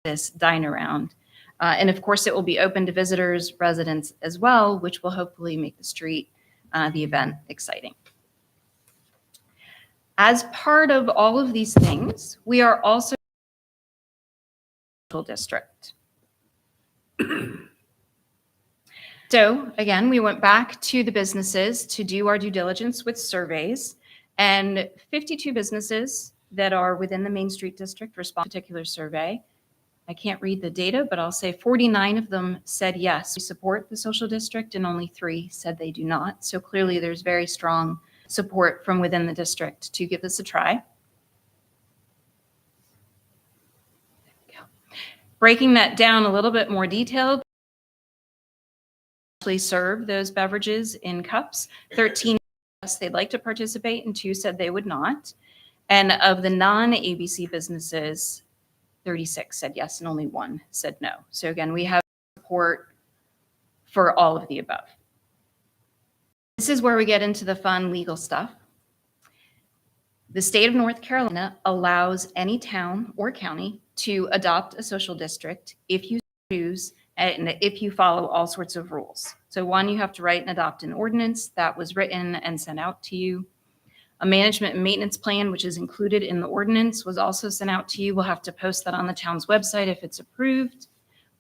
this dine around. And of course, it will be open to visitors, residents as well, which will hopefully make the street, the event, exciting. As part of all of these things, we are also a district. So again, we went back to the businesses to do our due diligence with surveys, and 52 businesses that are within the Main Street District respond to a particular survey. I can't read the data, but I'll say 49 of them said yes, we support the social district, and only 3 said they do not. So clearly there's very strong support from within the district to give this a try. Breaking that down a little bit more detailed, actually serve those beverages in cups. 13 yes, they'd like to participate, and 2 said they would not. And of the non-ABC businesses, 36 said yes, and only 1 said no. So again, we have support for all of the above. This is where we get into the fun legal stuff. The state of North Carolina allows any town or county to adopt a social district if you choose and if you follow all sorts of rules. So 1, you have to write and adopt an ordinance that was written and sent out to you. A management and maintenance plan, which is included in the ordinance, was also sent out to you. We'll have to post that on the town's website if it's approved.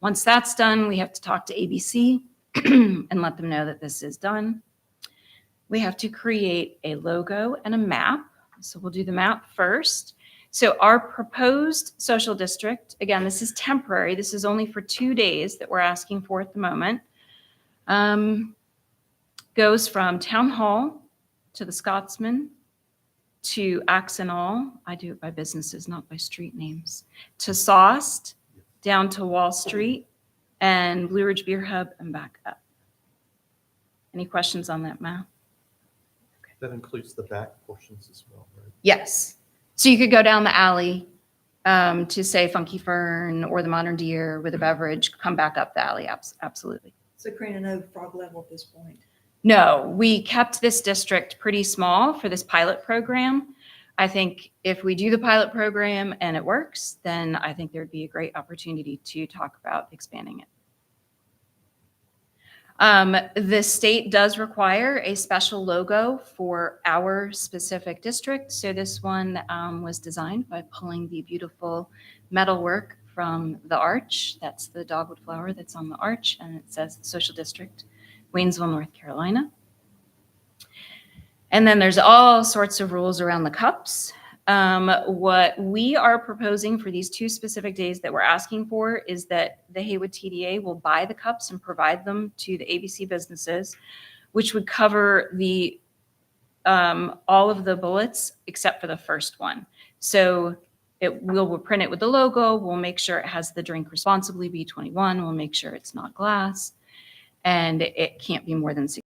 Once that's done, we have to talk to ABC and let them know that this is done. We have to create a logo and a map. So we'll do the map first. So our proposed social district, again, this is temporary. This is only for 2 days that we're asking for at the moment. Goes from Town Hall to the Scotsman to Axonall. I do it by businesses, not by street names. To Sost, down to Wall Street, and Blue Ridge Beer Hub, and back up. Any questions on that map? That includes the back portions as well, right? Yes. So you could go down the alley to say Funky Fern or the Modern Deer with a beverage, come back up the alley. Absolutely. So Karina, no frog level at this point. No, we kept this district pretty small for this pilot program. I think if we do the pilot program and it works, then I think there'd be a great opportunity to talk about expanding it. The state does require a special logo for our specific district. So this one was designed by pulling the beautiful metalwork from the arch. That's the dogwood flower that's on the arch, and it says Social District, Waynesville, North Carolina. And then there's all sorts of rules around the cups. What we are proposing for these 2 specific days that we're asking for is that the Haywood TDA will buy the cups and provide them to the ABC businesses, which would cover the all of the bullets except for the first one. So we'll print it with the logo. We'll make sure it has the drink responsibly B21. We'll make sure it's not glass, and it can't be more than 6.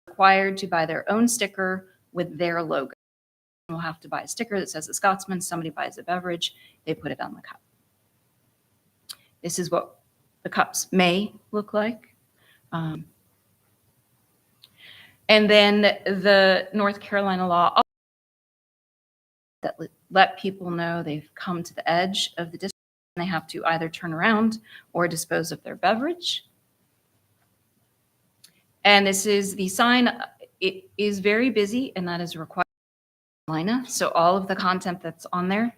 Required to buy their own sticker with their logo. We'll have to buy a sticker that says the Scotsman. Somebody buys a beverage, they put it on the cup. This is what the cups may look like. And then the North Carolina law that let people know they've come to the edge of the district and they have to either turn around or dispose of their beverage. And this is the sign. It is very busy, and that is required. So all of the content that's on there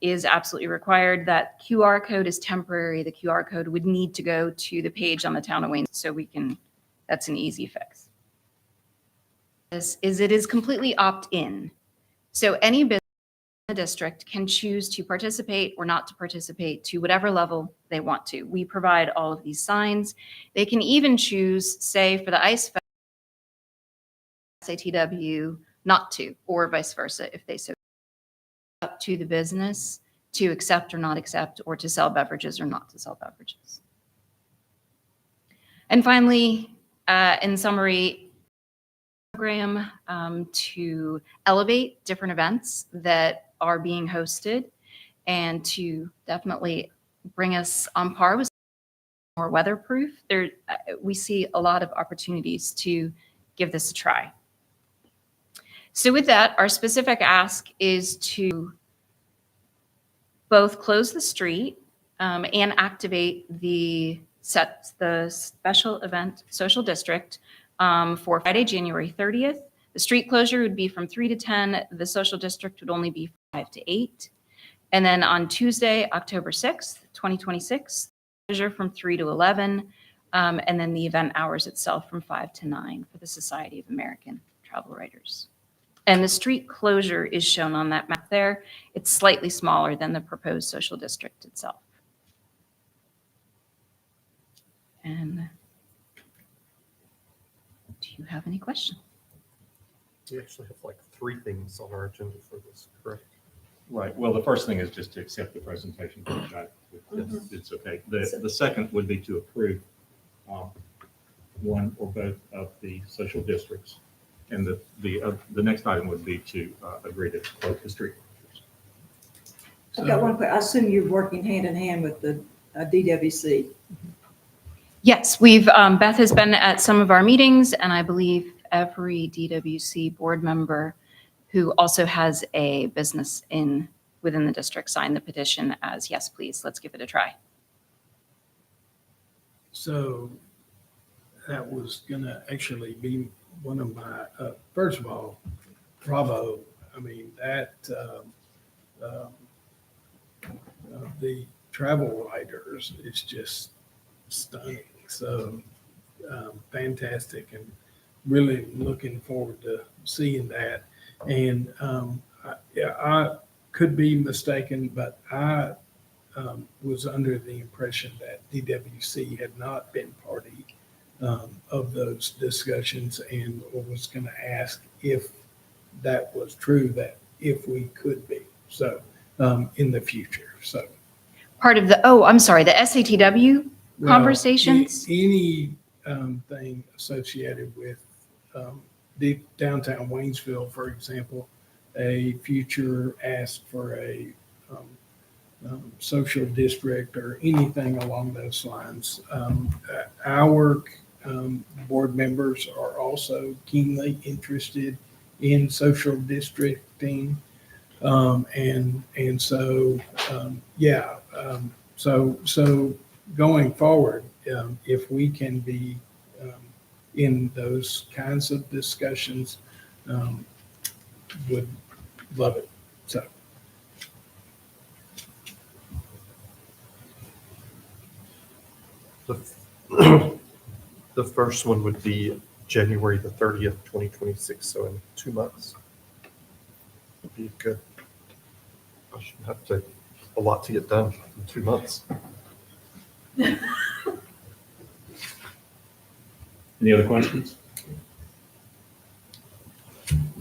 is absolutely required. That QR code is temporary. The QR code would need to go to the page on the Town of Wayne, so we can, that's an easy fix. This is, it is completely opt-in. So any business in the district can choose to participate or not to participate to whatever level they want to. We provide all of these signs. They can even choose, say, for the Ice Fest, SATW, not to, or vice versa if they so up to the business to accept or not accept, or to sell beverages or not to sell beverages. And finally, in summary, program to elevate different events that are being hosted and to definitely bring us on par with more weatherproof. We see a lot of opportunities to give this a try. So with that, our specific ask is to both close the street and activate the special event social district for Friday, January 30th. The street closure would be from 3 to 10. The social district would only be 5 to 8. And then on Tuesday, October 6th, 2026, closure from 3 to 11. And then the event hours itself from 5 to 9 for the Society of American Travel Writers. And the street closure is shown on that map there. It's slightly smaller than the proposed social district itself. And do you have any questions? We actually have like 3 things on our agenda for this, correct? Right. Well, the first thing is just to accept the presentation. Which it's okay. The second would be to approve one or both of the social districts. And the next item would be to agree to close the street. I've got one question. I assume you're working hand in hand with the DWC. Yes, Beth has been at some of our meetings, and I believe every DWC board member who also has a business within the district signed the petition as, yes, please, let's give it a try. So that was gonna actually be one of my, first of all, bravo. I mean, the travel writers is just stunning. So fantastic, and really looking forward to seeing that. And I could be mistaken, but I was under the impression that DWC had not been party of those discussions, and was going to ask if that was true, that if we could be, so in the future. So Part of I'm sorry, the SATW conversations? Any thing associated with the downtown Waynesville, for example, a future ask for a social district or anything along those lines. Our board members are also keenly interested in social districting. And so, yeah, so going forward, if we can be in those kinds of discussions, would love it. So. The first one would be January the 30th, 2026. So in 2 months. Would be good. I shouldn't have to a lot to get done in 2 months. Any other questions?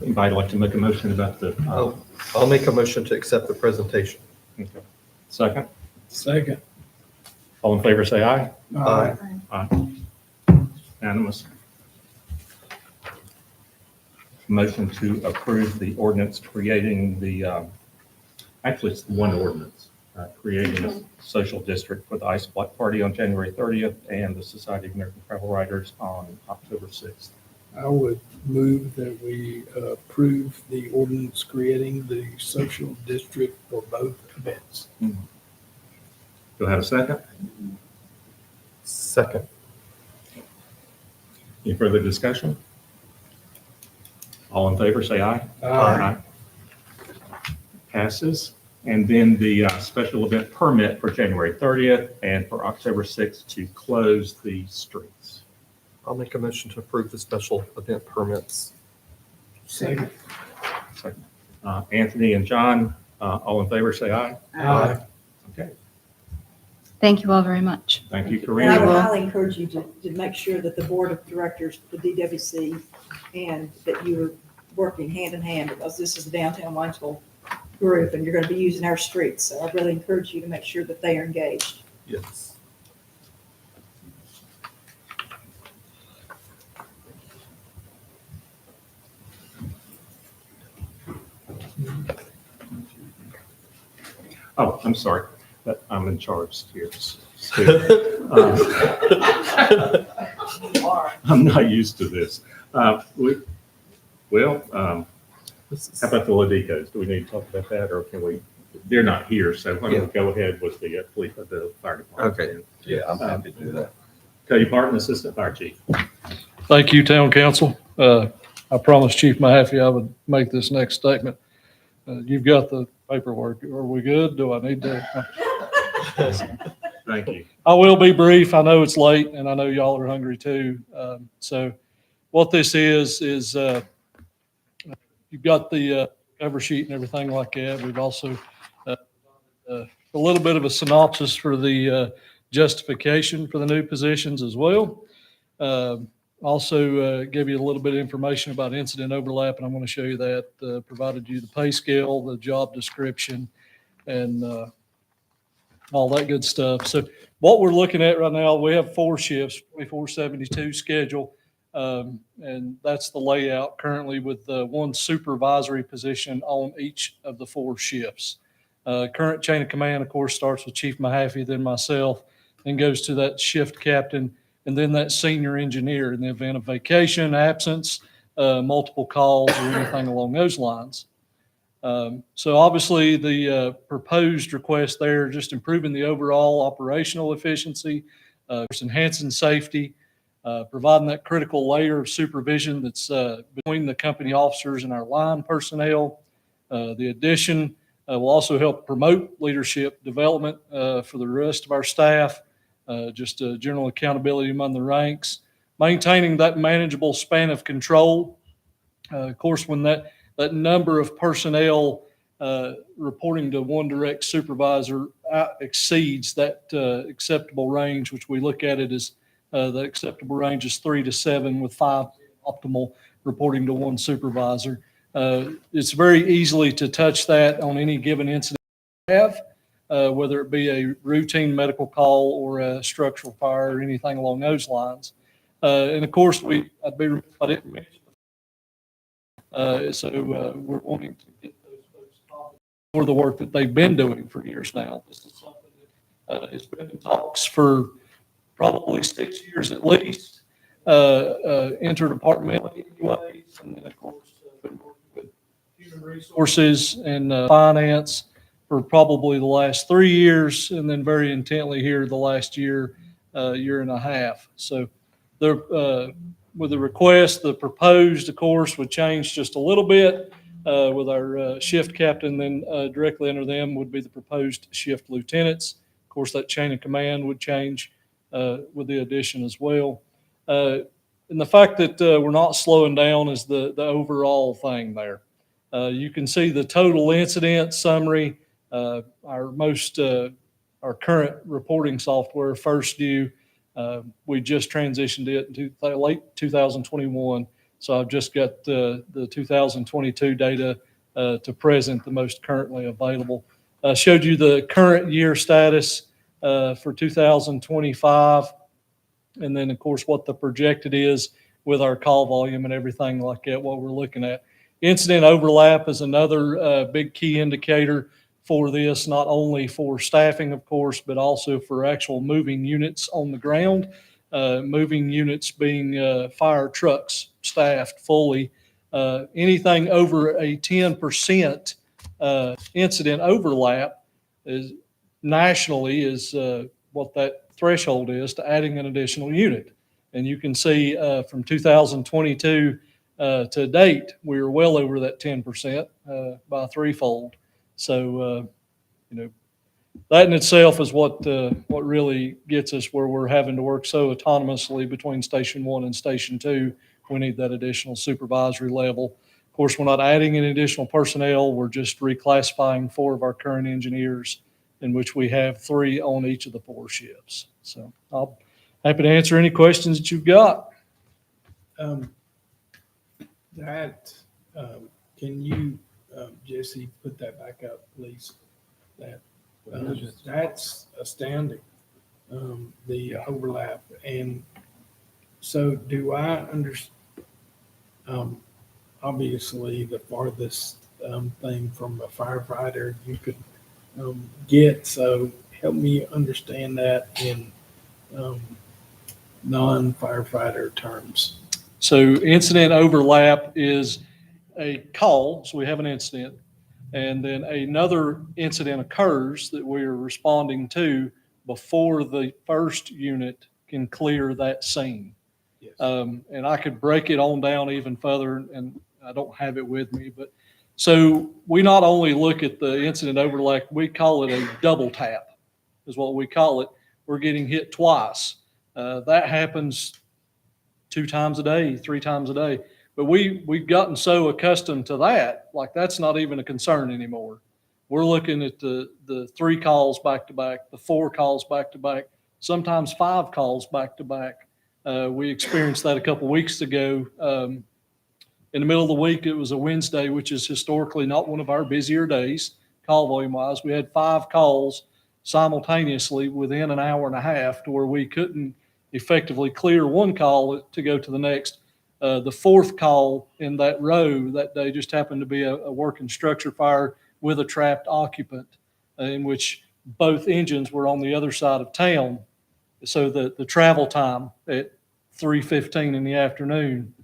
Anybody like to make a motion about the? I'll make a motion to accept the presentation. Okay. Second? Second. All in favor, say aye. Aye. Aye. Unanimous. Motion to approve the ordinance creating actually it's one ordinance, creating a social district for the Ice Block Party on January 30th and the Society of American Travel Writers on October 6th. I would move that we approve the ordinance creating the social district for both events. Do I have a second? Second. Any further discussion? All in favor, say aye. Aye. Passes. And then the special event permit for January 30th and for October 6th to close the streets. I'll make a motion to approve the special event permits. Second. Second. Anthony and John, all in favor, say aye. Aye. Okay. Thank you all very much. Thank you, And I Karina. would highly encourage you to make sure that the board of directors, the DWC, and that you're working hand in hand, because this is the downtown Waynesville group and you're going to be using our streets. So I really encourage you to make sure that they are engaged. Yes. Oh, I'm sorry, but I'm in charge here. Stu. I'm not used to this. How about the Ladicos? Do we need to talk about that, or can we? They're not here, so why don't we go ahead with the police, the fire department? Okay. Yeah, I'm happy to do that. Cody Barton, Assistant Fire Chief. Thank you, Town Council. I promised Chief Mahaffey I would make this next statement. You've got the paperwork. Are we good? Do I need to? Thank you. I will be brief. I know it's late and I know y'all are hungry too. So what this is you've got the cover sheet and everything like that. We've also a little bit of a synopsis for the justification for the new positions as well. Also give you a little bit of information about incident overlap, and I'm going to show you that. Provided you the pay scale, the job description, and all that good stuff. So what we're looking at right now, we have 4 shifts, 24/72 schedule, and that's the layout currently with one supervisory position on each of the 4 shifts. Current chain of command, of course, starts with Chief Mahaffey, then myself, and goes to that shift captain, and then that senior engineer in the event of vacation, absence, multiple calls, or anything along those lines. So obviously the proposed request there, just improving the overall operational efficiency, enhancing safety, providing that critical layer of supervision that's between the company officers and our line personnel. The addition will also help promote leadership development for the rest of our staff, just general accountability among the ranks, maintaining that manageable span of control. Of course, when that number of personnel reporting to one direct supervisor exceeds that acceptable range, which we look at it as the acceptable range is 3 to 7 with 5 optimal reporting to one supervisor. It's very easily to touch that on any given incident we have, whether it be a routine medical call or a structural fire or anything along those lines. And of course, I didn't mention. We're wanting to get those folks for the work that they've been doing for years now. This is something that has been in talks for probably 6 years at least, interdepartmentally anyways, and then of course been working with human resources and finance for probably the last 3 years, and then very intently here the last year, year and a half. So with the request, the proposed, of course, would change just a little bit with our shift captain. Then directly under them would be the proposed shift lieutenants. Of course, that chain of command would change with the addition as well. And the fact that we're not slowing down is the overall thing there. You can see the total incident summary. Our current reporting software, First View, we just transitioned it into late 2021. So I've just got the 2022 data to present, the most currently available. Showed you the current year status for 2025. And then, of course, what the projected is with our call volume and everything like that, what we're looking at. Incident overlap is another big key indicator for this, not only for staffing, of course, but also for actual moving units on the ground. Moving units being fire trucks staffed fully. Anything over a 10% incident overlap is nationally is what that threshold is to adding an additional unit. And you can see from 2022 to date, we are well over that 10% by threefold. So, that in itself is what really gets us where we're having to work so autonomously between Station 1 and Station 2. We need that additional supervisory level. Of course, we're not adding any additional personnel. We're just reclassifying 4 of our current engineers, in which we have 3 on each of the 4 shifts. So I'm happy to answer any questions that you've got. Can you, Jesse, put that back up, please? That's astounding, the overlap. And so do I understand, obviously the farthest thing from a firefighter you could get. So help me understand that in non-firefighter terms. So incident overlap is a call, so we have an incident, and then another incident occurs that we are responding to before the first unit can clear that scene. Yes. And I could break it on down even further, and I don't have it with me, but so we not only look at the incident overlap, we call it a double tap is what we call it. We're getting hit twice. That happens 2 times a day, 3 times a day. But we've gotten so accustomed to that, like that's not even a concern anymore. We're looking at the 3 calls back to back, the 4 calls back to back, sometimes 5 calls back to back. We experienced that a couple weeks ago. In the middle of the week, it was a Wednesday, which is historically not one of our busier days, call volume wise. We had 5 calls simultaneously within an hour and a half to where we couldn't effectively clear one call to go to the next. The 4th call in that row that day just happened to be a working structure fire with a trapped occupant, in which both engines were on the other side of town. So the travel time at 3:15 in the afternoon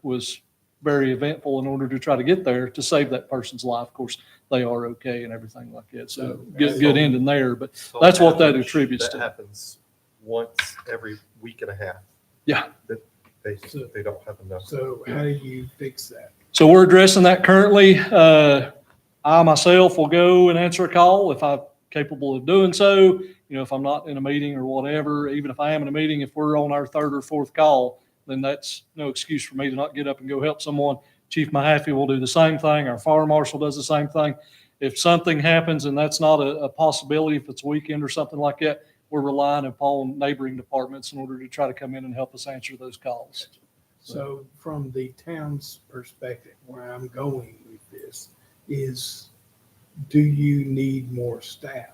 was very eventful in order to try to get there to save that person's life. Of course, they are okay and everything like that. So good ending there, but So that's what that average, attributes that to. happens once every week and a half. Yeah. That they don't have enough. So how do you fix that? So we're addressing that currently. I myself will go and answer a call if I'm capable of doing so. If I'm not in a meeting or whatever, even if I am in a meeting, if we're on our 3rd or 4th call, then that's no excuse for me to not get up and go help someone. Chief Mahaffey will do the same thing. Our fire marshal does the same thing. If something happens and that's not a possibility, if it's a weekend or something like that, we're relying upon neighboring departments in order to try to come in and help us answer those calls. So from the town's perspective, where I'm going with this is, do you need more staff?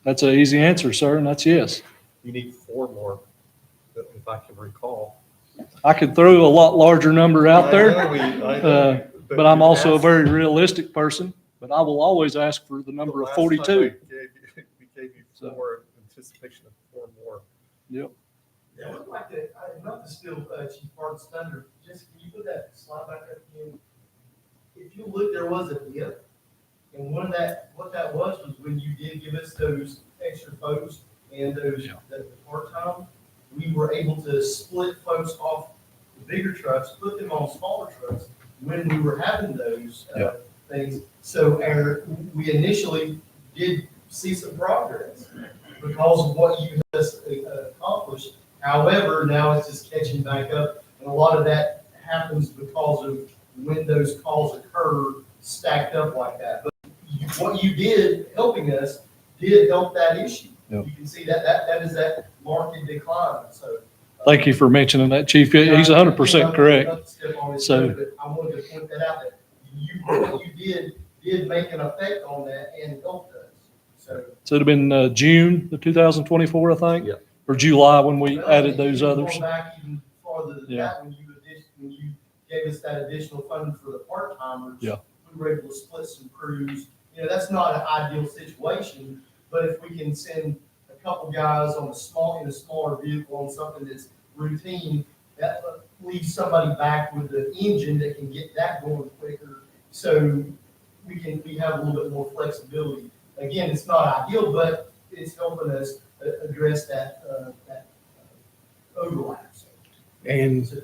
That's an easy answer, sir, and that's yes. You need 4 more, if I can recall. I could throw a lot larger number out there, I know, but I'm also a very realistic person. But I will always ask for the number of 42. We gave you 4 anticipation of 4 more. Yep. Yeah, I would like to, not to steal Chief Park's thunder, just can you put that slide back up again? If you look, there was a dip, and what that was when you did give us those extra folks and those, the part-time, we were able to split folks off the bigger trucks, put them on smaller trucks when we were having those things. So we initially did see some progress because of what you just accomplished. However, now it's just catching back up, and a lot of that happens because of when those calls occur stacked up like that. But what you did helping us did help that issue. Yep. You can see that is that marked decline. So Thank you for mentioning that, Chief. He's 100% correct. So- but I wanted to point that out, that what you did make an effect on that and helped us. So it'd have been June of 2024, I think, or July when we added those others. Going back even farther than Yeah. that, when you gave us that additional fund for the part-timers. Yeah. We were able to split some crews. That's not an ideal situation, but if we can send a couple guys in a smaller vehicle on something that's routine, that leaves somebody back with the engine that can get that going quicker. So we have a little bit more flexibility. Again, it's not ideal, but it's helping us address that overlap. And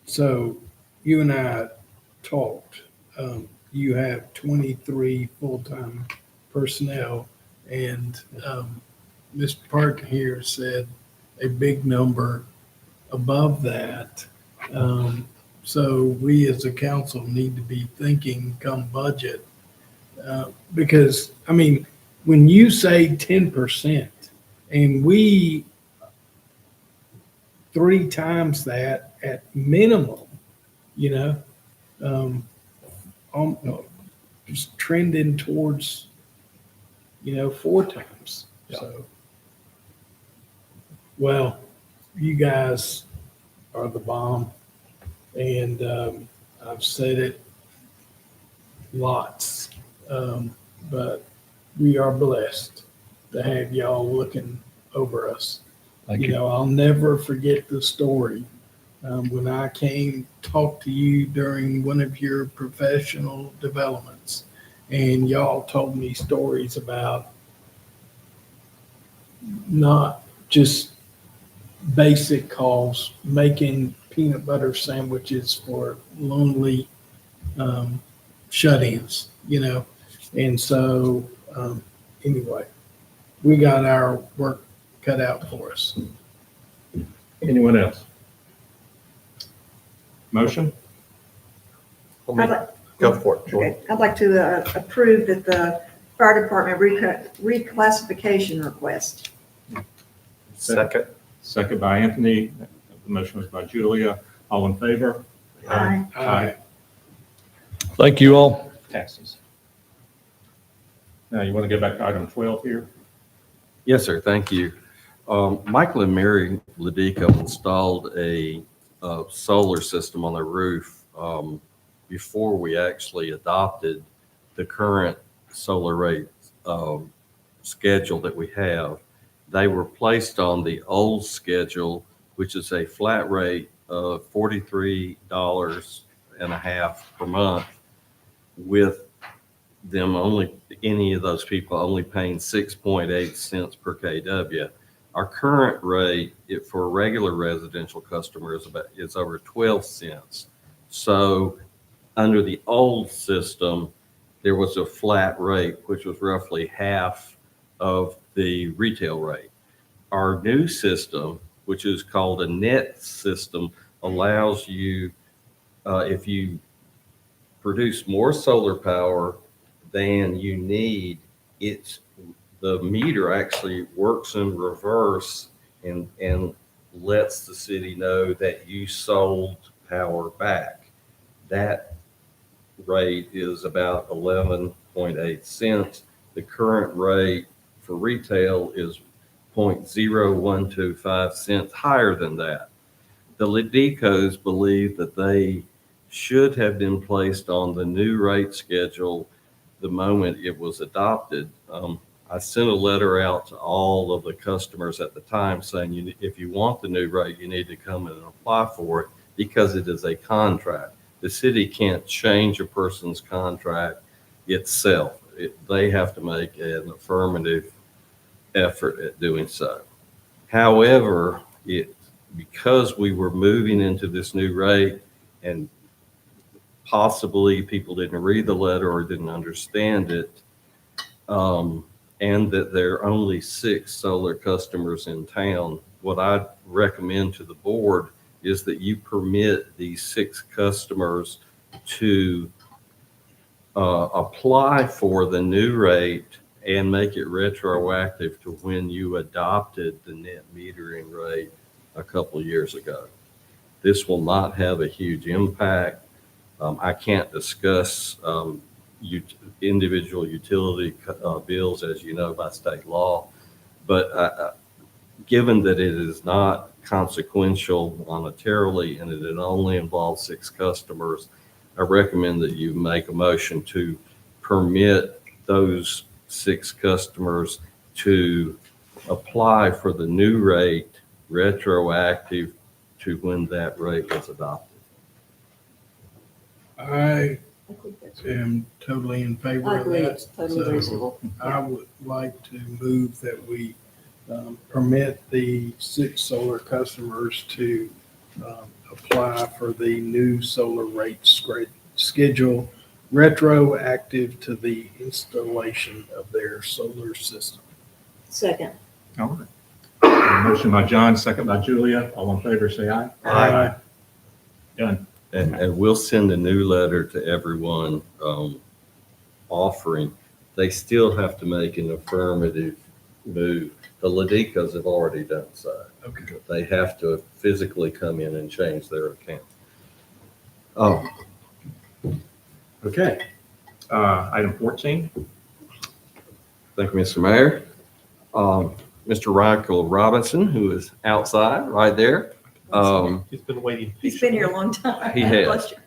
so you and I talked, you have 23 full-time personnel, and Mr. Parker here said a big number above that. So we as a council need to be thinking come budget, because, I mean, when you say 10% and we 3 times that at minimum, just trending towards, 4 times. So, well, you guys are the bomb, and I've said it lots, but we are blessed to have y'all looking over us. Thank you. I'll never forget the story when I came talk to you during one of your professional developments, and y'all told me stories about not just basic calls, making peanut butter sandwiches for lonely shut-ins, and so anyway, we got our work cut out for us. Anyone else? Motion? I'd like- Go for it, Jordan. Okay, I'd like to approve that the fire department reclassification request. Second. Second by Anthony. The motion was by Julia. All in favor? Aye. Aye. Thank you all. Passes. Now, you want to go back to item 12 here? Yes, sir. Thank you. Michael and Mary Ladico installed a solar system on their roof before we actually adopted the current solar rate schedule that we have. They were placed on the old schedule, which is a flat rate of $43.50 per month, with them only, any of those people only paying 6.8 cents per kW. Our current rate for a regular residential customer is over 12 cents. So under the old system, there was a flat rate, which was roughly half of the retail rate. Our new system, which is called a net system, allows you, if you produce more solar power than you need, the meter actually works in reverse and lets the city know that you sold power back. That rate is about 11.8 cents. The current rate for retail is 0.0125 cents higher than that. The Ladicos believe that they should have been placed on the new rate schedule the moment it was adopted. I sent a letter out to all of the customers at the time saying, if you want the new rate, you need to come in and apply for it, because it is a contract. The city can't change a person's contract itself. They have to make an affirmative effort at doing so. However, because we were moving into this new rate, and possibly people didn't read the letter or didn't understand it, and that there are only 6 solar customers in town, what I recommend to the board is that you permit these 6 customers to apply for the new rate and make it retroactive to when you adopted the net metering rate a couple of years ago. This will not have a huge impact. I can't discuss individual utility bills, as you know, by state law, but given that it is not consequential monetarily and that it only involves 6 customers, I recommend that you make a motion to permit those 6 customers to apply for the new rate retroactive to when that rate was adopted. I am totally in favor I of agree, that. it's totally So reasonable. I would like to move that we permit the 6 solar customers to apply for the new solar rate schedule retroactive to the installation of their solar system. Second. All right. Motion by John, second by Julia. All in favor, say aye. Aye. Done. And we'll send a new letter to everyone offering. They still have to make an affirmative move. The Ladicos have already done so. Okay. They have to physically come in and change their account. Oh, Okay. Item 14. thank you, Mr. Mayor. Mr. Michael Robinson, who is outside right there. He's been waiting. He's been here a long time. He has. Bless you.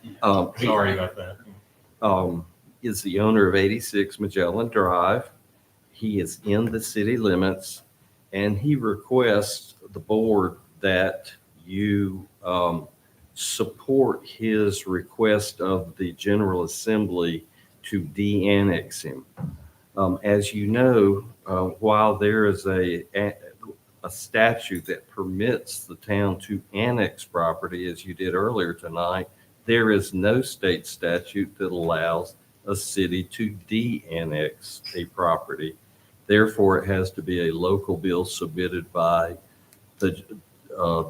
Sorry about that. Is the owner of 86 Magellan Drive. He is in the city limits, and he requests the board that you support his request of the General Assembly to de-annex him. As you know, while there is a statute that permits the town to annex property, as you did earlier tonight, there is no state statute that allows a city to de-annex a property. Therefore, it has to be a local bill submitted by the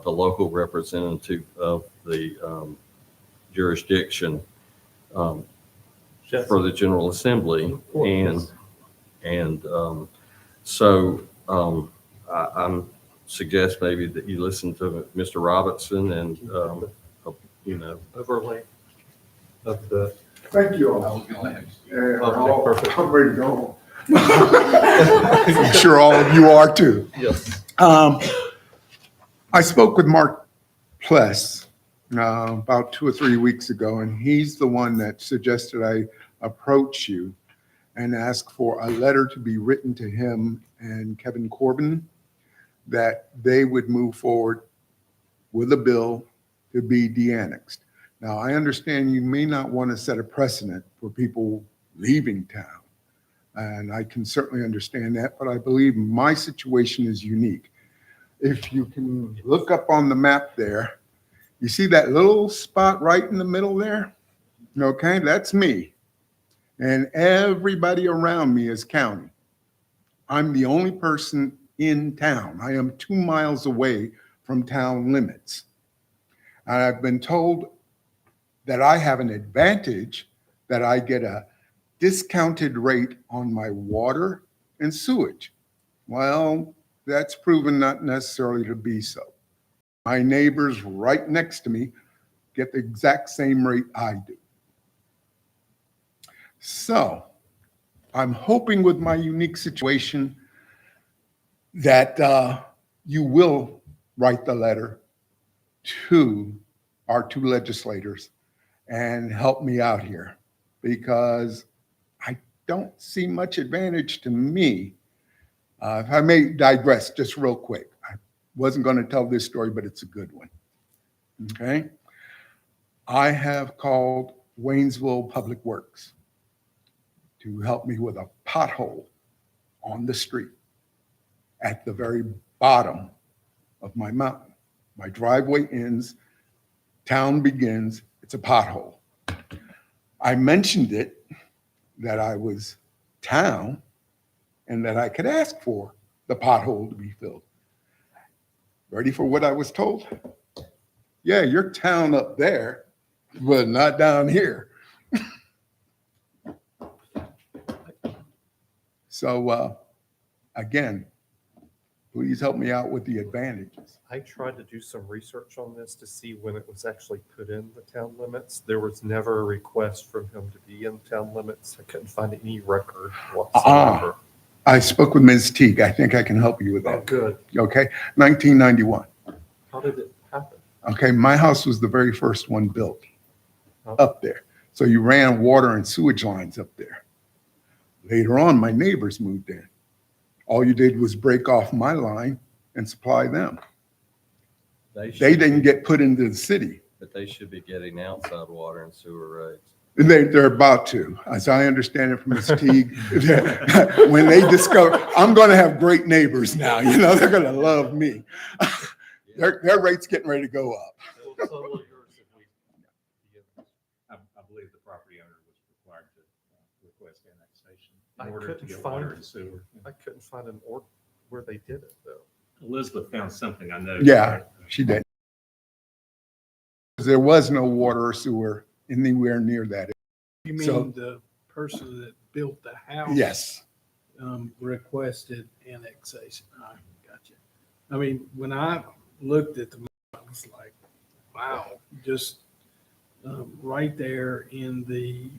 local representative of the jurisdiction for the General Assembly. I'm suggest maybe that you listen to Mr. Robinson and, Overlay of the. Thank you all. Perfect. I'm ready to go home. I'm sure all of you are too. Yes. I spoke with Mark Pless about 2 or 3 weeks ago, and he's the one that suggested I approach you and ask for a letter to be written to him and Kevin Corbin that they would move forward with a bill to be de-annexed. Now, I understand you may not want to set a precedent for people leaving town, and I can certainly understand that, but I believe my situation is unique. If you can look up on the map there, you see that little spot right in the middle there? Okay, that's me. And everybody around me is county. I'm the only person in town. I am 2 miles away from town limits. And I've been told that I have an advantage, that I get a discounted rate on my water and sewage. Well, that's proven not necessarily to be so. My neighbors right next to me get the exact same rate I do. So I'm hoping with my unique situation that you will write the letter to our 2 legislators and help me out here, because I don't see much advantage to me. If I may digress just real quick, I wasn't going to tell this story, but it's a good one. Okay. I have called Waynesville Public Works to help me with a pothole on the street at the very bottom of my mountain. My driveway ends, town begins, it's a pothole. I mentioned it, that I was town and that I could ask for the pothole to be filled. Ready for what I was told? Yeah, you're town up there, but not down here. So again, please help me out with the advantages. I tried to do some research on this to see when it was actually put in the town limits. There was never a request from him to be in town limits. I couldn't find any record whatsoever. I spoke with Ms. Teague. I think I can help you with that. Oh, good. Okay, 1991. How did it happen? Okay, my house was the very first one built up there. So you ran water and sewage lines up there. Later on, my neighbors moved in. All you did was break off my line and supply them. They didn't get put into the city. But they should be getting outside water and sewer rates. They're about to, as I understand it from Ms. Teague. When they discover, I'm going to have great neighbors now, they're going to love me. Their rate's getting ready to go up. I believe the property owner was required to request annexation in order to get water and sewer. I couldn't find an order where they did it though. Elizabeth found something, I know. Yeah, she did. There was no water or sewer anywhere near that. You mean So- the person that built the house? Yes. Requested annexation. I got you. I mean, when I looked at the map, I was like, wow, just right there in the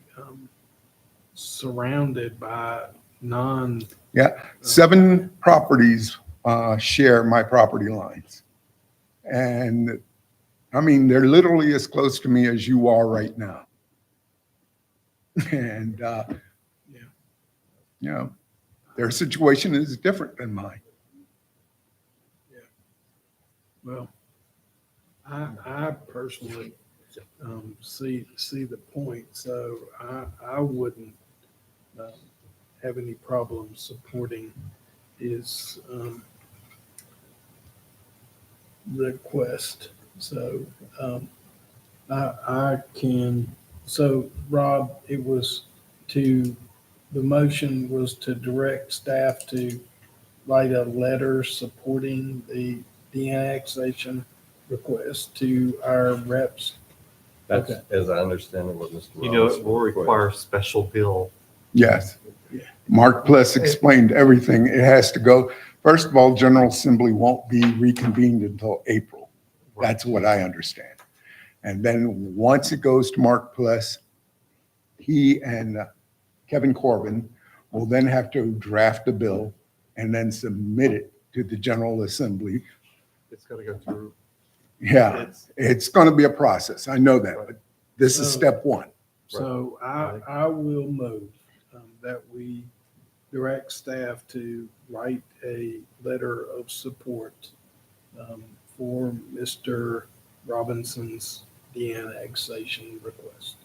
surrounded by non. Yeah, 7 properties share my property lines. And I mean, they're literally as close to me as you are right now. And, their situation is different than mine. Well, I personally see the point, so I wouldn't have any problem supporting his request. So I can. So Rob, the motion was to direct staff to write a letter supporting the annexation request to our reps That's, Okay. as I understand it, what Mr. You know, it Robinson will requested. require special bill. Yes. Mark Pless explained everything. It has to go, first of all, General Assembly won't be reconvened until April. That's what I understand. And then once it goes to Mark Pless, he and Kevin Corbin will then have to draft a bill and then submit it to the General Assembly. It's got to go through. Yeah, it's going to be a process. I know that, but this is So- step one. So I will move that we direct staff to write a letter of support for Mr. Robinson's de-annexation request.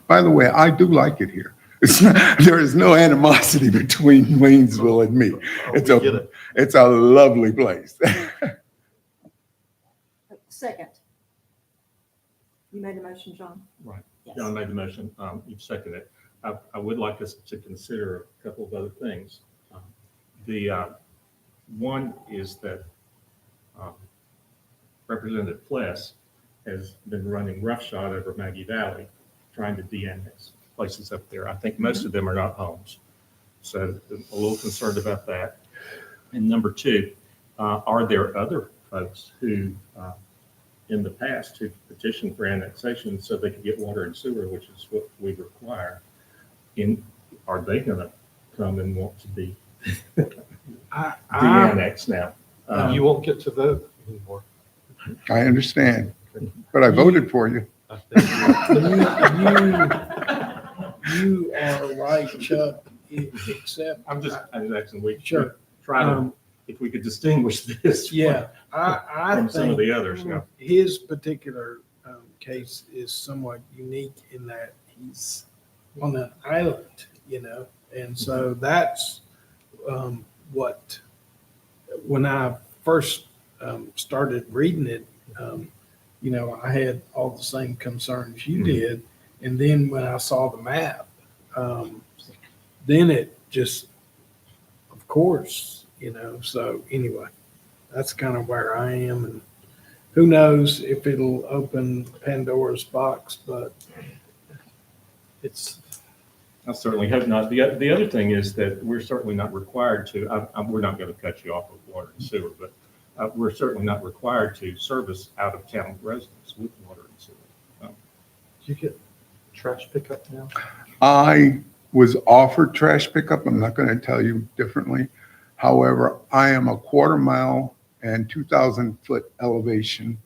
By the way, I do like it here. It's not, there is no animosity between Waynesville and me. It's a lovely place. Second. You made a motion, John? Right. Yes. John made the motion. You've seconded it. I would like us to consider a couple of other things. The one is that Representative Pless has been running roughshod over Maggie Valley, trying to de-annex places up there. I think most of them are not homes. So a little concerned about that. And number two, are there other folks who, in the past, who petitioned for annexation so they could get water and sewer, which is what we require? Are they going to come and want to be de-annexed now? You won't get to vote anymore. I understand, but I voted for you. You are right, Chuck, except. I'm just asking, we Sure. try to, if we could distinguish this Yeah, I from some of the think others. Yeah. his particular case is somewhat unique in that he's on an island, and so that's what, when I first started reading it, I had all the same concerns you did. And then when I saw the map, then it just, of course, so anyway, that's kind of where I am. And who knows if it'll open Pandora's box, but it's. I certainly hope not. The other thing is that we're certainly not required to, we're not going to cut you off of water and sewer, but we're certainly not required to service out-of-town residents with water and sewer. Do you get trash pickup now? I was offered trash pickup. I'm not going to tell you differently. However, I am a 1/4 mile and 2,000-foot elevation,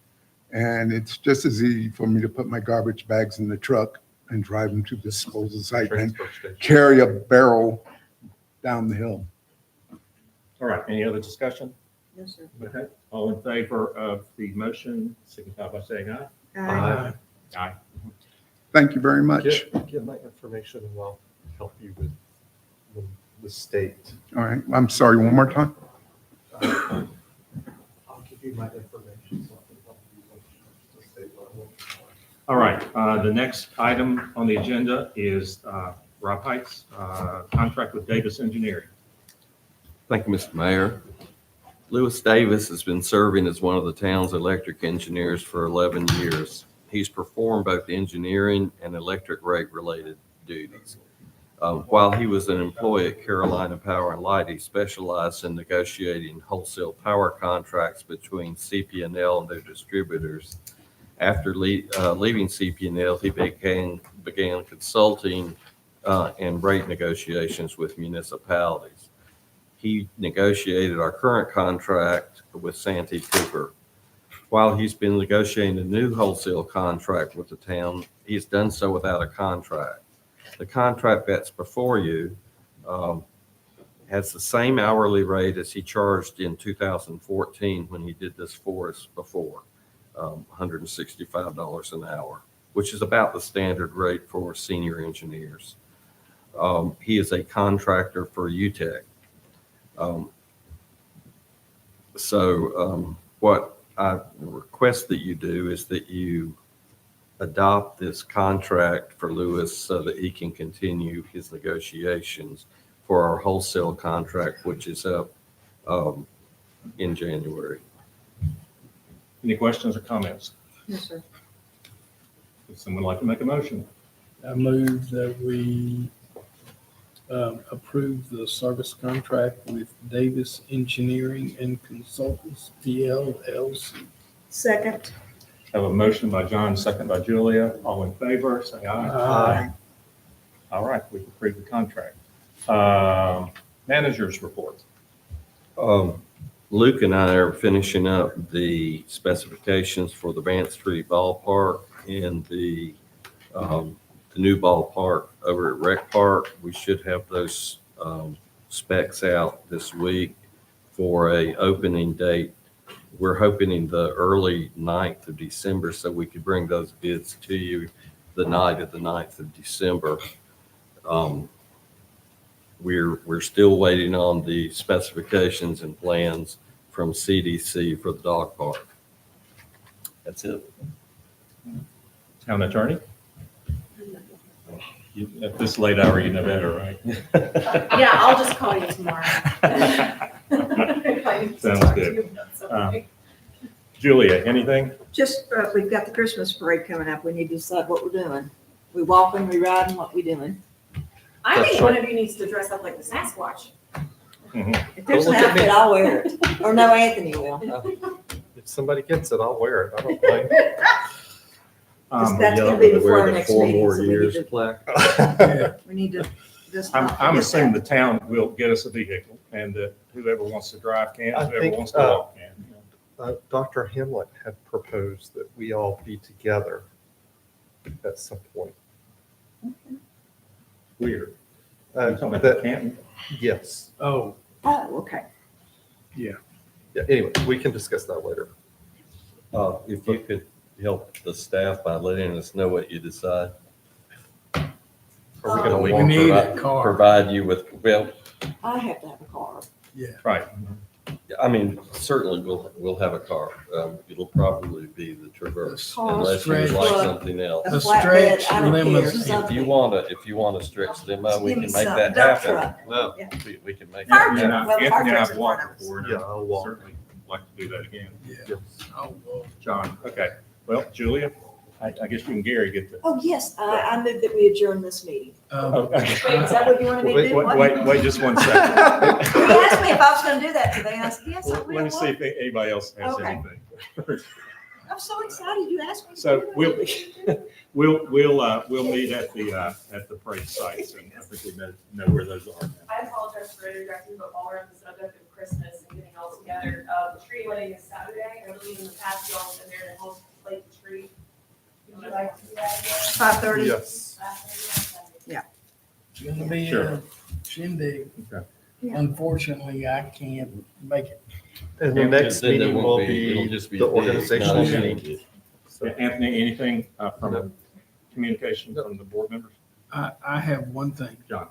and it's just as easy for me to put my garbage bags in the truck and drive them to the disposal site and carry a barrel down the hill. All right, any other discussion? Yes, sir. Okay, all in favor of the motion, signify by saying aye. Aye. Aye. Thank you very much. Get my information and I'll help you with the state. All right, I'm sorry, one more time. I'll give you my information. So I can help you with the state level. All right, the next item on the agenda is Rob Heights, contract with Davis Engineering. Thank you, Mr. Mayor. Lewis Davis has been serving as one of the town's electric engineers for 11 years. He's performed both engineering and electric rate-related duties. While he was an employee at Carolina Power and Light, he specialized in negotiating wholesale power contracts between CP&L and their distributors. After leaving CP&L, he began consulting and rate negotiations with municipalities. He negotiated our current contract with Santee Cooper. While he's been negotiating a new wholesale contract with the town, he's done so without a contract. The contract that's before you has the same hourly rate as he charged in 2014 when he did this for us before, $165 an hour, which is about the standard rate for senior engineers. He is a contractor for UTEC. What I request that you do is that you adopt this contract for Lewis so that he can continue his negotiations for our wholesale contract, which is up in January. Any questions or comments? Yes, sir. Would someone like to make a motion? I move that we approve the service contract with Davis Engineering and Consultants, PLLC. Second. Have a motion by John, second by Julia. All in favor, say aye. Aye. All right, we've approved the contract. Managers report. Luke and I are finishing up the specifications for the Vance Street Ballpark and the new ballpark over at Rec Park. We should have those specs out this week for a opening date. We're hoping in the early 9th of December, so we could bring those bids to you the night of the 9th of December. We're still waiting on the specifications and plans from CDC for the dog park. That's it. Town attorney? At this late hour, you know better, right? Yeah, I'll just call you tomorrow. Sounds good. Julia, anything? Just, we've got the Christmas parade coming up. We need to decide what we're doing. We walking, we riding, what we doing? I think one of you needs to dress up like the Sasquatch. If there's an outfit, I'll wear it. Or no, Anthony will. If somebody gets it, I'll wear it. I don't blame. That's gonna be before our next meeting, so we need to, Plaque. we need to just. I'm assuming the town will get us a vehicle and that whoever wants to drive can, I whoever think, wants to walk can. Dr. Hamlet had proposed that we all be together at some point. Weird. Uh, You talking about that- Canton? Yes. Oh, Oh, okay. Yeah, anyway, we can discuss that later. If you could help the staff by letting us know what you decide. Are we gonna we walk need around? a car. Provide you with, well, I have to have a car. Yeah. Right. I mean, certainly we'll have a car. It'll probably be the Traverse Car, unless you would stretch. like something else. A A flatbed, stretch I don't care, limousine. If something. you want to stretch them out, we Give can me make some that dump happen. truck. Well, Yeah. we can make Fire that truck. happen. Well, the fire Anthony and truck's I've in walked front of us. before. and Yeah, I'd I'll walk. Certainly like to do that again. Yeah. Oh, well. John, okay. Well, Julia, I guess you and Gary get the. Oh, yes, I move that we adjourn this meeting. Oh, okay. Wait, is that what you wanted me to do? Wait just one second. You asked me if I was gonna do that today, and I said, yes, I will. Let me see if anybody else has Okay. anything. I'm so excited you asked me. to So do we'll it. we'll meet at the parade sites, and I think we know where those are now. I apologize for interjecting, but while we're on the subject of Christmas and getting all together, the tree lighting is Saturday. I believe in the past, y'all have been there to help light the tree. Would you like to do that again? 5:30? Yes. 5:30? It's gonna be Sure. a shindig. Okay. Yeah. Unfortunately, I can't make it. And the Yeah, next then there meeting won't will it'll be just the a big, organizational not a meeting. meeting. So- Anthony, anything from communication from the board members? I have one thing. John?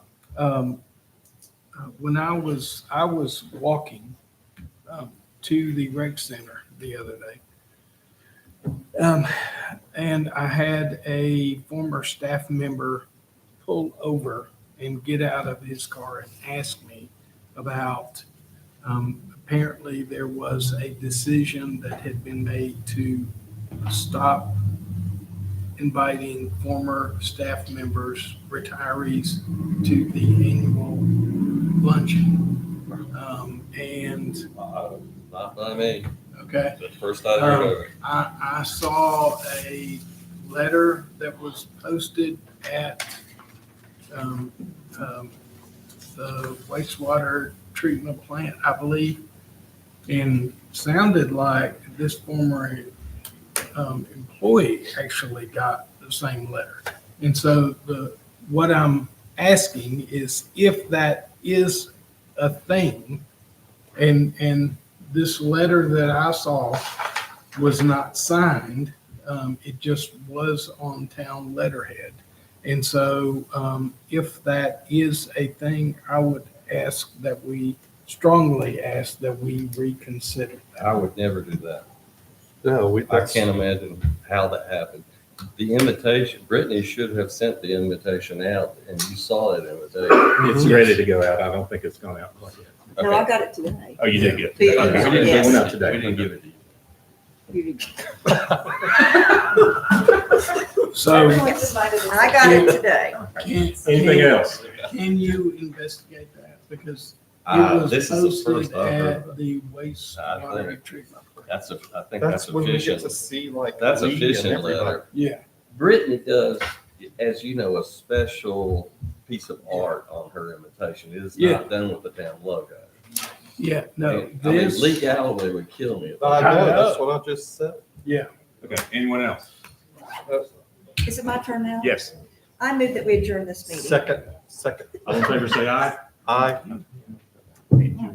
When I was walking to the rec center the other day, and I had a former staff member pull over and get out of his car and ask me about, apparently there was a decision that had been made to stop inviting former staff members, retirees, to the annual luncheon. And, Not by me. okay. The first I heard of it. I saw a letter that was posted at the wastewater treatment plant, I believe, and sounded like this former employee actually got the same letter. And so what I'm asking is if that is a thing, and this letter that I saw was not signed, it just was on town letterhead. And so if that is a thing, I would strongly ask that we reconsider that. I would never do that. No, I can't imagine how that happened. The invitation, Brittany should have sent the invitation out, and you saw that invitation. It's ready to go out. I don't think it's gone out quite yet. No, I got it today. Oh, you did get it. Yeah. Okay, we didn't Yes. go out today. We didn't give it to you. So. Everyone's invited. I got it today. Anything else? Can you investigate that? Because it was This is the posted first I've heard. at the wastewater treatment. That's I think That's that's when we get efficient. to see like. That's Lee and efficient everybody. letter. Yeah. Brittany does, as you know, a special piece of art on her invitation. It is Yeah. not done with the damn logo. Yeah, no, And, I mean, this, Lee Galloway would kill me. If I I know, know. that's what I just said. yeah. Okay, anyone else? Is it my turn now? Yes. I move that we adjourn this meeting. Second. All in favor, say aye. Aye. Meeting